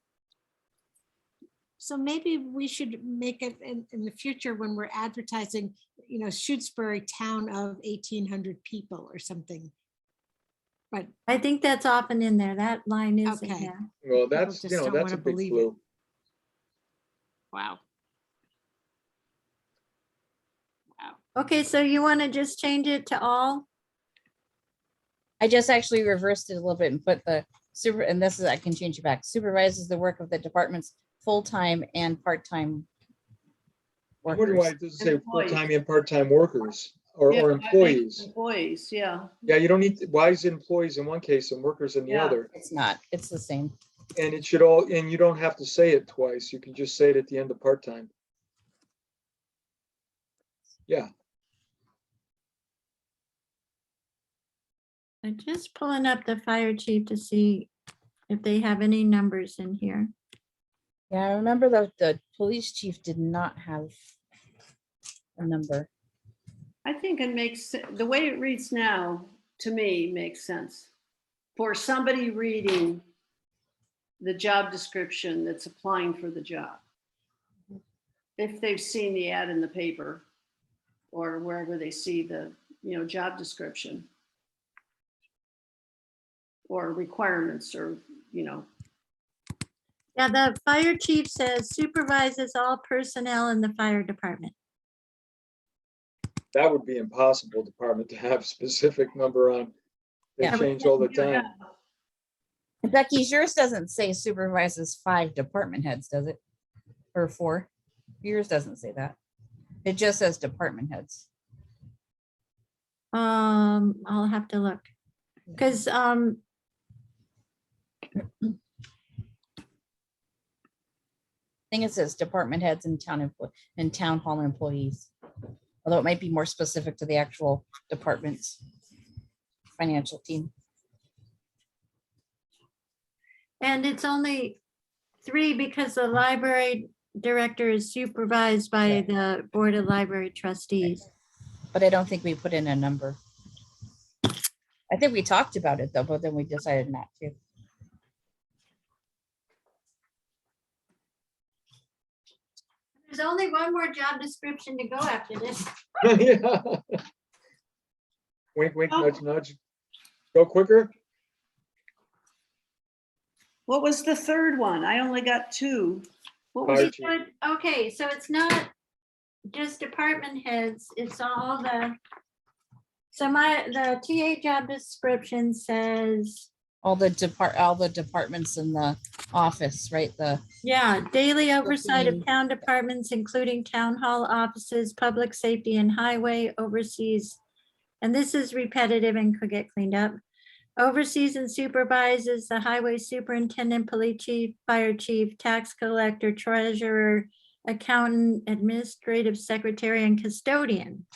so maybe we should make it in the future when we're advertising, Shutesbury town of 1,800 people or something. But I think that's often in there. That line is in Okay. there. Well, that's, just don't that's a wanna big believe clue. wow. Okay, so you want to just change it to all? I just actually reversed it a little bit and put the super, and this is, I can change it back. Supervises the work of the department's full-time and part-time I wonder why workers. it doesn't say Employees. full-time and part-time workers or Yeah, employees. Employees, yeah. Yeah, you don't need, why is it employees in one case and workers in the Yeah. other? It's not, it's the same. And it should and you don't have to say it twice. You can just say it at the end of part-time. Yeah, I'm just pulling up the fire chief to see if they have any numbers in here. Yeah, I remember the police chief did not have a number. I think it makes, the way it reads now, to me, makes sense. For somebody reading the job description that's applying for the job. If they've seen the ad in the paper or wherever they see the, job description. Or requirements or, Yeah, the fire chief says supervises all personnel in the fire department. That would be impossible department to have specific number on. They Yeah. change all the time. Becky, yours doesn't say supervises 5 department heads, does it? Or 4? Yours doesn't say that. It just says department heads. I'll have to look. Because I think it says department heads and town hall employees. Although it might be more specific to the actual department's financial team. and it's only 3 because the library director is supervised by the Board of Library Trustees. But I don't think we put in a number. I think we talked about it though, but then we decided not to. There's only one more job description to go after this. Yeah. Wink, wink, nudge, nudge. Go quicker. what was the third one? I only got 2. What was Fire it? chief. Okay, so it's not just department heads, it's all the, so the TA job description says, All the departments in the office, right? yeah, daily oversight of Looking- town departments, including town hall offices, public safety and highway oversees. And this is repetitive and could get cleaned up. Oversees and supervises the highway superintendent, police chief, fire chief, tax collector, treasurer, accountant, administrative secretary, and custodian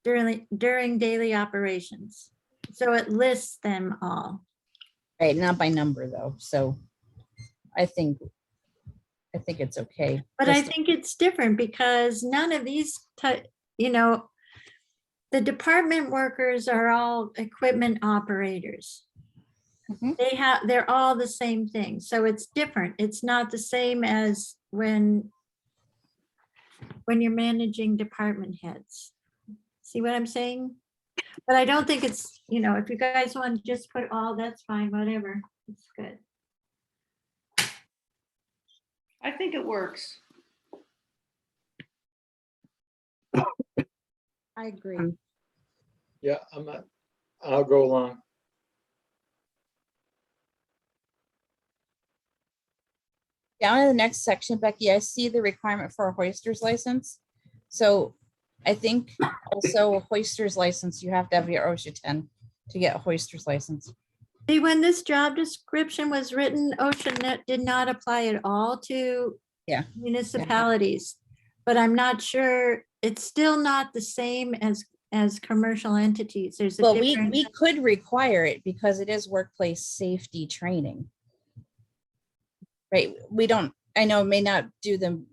during daily operations. So it lists them all. Right, not by number though. So I think it's okay. But I Just- think it's different because none of these, the department workers are all equipment operators. Mhm. They're all the same thing. So it's different. It's not the same as when you're managing department heads. See what I'm saying? But I don't think it's, if you guys want to just put all, that's fine, whatever. It's good. I think it works. I agree. Yeah, I'll go along. Down in the next section, Becky, I see the requirement for a hoister's license. So I think also a hoister's license, you have to have your OSHA 10 to get a hoister's license. See, when this job description was written, OSHA did not apply at all to Yeah. municipalities. But I'm not sure, it's still not the same as commercial entities. There's a Well, difference. we could require it because it is workplace safety training. Right, we don't, I know it may not do the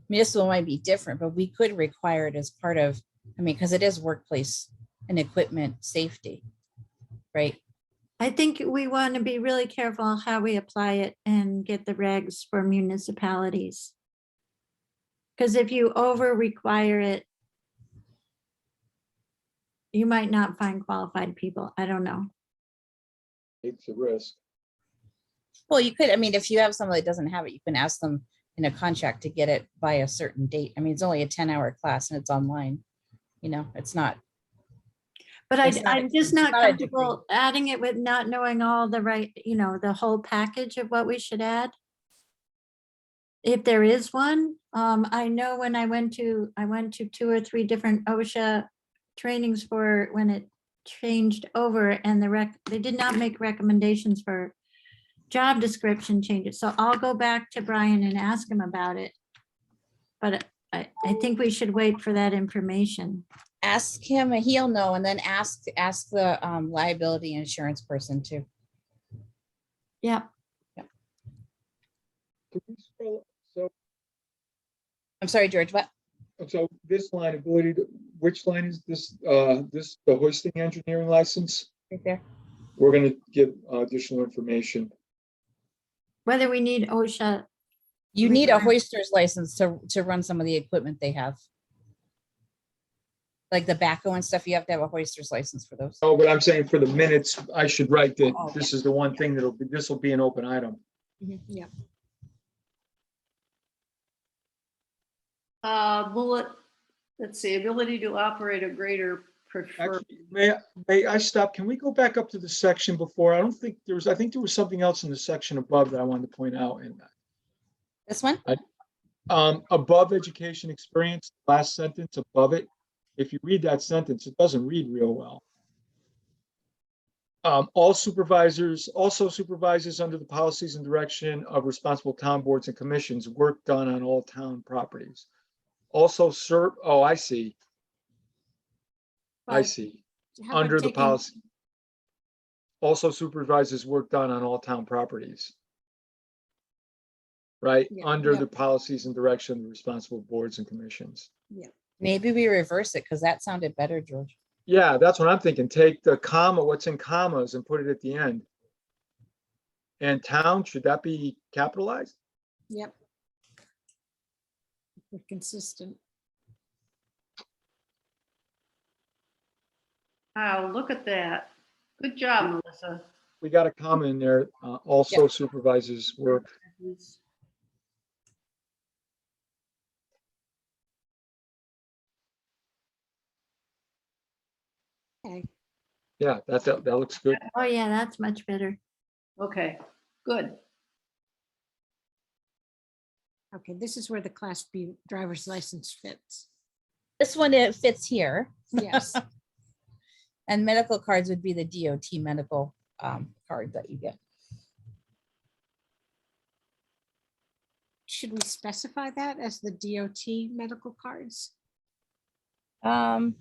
municipal might be different, but we could require it as part of, because it is workplace and equipment safety. Right, I think we want to be really careful how we apply it and get the regs for municipalities. Because if you over require it, you might not find qualified people. I don't know. It's a risk. well, you could, if you have someone that doesn't have it, you can ask them in a contract to get it by a certain date. It's only a 10-hour class and it's online. It's not. But It's not- I'm just it's not not a degree. comfortable adding it with not knowing all the right, the whole package of what we should add. If there is one, I know when I went to 2 or 3 different OSHA trainings for when it changed over and they did not make recommendations for job description changes. So I'll go back to Brian and ask him about it. But I think we should wait for that information. Ask him, and he'll know, and then ask the liability insurance person too. Yep. Can we scroll- So, I'm sorry, George, what? so this line, ability to, which line is this, the hoisting engineering license? Right there. We're gonna give additional information. Whether we need OSHA, You need a Rigor. hoister's license to run some of the equipment they have. Like the backhoe and stuff, you have to have a hoister's license for those. Oh, but I'm saying for the minutes, I should write that Oh, this is the one thing that'll be, this will be an open item. Yeah. Bullet, let's see, ability to operate a grader preferred. Actually, may I stop? Can we go back up to the section before? I don't think there was, I think there was something else in the section above that I wanted to point out. And This one? above education experience, last sentence above it, if you read that sentence, it doesn't read real well. All supervisors, also supervises under the policies and direction of responsible town boards and commissions, work done on all town properties. Also serve, oh, I see, I But see, how about under the taking- policy. Also supervises work done on all town properties. Right, Yeah, under yeah. the policies and direction of the responsible boards and commissions. Maybe we reverse it because that sounded better, George. Yeah, that's what I'm thinking. Take the comma, what's in commas and put it at the end. And town, should that be capitalized? Yep. We're consistent. Wow, look at that. Good job, Melissa. We got a comma in there, also supervises work. Okay. Yeah, that looks good. oh yeah, that's much better. Okay, good. Okay, this is where the Class B driver's license fits. This one, it fits here. Yes. And medical cards would be the DOT medical card that you get. Should we specify that as the DOT medical cards? You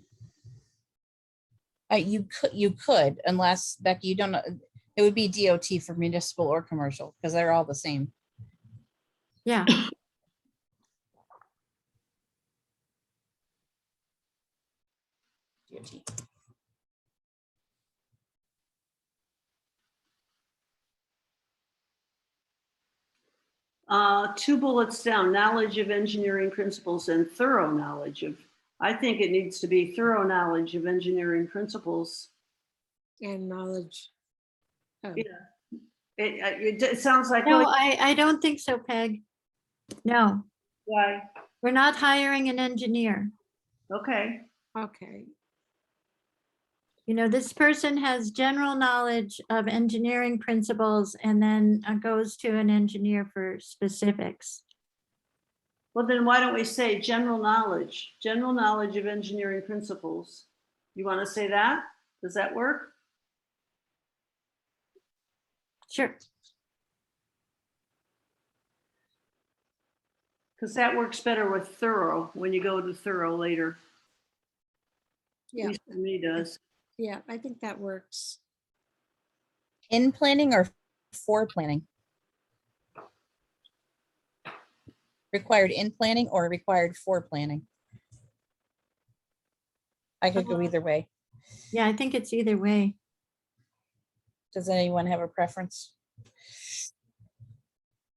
could, unless Becky, you don't know, it would be DOT for municipal or commercial, because they're all the same. Yeah, DOT. Two bullets down, knowledge of engineering principles and thorough knowledge of, I think it needs to be thorough knowledge of engineering principles. And knowledge. Oh, Yeah. It sounds like, no, really, I don't think so, Peg. No, why? we're not hiring an engineer. Okay, okay. You know, this person has general knowledge of engineering principles and then goes to an engineer for specifics. well then why don't we say general knowledge of engineering principles? You want to say that? Does that work? Sure. Because that works better with thorough when you go to thorough later. At Yeah, least for me does. yeah, I think that works. In planning or for planning? Required in planning or required for planning? I could go either way. Yeah, I think it's either way. Does anyone have a preference? It's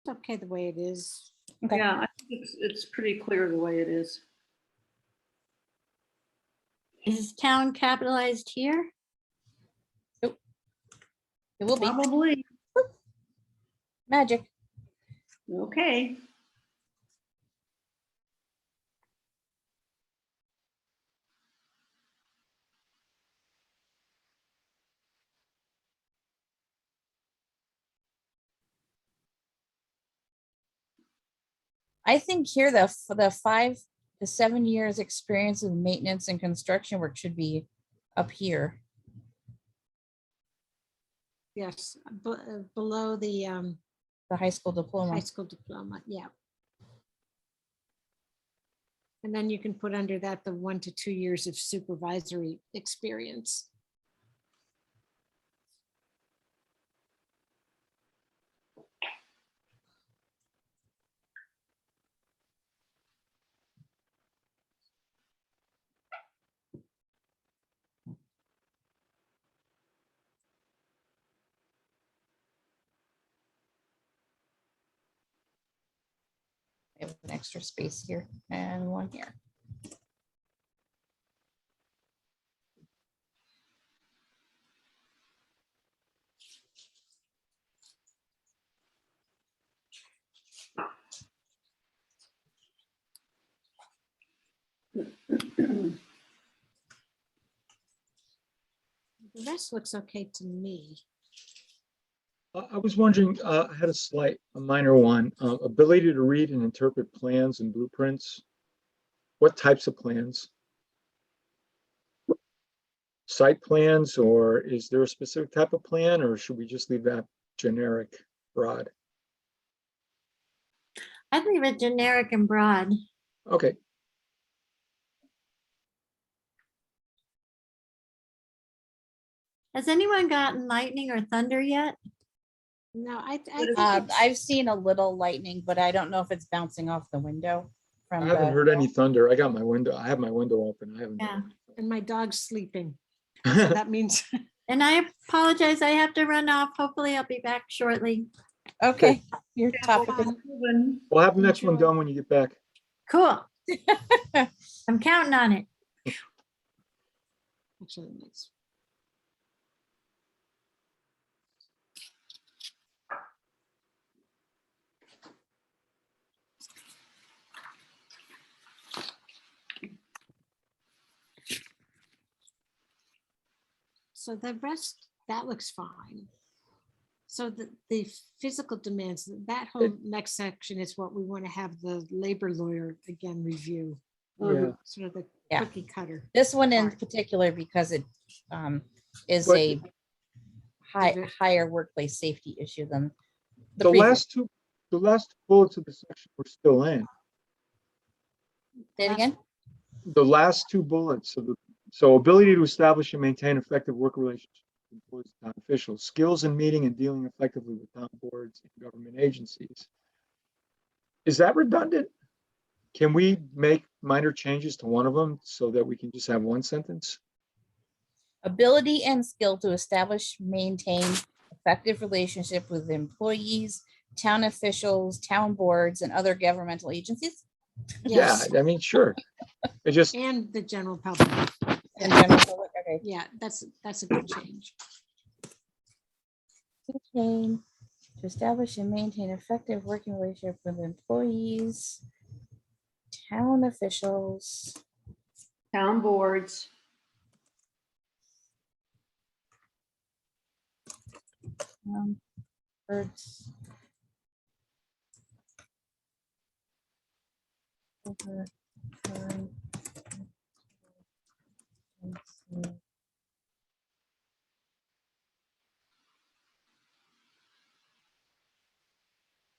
okay the way it is. Okay. Yeah, I think it's pretty clear the way it is. Is town capitalized here? It will be Probably. magic. Okay. I think here for the 5 to 7 years experience in maintenance and construction work should be up here. Yes, below the The high school diploma. high school diploma, yeah. And then you can put under that the 1 to 2 years of supervisory experience. I have an extra space here and one here. The rest looks okay to me. I was wondering, I had a minor one, ability to read and interpret plans and blueprints. What types of plans? Site plans, or is there a specific type of plan, or should we just leave that generic, broad? I'd leave it generic and broad. Okay, Has anyone gotten lightning or thunder yet? No, I think it's- I've seen a little lightning, but I don't know if it's bouncing off the window I from haven't the. heard any thunder. I have my window open. I haven't. Yeah. and my dog's sleeping. So that means, And I apologize, I have to run off. Hopefully I'll be back shortly. Okay, your topic is Moving. We'll have the next one Enjoy. done when you get back. Cool. I'm counting on it. actually, it's- so the rest, that looks fine. So the physical demands, that whole next section is what we want to have the labor lawyer again review. Yeah. Sort of the Yeah. cookie cutter. this one in Alright. particular because it is But- a it- higher workplace safety issue than The previous. the last two bullets of the section were still in. Say it again. The last two bullets of so ability to establish and maintain effective work relationships with employees and town officials, skills in meeting and dealing effectively with town boards and government agencies. Is that redundant? Can we make minor changes to one of them so that we can just have one sentence? Ability and skill to establish, maintain effective relationship with employees, town officials, town boards, and other governmental agencies. Yes, Yeah, I mean, sure. It just, and the general public. In general public, okay. Yeah, that's a good change. Maintain, to establish and maintain effective working relationship with employees, town officials, Town boards. boards. Over time.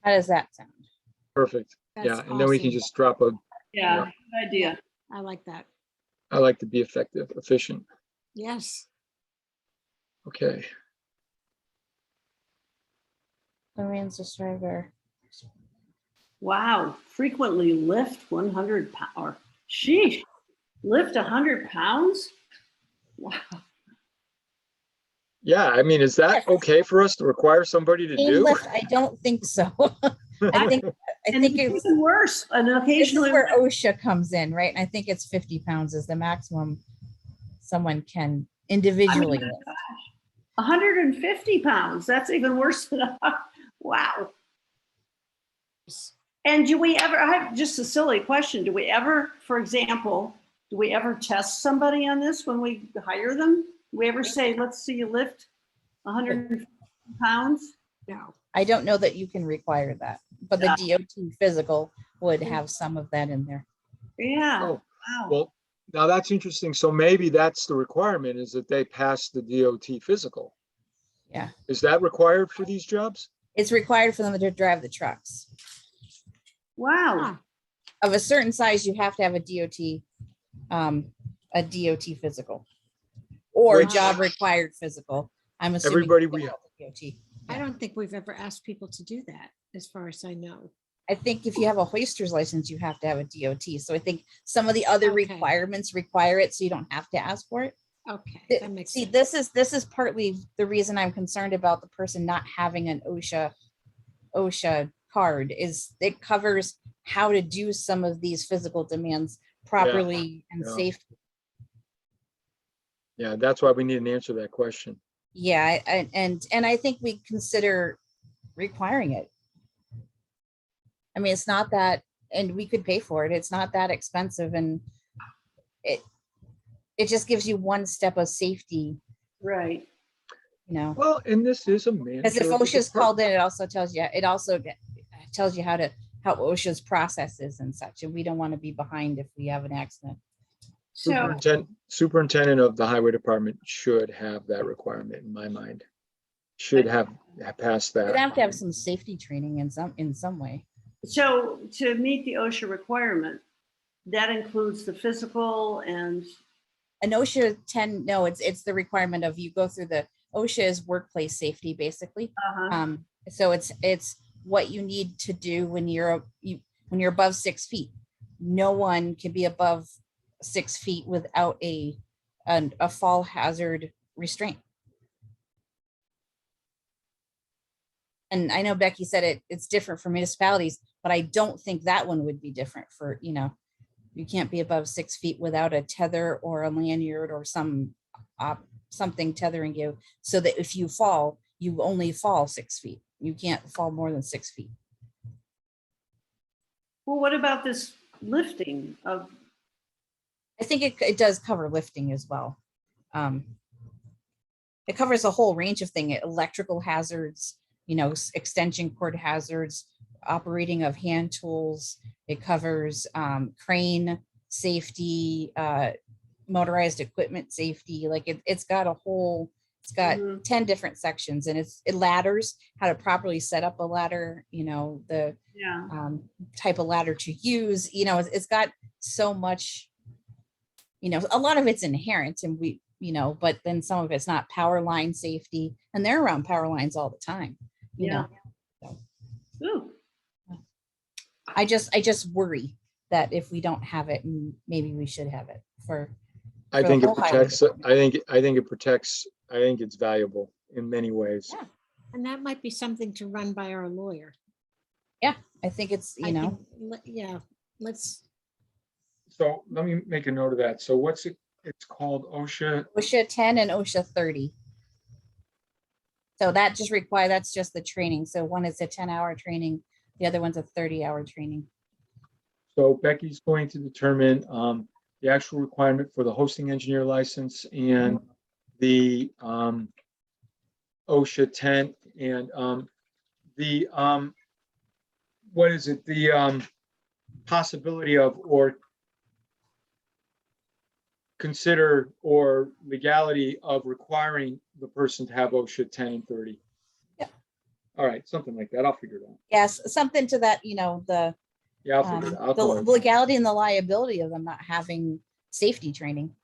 How does that sound? perfect. That's Yeah, and then we can awesome. just drop a, Yeah, good idea. I like that. I like to be effective, efficient. Yes. Okay. Lorraine's describer. Wow, frequently lift 100 pound. Sheesh, lift 100 pounds? Wow. Yeah, I mean, is that okay for us to require somebody to Pain do? lift, I don't think so. I think And it's even worse, and this is occasionally, where OSHA comes in, right? And I think it's 50 pounds is the maximum someone can individually lift. 150 pounds, that's even worse than, wow. And do we ever, I have just a silly question, do we ever, for example, do we ever test somebody on this when we hire them? Do we ever say, let's see you lift 150 pounds? No. I don't know that you can require that, but the Yeah. DOT physical would have some of that in there. Yeah, Oh, wow. well, now that's interesting. So maybe that's the requirement is that they pass the DOT physical. Yeah. Is that required for these jobs? It's required for them to drive the trucks. Wow. Huh. Of a certain size, you have to have a DOT physical. Or Which- job required physical. I'm assuming. Everybody they we- have the DOT. I don't think we've ever asked people to do that, as far as I know. I think if you have a hoister's license, you have to have a DOT. So I think some of the other Okay. requirements require it, so you don't have to ask for it. Okay, Th- that makes See, sense. this is partly the reason I'm concerned about the person not having an OSHA card is it covers how to do some of these physical demands properly and yeah. safely. Yeah, that's why we need an answer to that question. Yeah, and I think we consider requiring it. I mean, it's not that, and we could pay for it. It's not that expensive, and it just gives you one step of safety, Right. you know. Well, and this is a As if manager. of the OSHA's department. called in, it also tells you, tells you how OSHA's process is and such, and we don't want to be behind if we have an accident. So, Superintendent of the highway department should have that requirement in my mind. Should have passed They that. have to have some safety training in some way. so to meet the OSHA requirement, that includes the physical and, An OSHA 10, no, it's the requirement of you go through the OSHA is workplace safety, basically. So it's what you need to do when you're above 6 feet. No one can be above 6 feet without a fall hazard restraint. And I know Becky said it's different for municipalities, but I don't think that one would be different for, you can't be above 6 feet without a tether or a lanyard or something tethering you, so that if you fall, you only fall 6 feet. You can't fall more than 6 feet. well, what about this lifting of, I think it does cover lifting as well. It covers a whole range of things, electrical hazards, extension cord hazards, operating of hand tools. It covers crane safety, motorized equipment safety. Like it's got 10 different sections, and it ladders, how to properly set up a ladder, the yeah, type of ladder to use. It's got so much, a lot of it's inherent, and but then some of it's not. Power line safety, and they're around power lines all the time. yeah. So Ooh, I just worry that if we don't have it, maybe we should have it I the think it whole highway protects, department. I think it protects, I think it's valuable in many ways. Yeah. And that might be something to run by our lawyer. I think it's, I think yeah, let's, So let me make a note of that. So what's it, it's called OSHA. OSHA 10 and OSHA 30. So that's just the training. So one is a 10-hour training, the other one's a 30-hour training. So Becky's going to determine the actual requirement for the hosting engineer license and the OSHA 10 and the what is it? The possibility of or consider or legality of requiring the person to have OSHA 10 and 30. Yeah. All right, something like that. I'll figure it out. Yes, something to that, the Yeah, I'll figure it out. I'll the call it. legality and the liability of them not having safety training.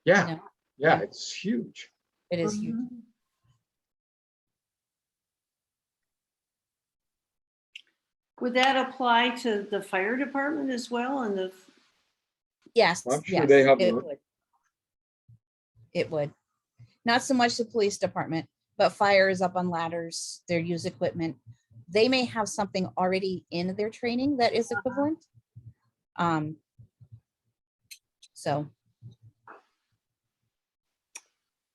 Yeah, yeah, it's huge. It is huge. would that apply to the fire department as well and the, Yes, I'm sure yes, they have it their- would. It would. Not so much the police department, but fire is up on ladders, their use equipment. They may have something already in their training that is equivalent. So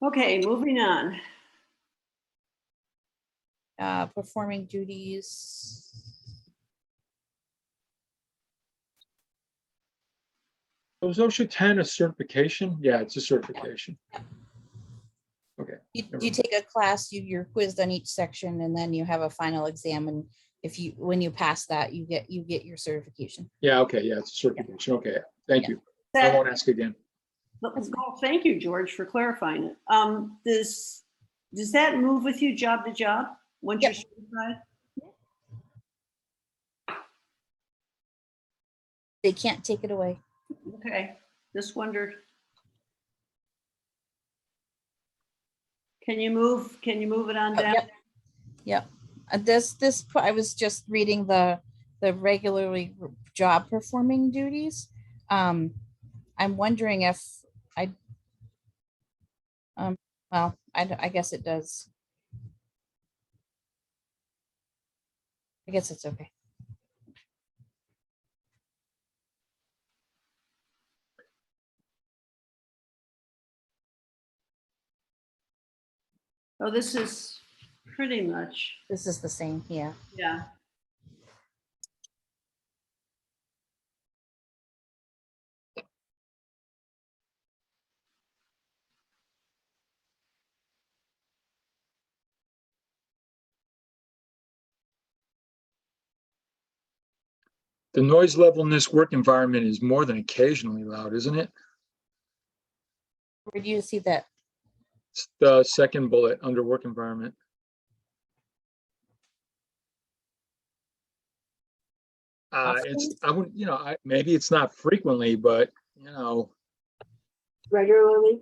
okay, moving on. performing duties. So is OSHA 10 a certification? Yeah, it's a certification. Okay. You take a class, you're quizzed on each section, and then you have a final exam. And when you pass that, you get your certification. Yeah, okay, yeah, it's a certification. Okay, thank you. I That, won't ask again. well, thank you, George, for clarifying it. Does that move with you job to job once you're Yep. certified? They can't take it away. Okay, just wondered. Can you move it on Oh, down? Yep. I was just reading the regularly job performing duties. I'm wondering if well, I guess it does. I guess it's okay. Oh, this is pretty much, This is the same, yeah. yeah. The noise level in this work environment is more than occasionally loud, isn't it? Where do you see that? It's the second bullet under work environment. It's, I wouldn't, maybe it's not frequently, but, Regularly,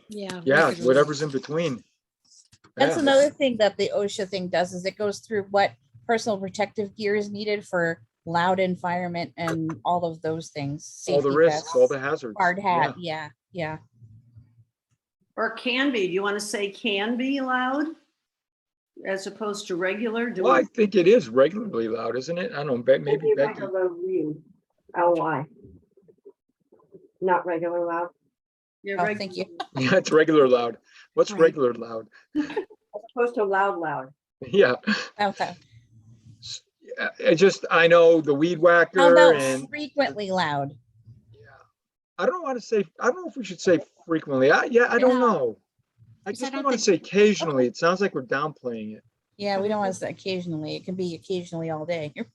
Yeah. yeah, regularly. whatever's in between. That's Yeah. another thing that the OSHA thing does is it goes through what personal protective gear is needed for loud environment and all of those things. All the Safety risks, all vests, the hazards. hard Yeah. hat, yeah. Or can be. Do you want to say can be loud? As opposed to regular? Do Well, I we? think it is regularly loud, isn't it? I don't know, maybe Becky. regularly, LY. Not regular loud, Yeah, Oh, reg- thank you. Yeah, it's regular loud. What's Right. regular loud? as opposed to loud. Yeah. Okay. I know the weed How whacker about and frequently loud? I don't want to say, I don't know if we should say frequently. I don't No. know. I Because I just don't don't want to think- say occasionally. It sounds like we're downplaying it. Yeah, we don't want to say occasionally. It can be occasionally all day. And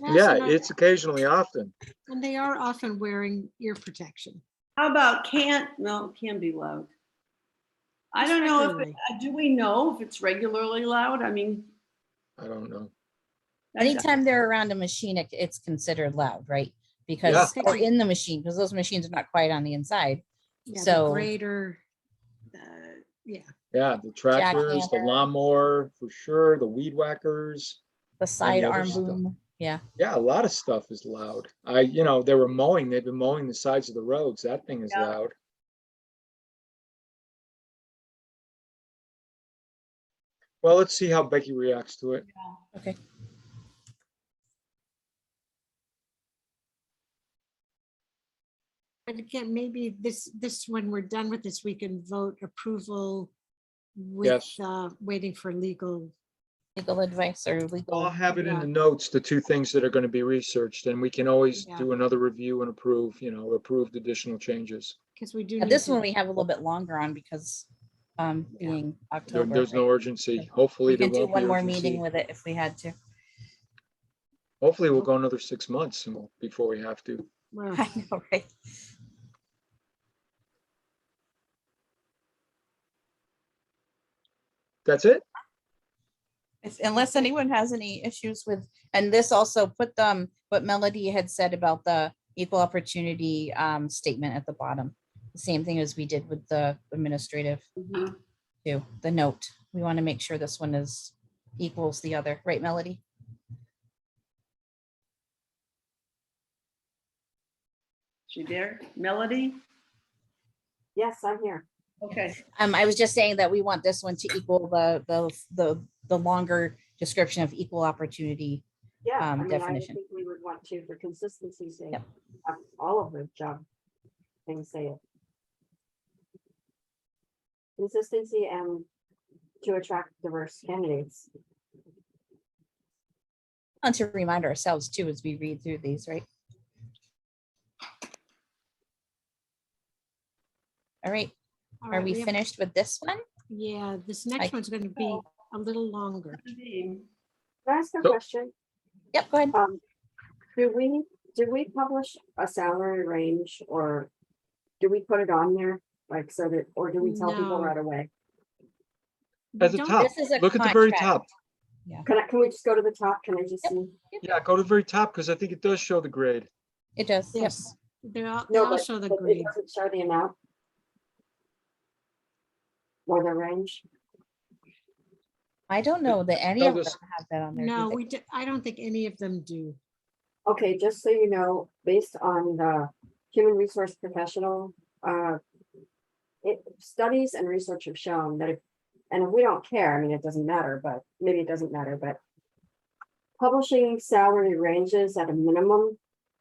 also Yeah, not- it's occasionally often. And they are often wearing ear protection. How about can't, no, can be loud. I Just don't know if, regularly. do we know if it's regularly loud? I mean. I don't know. Anytime they're around a machine, it's considered loud, right? Because Yeah. or in the machine, because those machines are not quiet on the inside. Yeah, So- the grader, yeah. Yeah, the tractors, the Jackhammer. lawnmower, for sure, the weed whackers. The side other arm stuff. boom, yeah. Yeah, a lot of stuff is loud. They've been mowing the sides of the roads. That thing is Yeah. loud. Well, let's see how Becky reacts to it. Okay. And again, maybe this, when we're done with this, we can vote approval with, Yes. waiting for legal. Legal advice or legal. I'll have it in Yeah. the notes, the two things that are going to be researched, and we can always Yeah. do another review and approved additional changes. Because we do. Yeah, need this to- one we have a little bit longer on because being October. There's no right? urgency. Hopefully We there can do won't one be more urgency. meeting with it if we had to. Hopefully we'll go another 6 months before we have to. Well, I know, right? That's it? Unless anyone has any issues with, and this also put what Melody had said about the equal opportunity statement at the bottom. The same thing as we did with the administrative Mhm. too, the note. We want to make sure this one is equals the other, right, Melody? She there? Melody? Yes, I'm here. Okay. I was just saying that we want this one to equal the longer description of equal opportunity. Yeah, I mean, I would definition. think we would want to, for consistency's sake, Yep. have all of the job things say it. Consistency and to attract diverse candidates. And to remind ourselves too, as we read through these, right? All right, all are right, we have- finished with this one? Yeah, this next one's going to be a little longer. Can I ask a So- question? Yep, go ahead. Do we publish a salary range, or do we put it on there? Like, so that, or do we tell people No. right away? We At the don't- top, This is a look at the very contract. top. Can we just go to the top? Can I just Yep. see? Yeah, go to the very top because I think it does show the grade. It does, yes. Yes, they all No, but show the but it grade. doesn't show the amount. Or the range. I don't know that any No, of them this- have that on there. do No, they? I don't think any of them do. Okay, just so you know, based on the human resource professional, studies and research have shown that if we don't care, I mean, it doesn't matter, but maybe it doesn't matter, but publishing salary ranges at a minimum,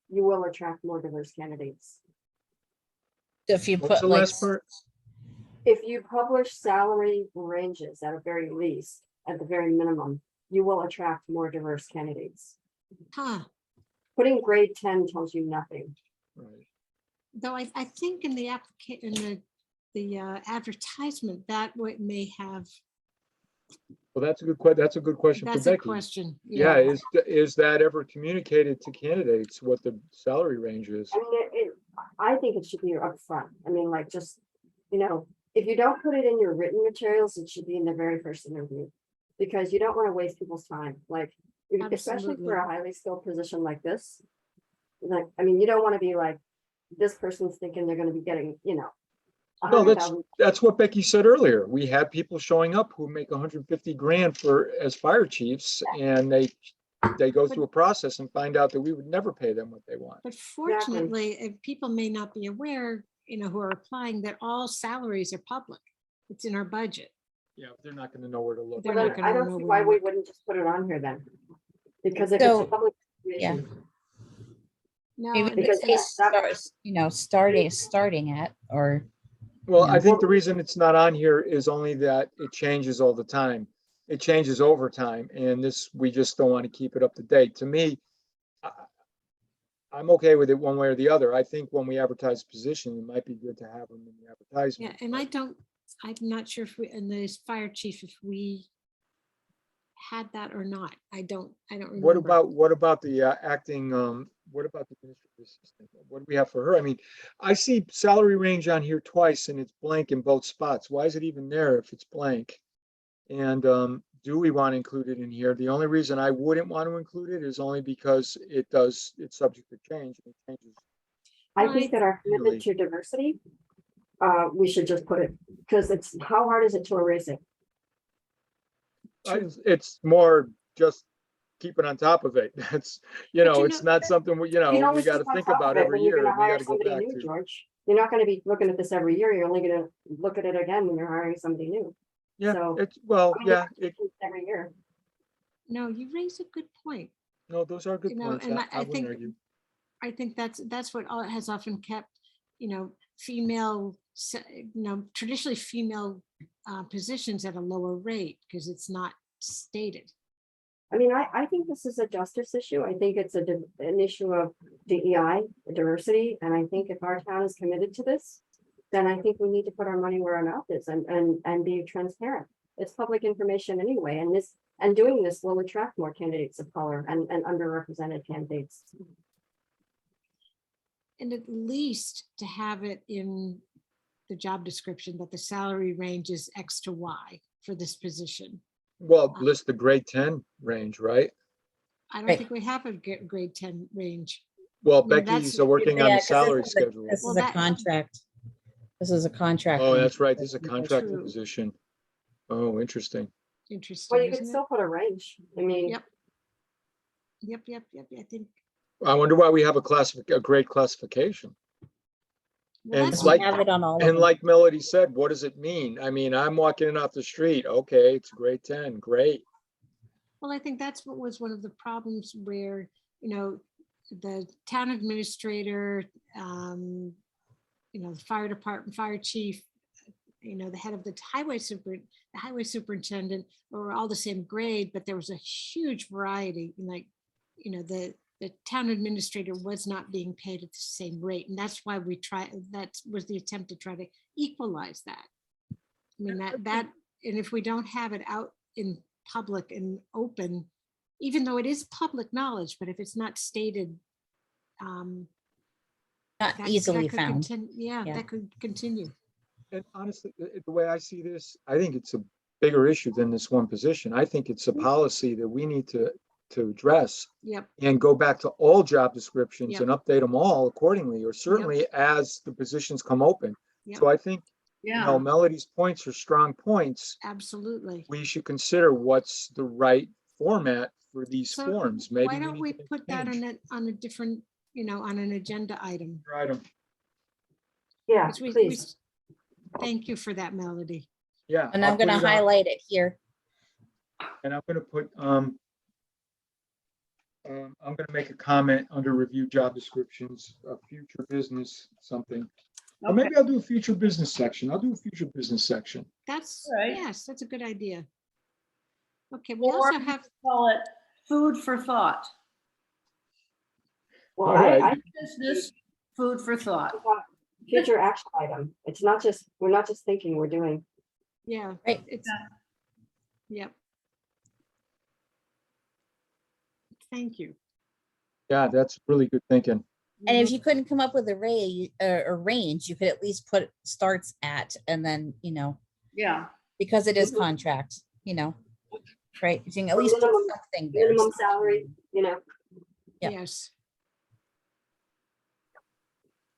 you will attract more diverse candidates. If you What's put the like, last part? if you publish salary ranges at a very least, at the very minimum, you will attract more diverse candidates. Huh. Putting grade 10 tells you nothing. Right. Though I think in the advertisement, that what may have, Well, that's a good question for that's a Becky. question. Yeah, is that ever communicated to candidates what the salary range is? I mean, I think it should be upfront. I mean, like, just, if you don't put it in your written materials, it should be in the very first interview. Because you don't want to waste people's time, like, especially for a highly skilled position like this. Like, I mean, you don't want to be like, this person's thinking they're gonna be getting, No, 100,000. that's what Becky said earlier. We have people showing up who make 150 grand as fire chiefs, and they go through a process and find out that we would never pay them what they want. But fortunately, if people may not be aware, who are applying, that all salaries are public. It's in our budget. Yeah, they're not going to know where to look. They're Well, not then gonna I don't know see where why to we look. wouldn't just put it on here then. Because if it's a So, public. yeah. information, No, Maybe and because they that- start, starting at, or, Well, Yeah. I think the reason it's not on here is only that it changes all the time. It changes over time, and we just don't want to keep it up to date. To me, I'm okay with it one way or the other. I think when we advertise a position, it might be good to have them in the advertisement. yeah, and I'm not sure if we, and the fire chief, if we had that or not. I don't remember. What about the acting, what about the administrative assistant? What do we have for her? I mean, I see salary range on here twice and it's blank in both spots. Why is it even there if it's blank? And do we want to include it in here? The only reason I wouldn't want to include it is only because it's subject to change. And it changes. I think that our commitment to diversity, we should just put it, because how hard is it to erase it? It's more just keeping on top of it. It's, it's not something we You don't we got to keep on think top about of it every when you're year. gonna We hire got to go somebody back new, to. George. You're not gonna be looking at this every year. You're only gonna look at it again when you're hiring somebody new. Yeah, So, well, I mean, yeah, every year. No, you raise a good point. no, those are good points. And I I wouldn't think, argue. I think that's what has often kept, female, traditionally female positions at a lower rate, because it's not stated. I mean, I think this is a justice issue. I think it's an issue of DEI, diversity, and I think if our town is committed to this, then I think we need to put our money where our mouth is and be transparent. It's public information anyway, and doing this will attract more candidates of color and underrepresented candidates. And at least to have it in the job description that the salary range is X to Y for this position. Well, list the grade 10 range, right? I don't Right. think we have a grade 10 range. Well, mean, Becky's that's- working on Yeah, the 'cause salary schedule. This Well, is a that- contract. This is a contract. Oh, one. that's right. This is a contracted True. position. Oh, interesting. Interesting. Well, you can isn't it? still put a range. I mean, Yep. Yep. I think. I wonder why we have a grade classification. Well, And that's We like- have it on all of And them. like Melody said, what does it mean? I mean, I'm walking in off the street. Okay, it's grade 10. Great. Well, I think that's what was one of the problems where, the town administrator, the fire department, fire chief, the head of the highway superintendent were all the same grade, but there was a huge variety. Like, the town administrator was not being paid at the same rate. And that's why that was the attempt to try to equalize that. I mean, that, and if we don't have it out in public and open, even though it is public knowledge, but if it's not stated, Not that easily could found. Yeah, Yeah. that could continue. And honestly, the way I see this, I think it's a bigger issue than this one position. I think it's a policy that we need to address Yep. and go back to all job descriptions Yep. and update them all accordingly, or certainly as the positions come open. Yep. So I think, Yeah, Melody's points are strong points. Absolutely. We should consider what's the right format for these So forms. Maybe why don't we need to put that change. on a different, on an agenda item? Item. yeah, 'Cause we- please. Thank you for that, Melody. Yeah. And I'll I'm put gonna it on, highlight it here. And I'm gonna put, I'm gonna make a comment under review job descriptions, future business, something. Or maybe I'll do a future business section. I'll do a future business section. That's, Right. yes, that's a good idea. Okay, we Or also you have, could call it food for thought. Well, All right. I Business, food for thought. future action item. It's not just, we're not just thinking, we're doing. yeah, Right. it's, yep. Thank you. Yeah, that's really good thinking. And if you couldn't come up with a range, you could at least put starts at, and then, Yeah, because it is Mhm. contract, right? You can at least put Minimum- something there. Minimum salary, Yeah. Yes,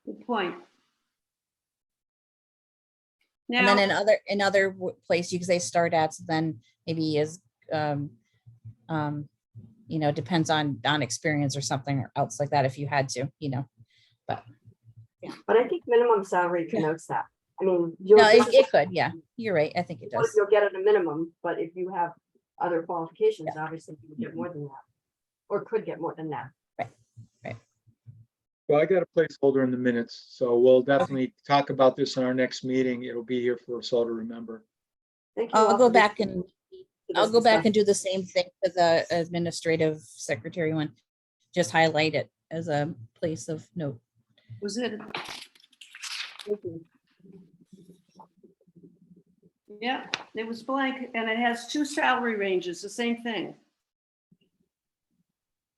good point. And then Now, in other place, you could say start at, then maybe is, depends on experience or something else like that, if you had to, but. but I think minimum salary connotes that. I mean, No, it could, yeah, you're right, I think it does. you'll get at a minimum, but if you have other qualifications, obviously you get more than that. Or could get more than that. Well, I got a placeholder in the minutes, so we'll definitely talk about this in our next meeting. It'll be here for us all to remember. Thank you. I'll all go for this- back and for I'll this go back and discussion. do the same thing for the administrative secretary one. Just highlight it as a place of note. was it, Thank you. yeah, it was blank and it has two salary ranges, the same thing.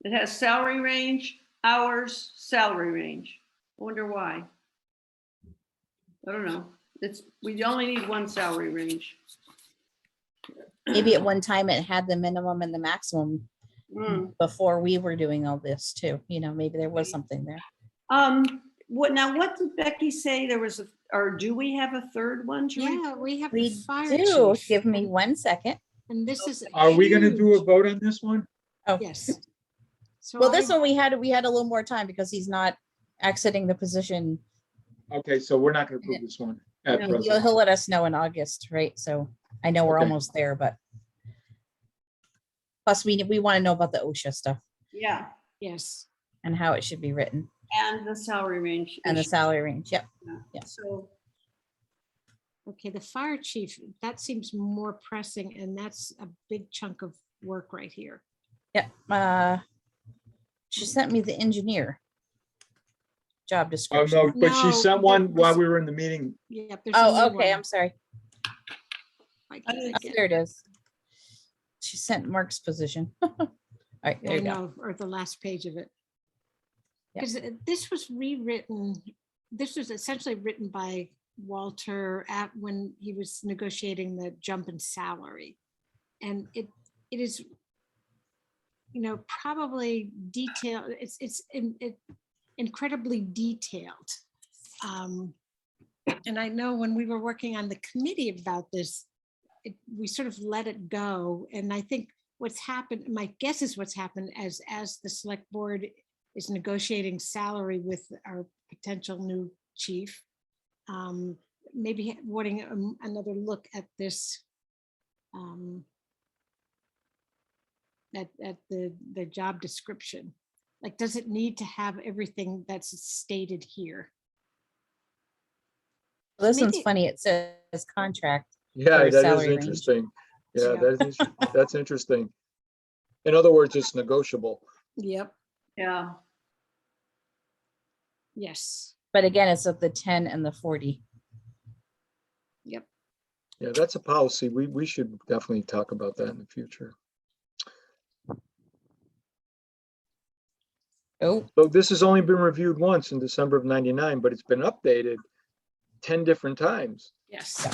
It has salary range, hours, salary range. I wonder why. I don't know. We only need one salary range. Maybe at one time it had the minimum and the maximum Mm. before we were doing all this too. Maybe there was something there. What did Becky say? There was or do we have a third one? yeah, we have the We fire do. chief. Give me 1 second. And this is. Are we gonna do a huge. vote on this one? Oh, Yes. So well, this I- one we had a little more time because he's not exiting the position. Okay, so we're not gonna approve this one at No, present. He'll let us know in August, right? So I know we're Okay. almost there, but plus we want to know about the OSHA stuff Yeah, Yes, and how it should be written and the salary range. and the issue. salary range. Yep. yeah. So, okay, the fire chief, that seems more pressing and that's a big chunk of work right here. Yep. She sent me the engineer job Oh, description. no, but she No, sent one while this- we were in the meeting. Yep. there's a Oh, new okay. one. I'm sorry. Why can't I I didn't Oh, get- there it is. She sent Mark's position. All right, there I you go. know, or the last page of it. Yeah. Because this was rewritten, this was essentially written by Walter when he was negotiating the jump in salary. And it is, probably detailed, it's incredibly detailed. And I know when we were working on the committee about this, we sort of let it go. And I think what's happened, my guess is what's happened as the select board is negotiating salary with our potential new chief. Maybe wanting another look at this. At the job description. Like, does it need to have everything that's stated here? This one's maybe- funny. It says contract. Yeah, For that is salary range. interesting. Yeah, Yeah. that's interesting. In other words, it's negotiable. Yep. yeah, Yes. But again, it's at the 10 and the 40. Yep. Yeah, that's a policy. We should definitely talk about that in the future. Oh, So this has only been reviewed once in December of '99, but it's been updated 10 different times. Yes.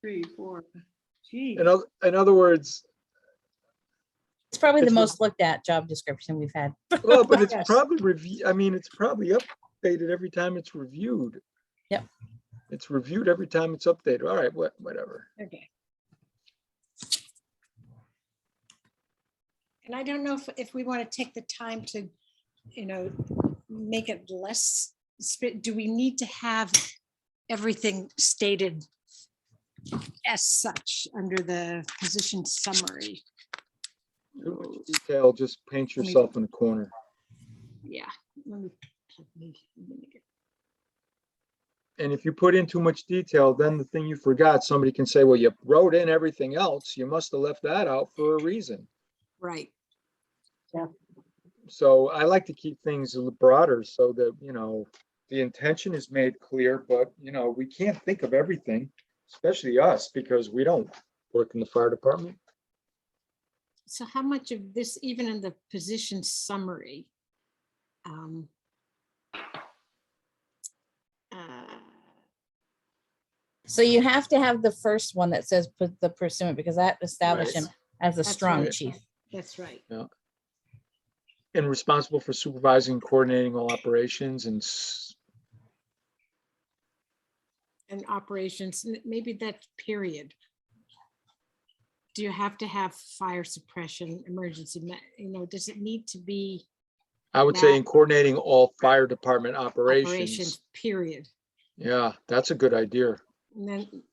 3, 4. Gee, In other words, it's probably the It's most looked at job description we've had. well, but it's Yes. probably it's probably updated every time it's reviewed. Yep. It's reviewed every time it's updated. All right, whatever. Okay. And I don't know if we want to take the time to, make it less, do we need to have everything stated as such under the position summary? Too much detail, just paint yourself in a corner. Yeah. Let me get- And if you put in too much detail, then the thing you forgot, somebody can say, well, you wrote in everything else. You must have left that out for a reason. Right. So I like to keep things a little broader so that, the intention is made clear, but, we can't think of everything, especially us, because we don't work in the fire department. So how much of this, even in the position summary? So you have to have the first one that says put the pursuant, because that established Right. him as a That's strong right. chief. That's right. And responsible for supervising and coordinating all operations And operations, maybe that period. Do you have to have fire suppression, emergency, does it need to be I would say That- in coordinating all fire department operations. operations, period? Yeah, that's a good idea. And then,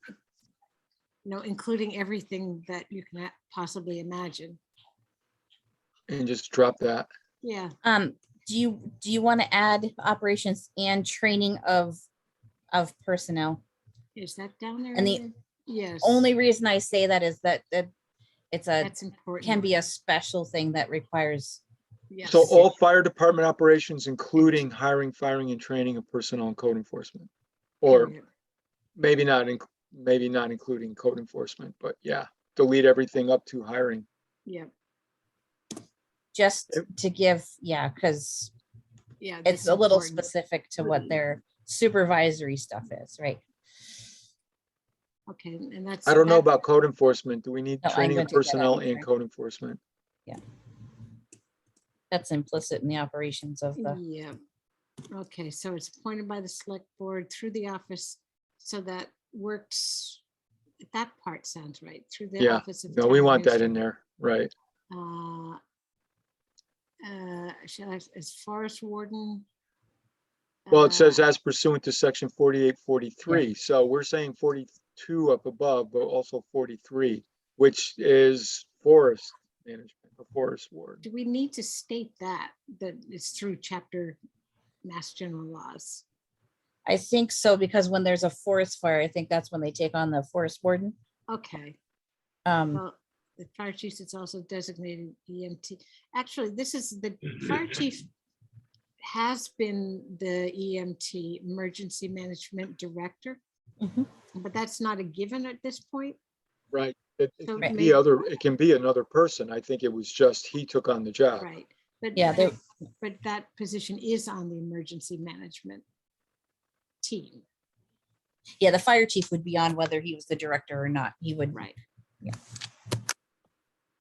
including everything that you can possibly imagine. And just drop that. Yeah, Do you want to add operations and training of personnel? is that down there? And the Ed? Yes. Only reason I say that is that it's That's important. can be a special thing that requires. Yes. So all fire department operations, including hiring, firing, and training of personnel and code enforcement. Or Period. maybe not including code enforcement, but yeah, delete everything up to hiring. Yeah, Just Yep. to give, because yeah. it's that's a little important. specific to what their supervisory stuff is, right? Okay, and that's. I don't know that- about code enforcement. Do we need No, I'm training going of to take that personnel out. and code enforcement? That's implicit in the operations of the. Yeah. Okay, so it's appointed by the select board through the office, so that works. That part sounds right, through the Yeah, office of. No, we town want that in administrator. there, right? As forest warden. Well, it says uh, as pursuant to section 48, 43. So we're saying 42 up above, but also 43, which is forest management, or forest ward. Do we need to state that it's through chapter Mass General Laws? I think so, because when there's a forest fire, I think that's when they take on the forest warden. Okay, Um, well, the fire chief is also designated EMT. Actually, this is the fire chief has been the EMT, Emergency Management Director, Mhm. but that's not a given at this point. Right. It So can maybe- it can be another person. I think it was just he took on the job. Right, but. Yeah, they- But that position is on the emergency management team, yeah, the fire chief would be on whether he was the director or not. He would. right? Yeah.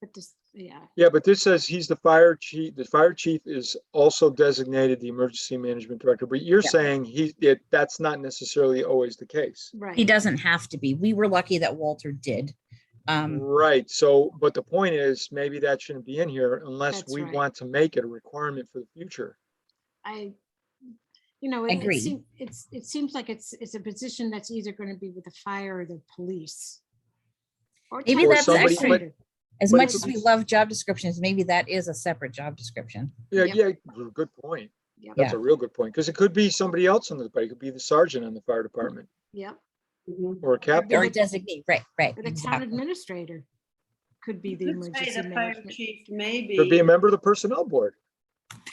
But this, yeah, Yeah, but this says he's the fire chief. The fire chief is also designated the emergency management director, but you're Yeah. saying that's not necessarily always the case. He right. doesn't have to be. We were lucky that Walter did. Right. So, but the point is, maybe that shouldn't be in here unless That's we right. want to make it a requirement for the future. Agree. it seems like it's a position that's either going to be with the fire or the police. Or Maybe town Or that's somebody- administrator. As But much it as could we be- love job descriptions, maybe that is a separate job description. Yeah, Yep. yeah, good point. Yep. That's a real good point, because it could be somebody else on the, it could be the sergeant on the fire department Yep, Mhm. or a Or captain. But- designate, right, but the town exactly. administrator could be the You could say emergency the fire management. chief maybe. Could be a member of the personnel board.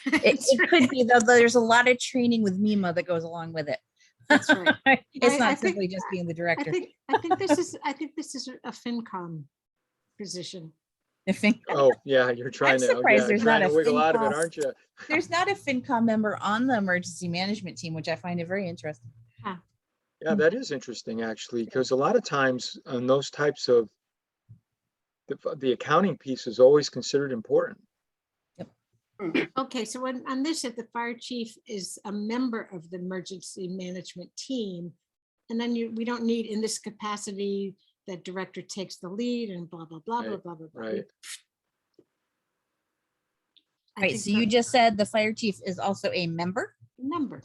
It could be, though, there's a lot of training with MEMA that goes along with it. That's right. It's I not think- simply just being the I director. think this is a FinCom position. The Fin- Oh, yeah, you're trying to, surprised there's trying not to a wiggle out of it, FinCom. aren't you? There's not a FinCom member on the emergency management team, which I find it very interesting. Yeah, that is interesting, actually, because a lot of times on those types of, the accounting piece is always considered important. Okay, so on this, if the fire chief is a member of the emergency management team, and then we don't need in this capacity, that director takes the lead and blah, blah, blah, blah, Right, blah, blah. blah. right. I Right, think so you the just said the fire chief is also a member? Member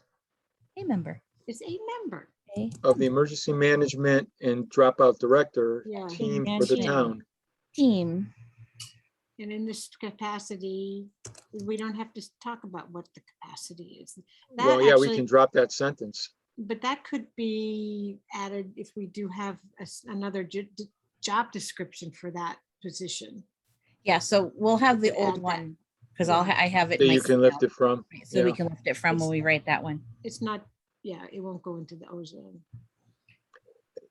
A member. is a member. A Of the emergency management and dropout director Yeah. team for the Management. town. team. And in this capacity, we don't have to talk about what the capacity is. That Well, yeah, we actually- can drop that sentence. but that could be added if we do have another job description for that position. Yeah, so we'll have the could old add that. one, because Yeah. I have it. That in my you can lift CL, it from. right, so we Yeah. can lift it from when we write that one. It's not, yeah, it won't go into the ozone.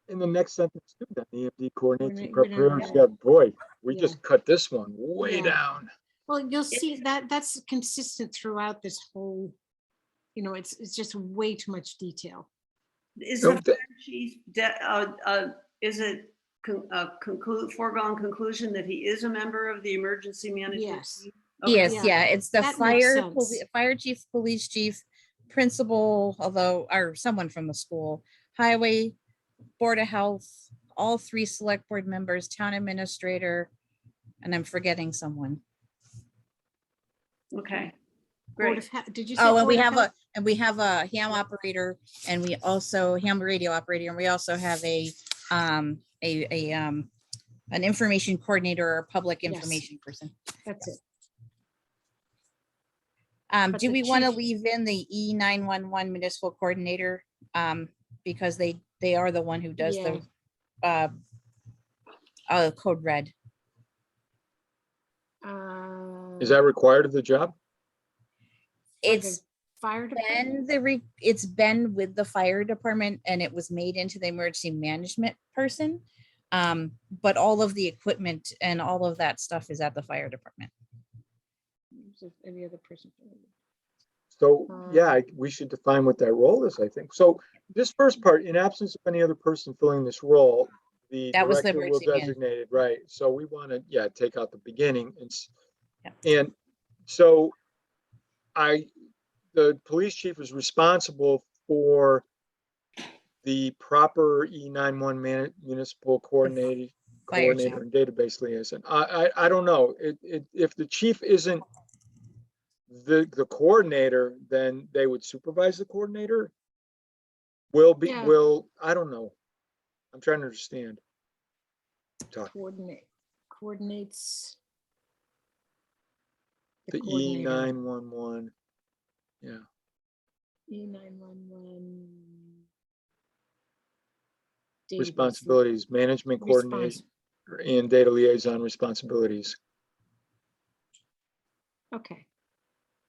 In the next sentence, too, then EMD coordinates and We're not- prepares. Yeah, boy, we Yeah. just cut this one way Yeah. down. Well, you'll see that that's consistent throughout this whole, it's just way too much detail. Is No, the fire chief, is it foregone conclusion that he is a member of the emergency management? Yes. team? Yes, Yeah, yeah, it's the that makes fire chief, police chief, principal, or someone from the school, highway, board of health, all 3 select board members, town administrator, and I'm forgetting someone. Okay, Board great. of Did you say? Oh, and Board of Health? we have a ham operator, and we also ham radio operator, and we also have an information coordinator or public Yes. information person. That's it. But Do the we want to chief- leave in the E911 municipal coordinator? Because they are the one who does Yeah. the code red. Is that required of the job? for the It's fire department? it's been with the fire department, and it was made into the emergency management person. But all of the equipment and all of that stuff is at the fire department. Any other person? So, yeah, we should define what that role is, I think. So this first part, in absence of any other person filling this role, the That was the director will emergency man- designate it, right? So we want to, yeah, take out the beginning Yeah. and so the police chief is responsible for the proper E911 municipal Fire coordinator and database liaison. I don't know. If the chief isn't the coordinator, then they would supervise the coordinator. Yeah. I don't know. I'm trying to understand. Coordinates. The coordinator. E911. Yeah. E911. Responsibilities, management coordination and data liaison responsibilities. Okay.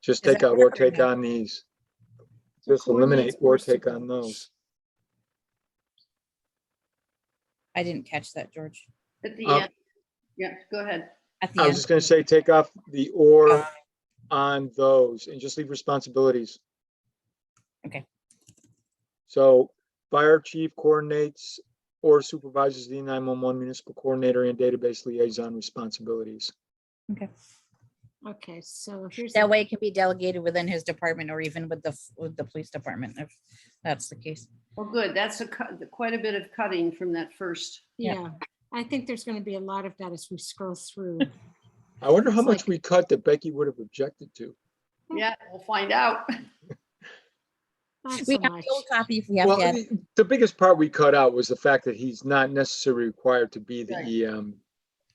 Just Is take that out work or or take no? on these. So Just eliminate coordinates or take on supervise. those. I didn't catch that, George. At the Um, end. Yeah, go ahead. At the I was end. just gonna say, take off the or on those and just leave responsibilities. Okay. So fire chief coordinates or supervises the 911 municipal coordinator and database liaison responsibilities. Okay. Okay, so here's. That way it can be delegated within his department or even with the police department, if that's the case. Well, good. That's quite a bit of cutting from that first. Yeah, I think there's going to be a lot of that as we scroll through. I wonder how It's much like- we cut that Becky would have objected to. Yeah, we'll find out. Not We so have much. the old copy if we have Well, to add. the biggest part we cut out was the fact that he's not necessarily required to be the Right. EM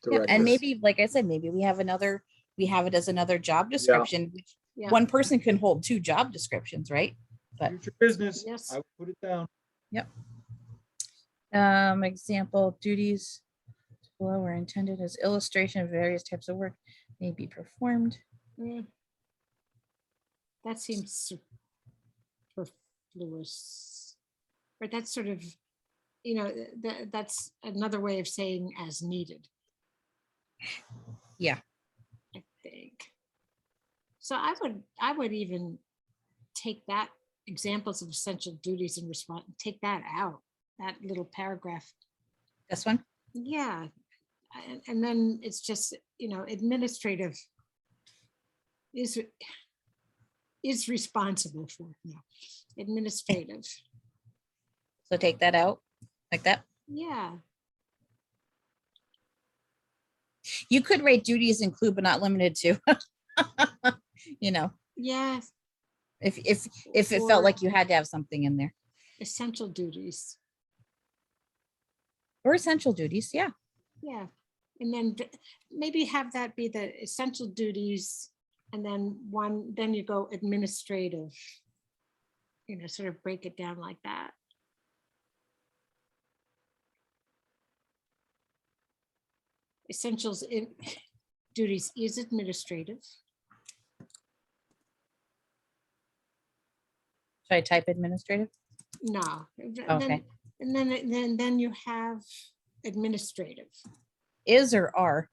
Yeah, director. and maybe, like I said, maybe we have it as another job description. Which Yeah. One person can hold 2 job descriptions, right? But Future business, Yes. I would put it down. example, duties below are intended as illustration of various types of work may be performed. Mm. That seems superfluous. But that's sort of, that's another way of saying as needed. Yeah. I think. So I would even take that examples of essential duties and response, take that out, that little paragraph. This one? Yeah. And then it's just, administrative is responsible for, administrative. So take that out like that. Yeah. You could rate duties include but not limited to. Yeah. If it Or- felt like you had to have something in there. Essential duties. Or essential duties, yeah. Yeah. And then maybe have that be the essential duties. And then then you go administrative. sort of break it down like that. Essentials in duties is administrative. Should I type administrative? No. Okay. Then you have administrative. Is or are?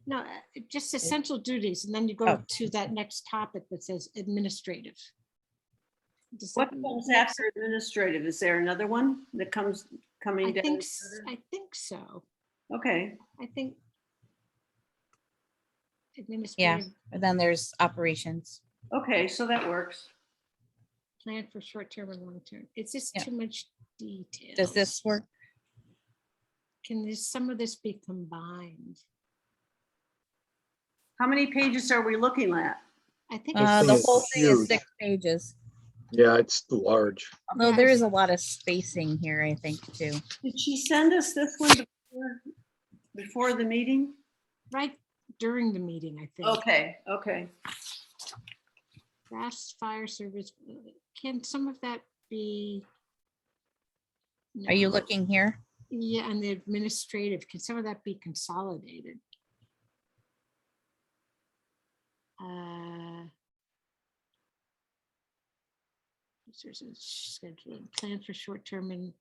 No, just essential duties, and then you go Oh. to that next topic that says administrative. Does What that comes make after administrative? Is there another one that comes coming I down? think, I think so. Okay, I think. Yeah, Administrative and then there's operations. okay, so that works. plan for short-term and long-term. It's just Yeah. too much detail. Does this work? Can this, some of this be combined? How many pages are we looking at? I think This thing The is whole thing is huge. 6 pages. Yeah, it's large. Although Yeah, there it's- is a lot of spacing here, I think, too. Did she send us this one before the meeting? right during the meeting, I think. Okay, okay. Fast fire service, can some of that be? Are you No. looking here? Yeah, and the administrative, can some of that be consolidated? Resources, scheduling, plan for short-term and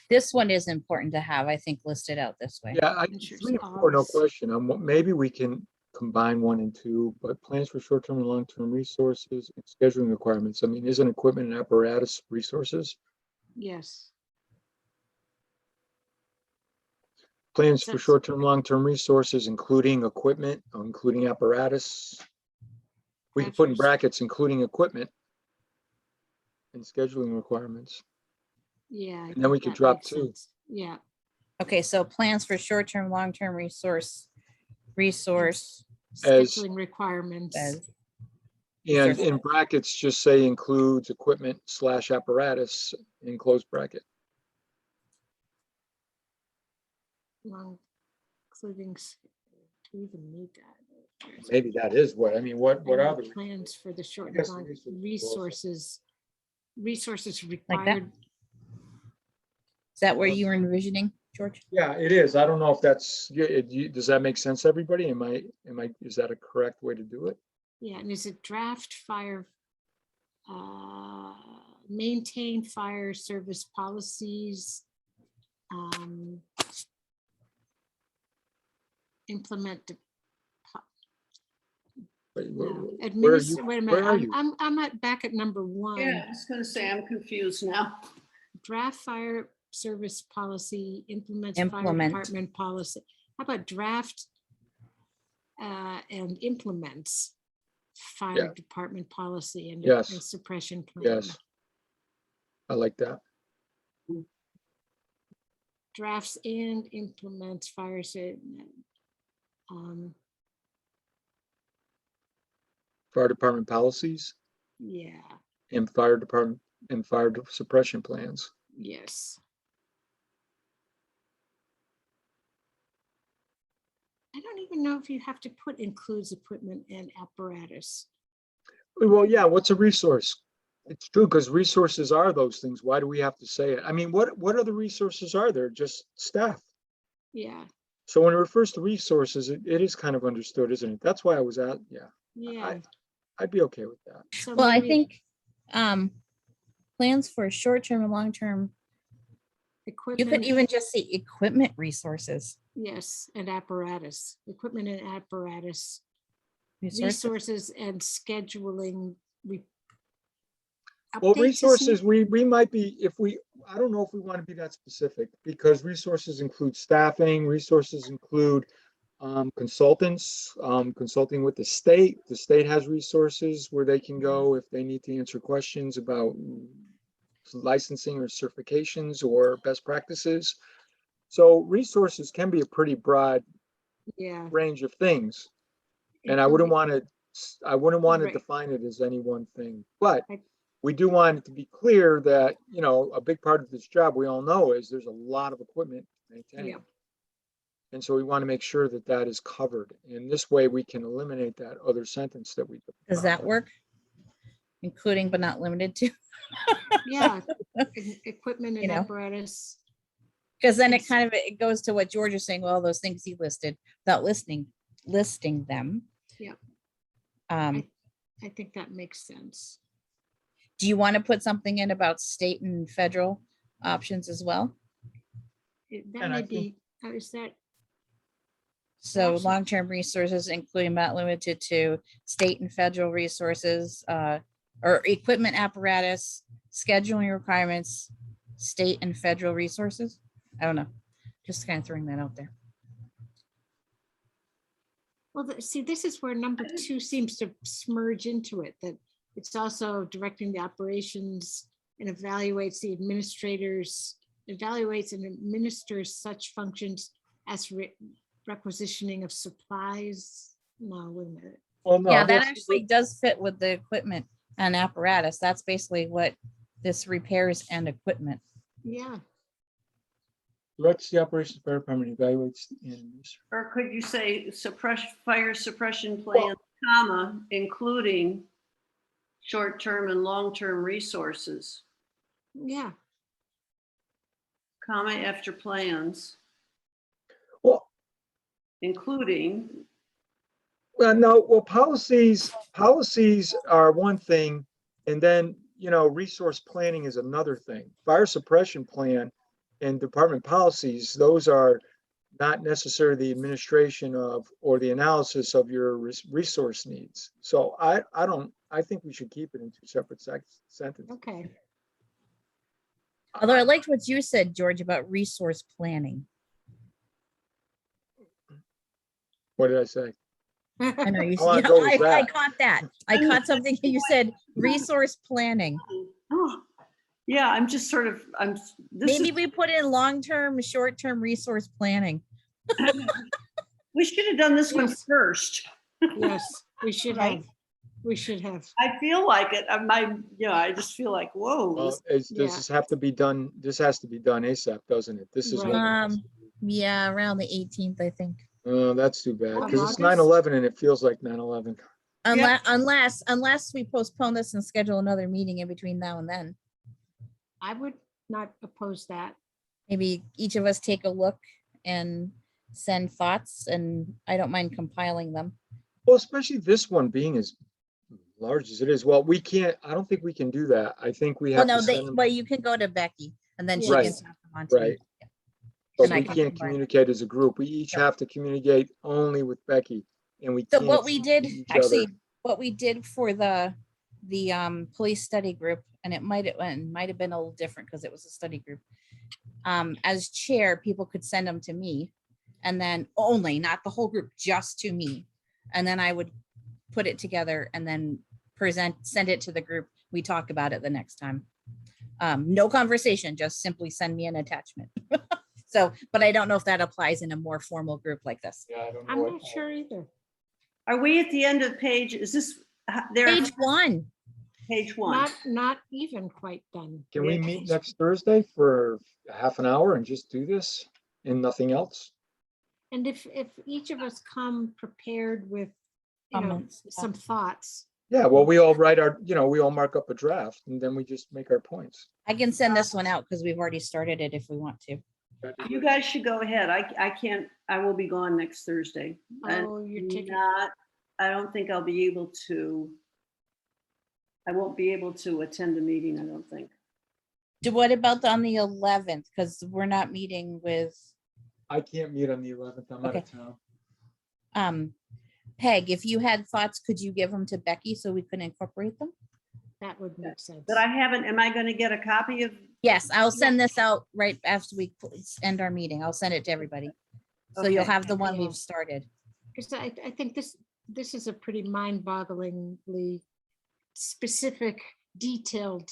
This one is important to have, I think, listed out this way. Yeah, Ventures 3 and 4, no always. question. Maybe we can combine 1 and 2, but plans for short-term and long-term resources and scheduling requirements. I mean, isn't equipment and apparatus resources? yes, Plans for That's- short-term, long-term resources, including equipment, including apparatus. We could put in Ventures. brackets, including equipment and scheduling requirements. yeah. I And then we think could that drop makes 2. sense. Yeah. Okay, so plans for short-term, long-term resource As- Scheduling requirements. as And in brackets, just say includes equipment / apparatus in close bracket. Long, including, to even need that. Maybe that is what And are the the plans for the short and guess the long resources resources that? required. Is that where you were envisioning, George? Yeah, it is. I don't know if that's, does that make sense, everybody? Is that a correct way to do it? Yeah, and is it draft fire? Maintain fire service policies. Implement the Wait, no, where are you? administer, wait a Where are minute, you? I'm at back at number 1. Yeah, I was gonna say, I'm confused now. Draft fire service policy, implements fire Implement. department policy. How about draft and implements fire Yeah. department policy and Yes. and suppression plan? Yes. I like that. Drafts and implements fire Fire department policies yeah, and fire department and fire suppression plans. yes. I don't even know if you have to put includes equipment and apparatus. Well, yeah, what's a resource? It's true, because resources are those things. Why do we have to say it? I mean, what other resources are there? Just staff. Yeah, So when it refers to resources, it is kind of understood, isn't it? That's why I was at, yeah, yeah. I'd be okay with that. So Well, I maybe think plans for short-term and long-term, you could equipment, even just say equipment resources. yes, and apparatus, equipment and apparatus, Resources. resources and scheduling. Well, updates is resources, we might be, I don't know if we want to be that specific, because resources include staffing, resources include consultants, consulting with the state. The state has resources where they can go if they need to answer questions about licensing or certifications or best practices. So resources can be a pretty broad Yeah. range of things. And I wouldn't want to Right. define it as any one thing, but I- we do want it to be clear that, a big part of this job, we all know, is there's a lot of equipment to maintain. Yeah. And so we want to make sure that that is covered. And this way we can eliminate that other sentence that we. Does that work? including but not limited to, Yeah, equipment and You know. apparatus. because then it Yes. kind of, it goes to what George is saying, well, those things he listed, without listing them. Yep. Um, I think that makes sense. do you want to put something in about state and federal options as well? That And I may be, is that, So Actually- long-term resources, including but not limited to state and federal resources, or equipment apparatus, scheduling requirements, state and federal resources. I don't know, just kind of throwing that out there. well, see, this is where number 2 seems to smurge into it, that it's also directing the operations and evaluates and administers such functions as requisitioning of supplies. No, wait a minute. Well, no, Yeah, that that's- actually does fit with the equipment and apparatus. That's basically what this repairs and equipment. Yeah, directs the operations fire department evaluates and Or could you say fire suppression plan, comma, including short-term and long-term resources, yeah. comma, after plans, well, including, no, well, policies are one thing, and then, resource planning is another thing. Fire suppression plan and department policies, those are not necessarily the administration of or the analysis of your resource needs. So I think we should keep it in two separate sentences. Okay. Although I liked what you said, George, about resource planning. What did I say? I know you, I wanna yeah, go with I that. caught that. I caught something you said, resource planning. oh, yeah, I'm just sort of, this Maybe is, we put in long-term, short-term resource planning. we should have done this one Yes. first. Yes, we should Right. have. We should have. I feel like it, I just feel like, whoa. Well, this- does this have to be done? This has to be done ASAP, doesn't it? This is. Right. Yeah, around the 18th, I think. Oh, that's too bad, Of because it's August? 9/11 and it feels like 9/11. Unless we postpone this and schedule another meeting in between now and then. I would not oppose that. Maybe each of us take a look and send thoughts, and I don't mind compiling them. Well, especially this one being as large as it is. Well, I don't think we can do that. I think we Well, have no, to send them, well, you can go to Becky and then she Right. can pass them on to me. right. But and I we can can't combine. communicate as a group. We each Yep. have to communicate only with Becky, and we So can't. what we did, see each actually, other. what we did for the police study group, and it might have been a little different because it was a study group. As chair, people could send them to me, and then only, not the whole group, just to me. And then I would put it together and then send it to the group. We talk about it the next time. No conversation, just simply send me an attachment. So, but I don't know if that applies in a more formal group like this. Yeah, I don't know I'm what- not sure either. Are we at the end of page, is this, there, Page 1. page 1? Not even quite done. Can we meet next Thursday for a half an hour and just do this and nothing else? And if each of us come prepared with, Comments, some thoughts. Yeah, well, we all write we all mark up a draft and then we just make our points. I can send this one out because we've already started it if we want to. You guys should go ahead. I can't, I will be gone next Thursday. And Oh, you're taking, I don't think I'll be able to, I won't be able to attend the meeting, I don't think. What about on the 11th? Because we're not meeting with I can't meet on the 11th. I'm out of Okay. town. Peg. If you had thoughts, could you give them to Becky so we can incorporate them? that would make sense. But I haven't, am I gonna get a copy of? Yes, I'll send this out right after we end our meeting. I'll send it to everybody. So you'll Okay. have the one Yeah. we've started. Because I think this is a pretty mind-bogglingly specific, detailed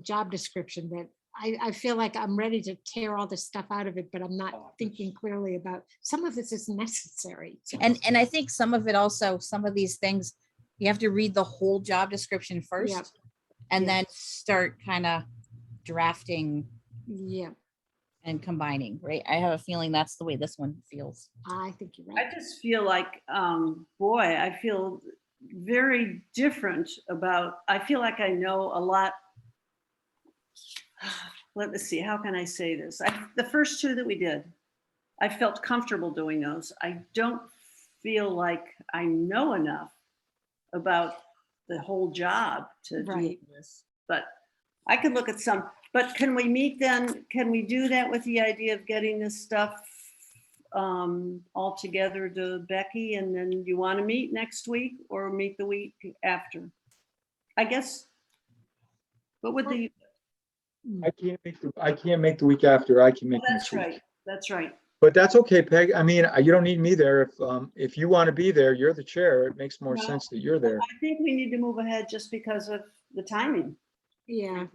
job description that I feel like I'm ready to tear all this stuff out of it, but I'm not thinking clearly about, some of this is necessary. So- And I think some of it also, some of these things, you have to read the whole job description first and Yeah. then start kind of drafting Yeah, and combining, right? I have a feeling that's the way this one feels. I think you're I right. just feel like, boy, I feel very different about, I feel like I know a lot. Let me see, how can I say this? The first two that we did, I felt comfortable doing those. I don't feel like I know enough about the whole job to do Right. this, but I could look at some, but can we meet then? Can we do that with the idea of getting this stuff all together to Becky, and then you want to meet next week or meet the week after? I guess, what would the, I can't make the week after. I can make that's next week. right, that's right. But that's okay, Peg. I mean, you don't need me there. If you want to be there, you're the chair. It makes more Well, sense that you're there. I think we need to move ahead just because of the timing. Yeah,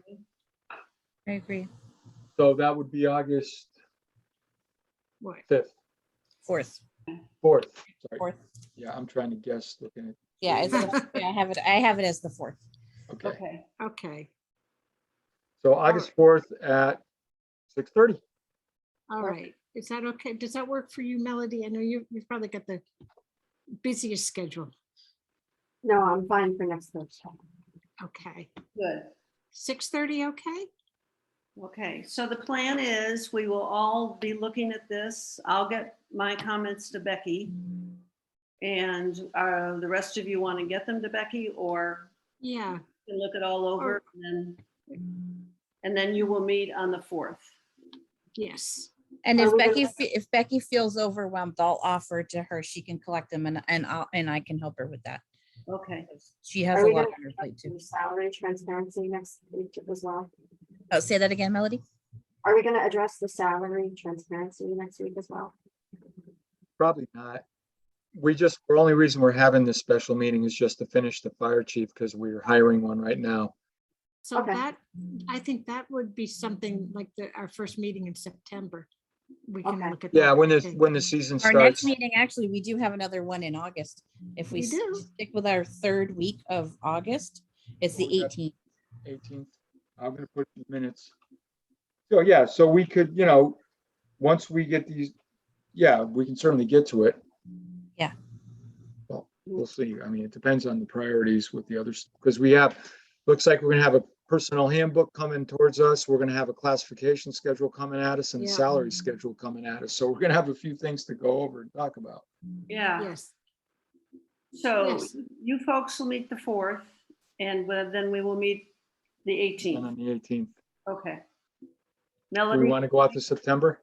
I agree. So that would be August what? 5th, 4th. 4th. Sorry. 4th. Yeah, I'm trying to guess, looking at, Yeah, yeah, I have it as the 4th. okay. Okay, Okay, So August 4th at 6:30. all right. Is that okay? Does that work for you, Melody? I know you've probably got the busiest schedule. No, I'm fine for next Thursday. Okay, good. 6:30, okay? Okay, so the plan is we will all be looking at this. I'll get my comments to Becky. And the rest of you want to get them to Becky, or Yeah, you can look it all over and then you will meet on the 4th. yes. And Are if we gonna- if Becky feels overwhelmed, I'll offer to her, she can collect them and I can help her with that. Okay, She has Are a we lot gonna on her plate too. do salary transparency next week as well? Oh, say that again, Melody? Are we gonna address the salary transparency next week as well? Probably not. The only reason we're having this special meeting is just to finish the fire chief because we're hiring one right now. So Okay. that, I think that would be something like our first meeting in September. We can Okay. look at. Yeah, that, when I the, think. when the season Our next starts. meeting, actually, we do have another one in August. If we We do? stick with our 3rd week of August, it's the We got 18th. 18th. I'm gonna put in minutes. So, yeah, so we could, once we get these, yeah, we can certainly get to it. Yeah. Well, we'll see. I mean, it depends on the priorities with the others, because looks like we're gonna have a personnel handbook coming towards us. We're gonna have a classification schedule coming at us and a Yeah. salary schedule coming at us. So we're gonna have a few things to go over and talk about. yeah. Yes, So Yes. you folks will meet the 4th and then we will meet the And 18th. on the 18th, Okay. do Melody? we want to go out to September?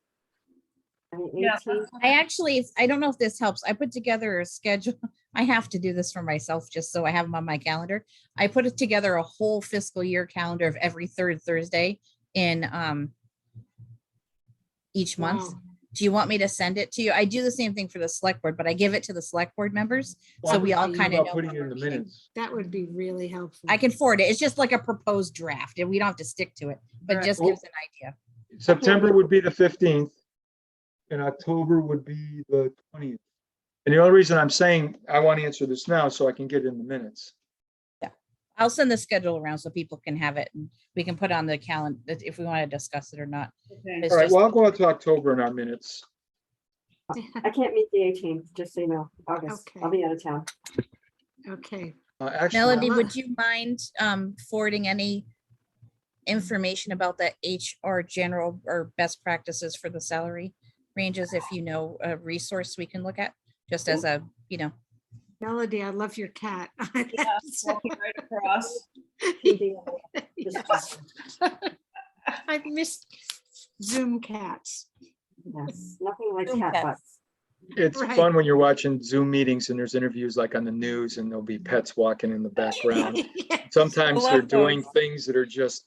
Yeah. 18th? I don't know if this helps. I put together a schedule. I have to do this for myself just so I have them on my calendar. I put it together a whole fiscal year calendar of every 3rd Thursday in each month. wow. Do you want me to send it to you? I do the same thing for the select board, but I give it to the select board members. So we all kind of know. Putting when it in we're the meeting. minutes. That would be really helpful. I can forward it. It's just like a proposed draft and we don't have to stick to it, but Right. just gives an idea. September would be the 15th. And October would be the 20th. And the only reason I'm saying I want to answer this now so I can get it in the minutes. I'll send the schedule around so people can have it and we can put on the calendar if we want to discuss it or not. Okay. It's All right, just- well, I'll go out to October in our minutes. I can't meet the 18th, just so you know, August. I'll be out of town. Okay, Actually, Melody, Well, would you mind forwarding any information about the HR general or best practices for the salary ranges if you know a resource we can look at, just as a, Melody, I love your cat. Yeah, walking right across. Yes. I've missed Zoom cats. Yes, nothing like Zoom cat cats. butts. it's Right. fun when you're watching Zoom meetings and there's interviews like on the news and there'll be pets walking in the background. Sometimes I they're love doing those. things that are just,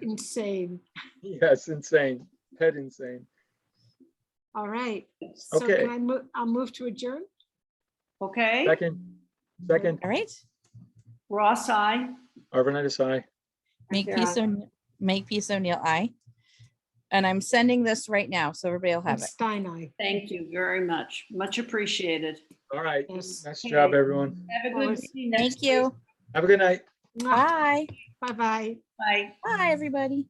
Insane. yes, insane, pet insane. All right. So Okay. can I move, I'll move to adjourn? Okay, Second, All right. Ross, I. Arvanitis, aye. Make peace O'Neill, aye. And I'm sending this right now, so everybody will have And it. Stein, I. Thank you very much. Much appreciated. All right, Yes. nice job, everyone. Have a That good was- meeting next Thank you. Have a good night. Mwah. Bye. Bye-bye. Bye. Bye, everybody.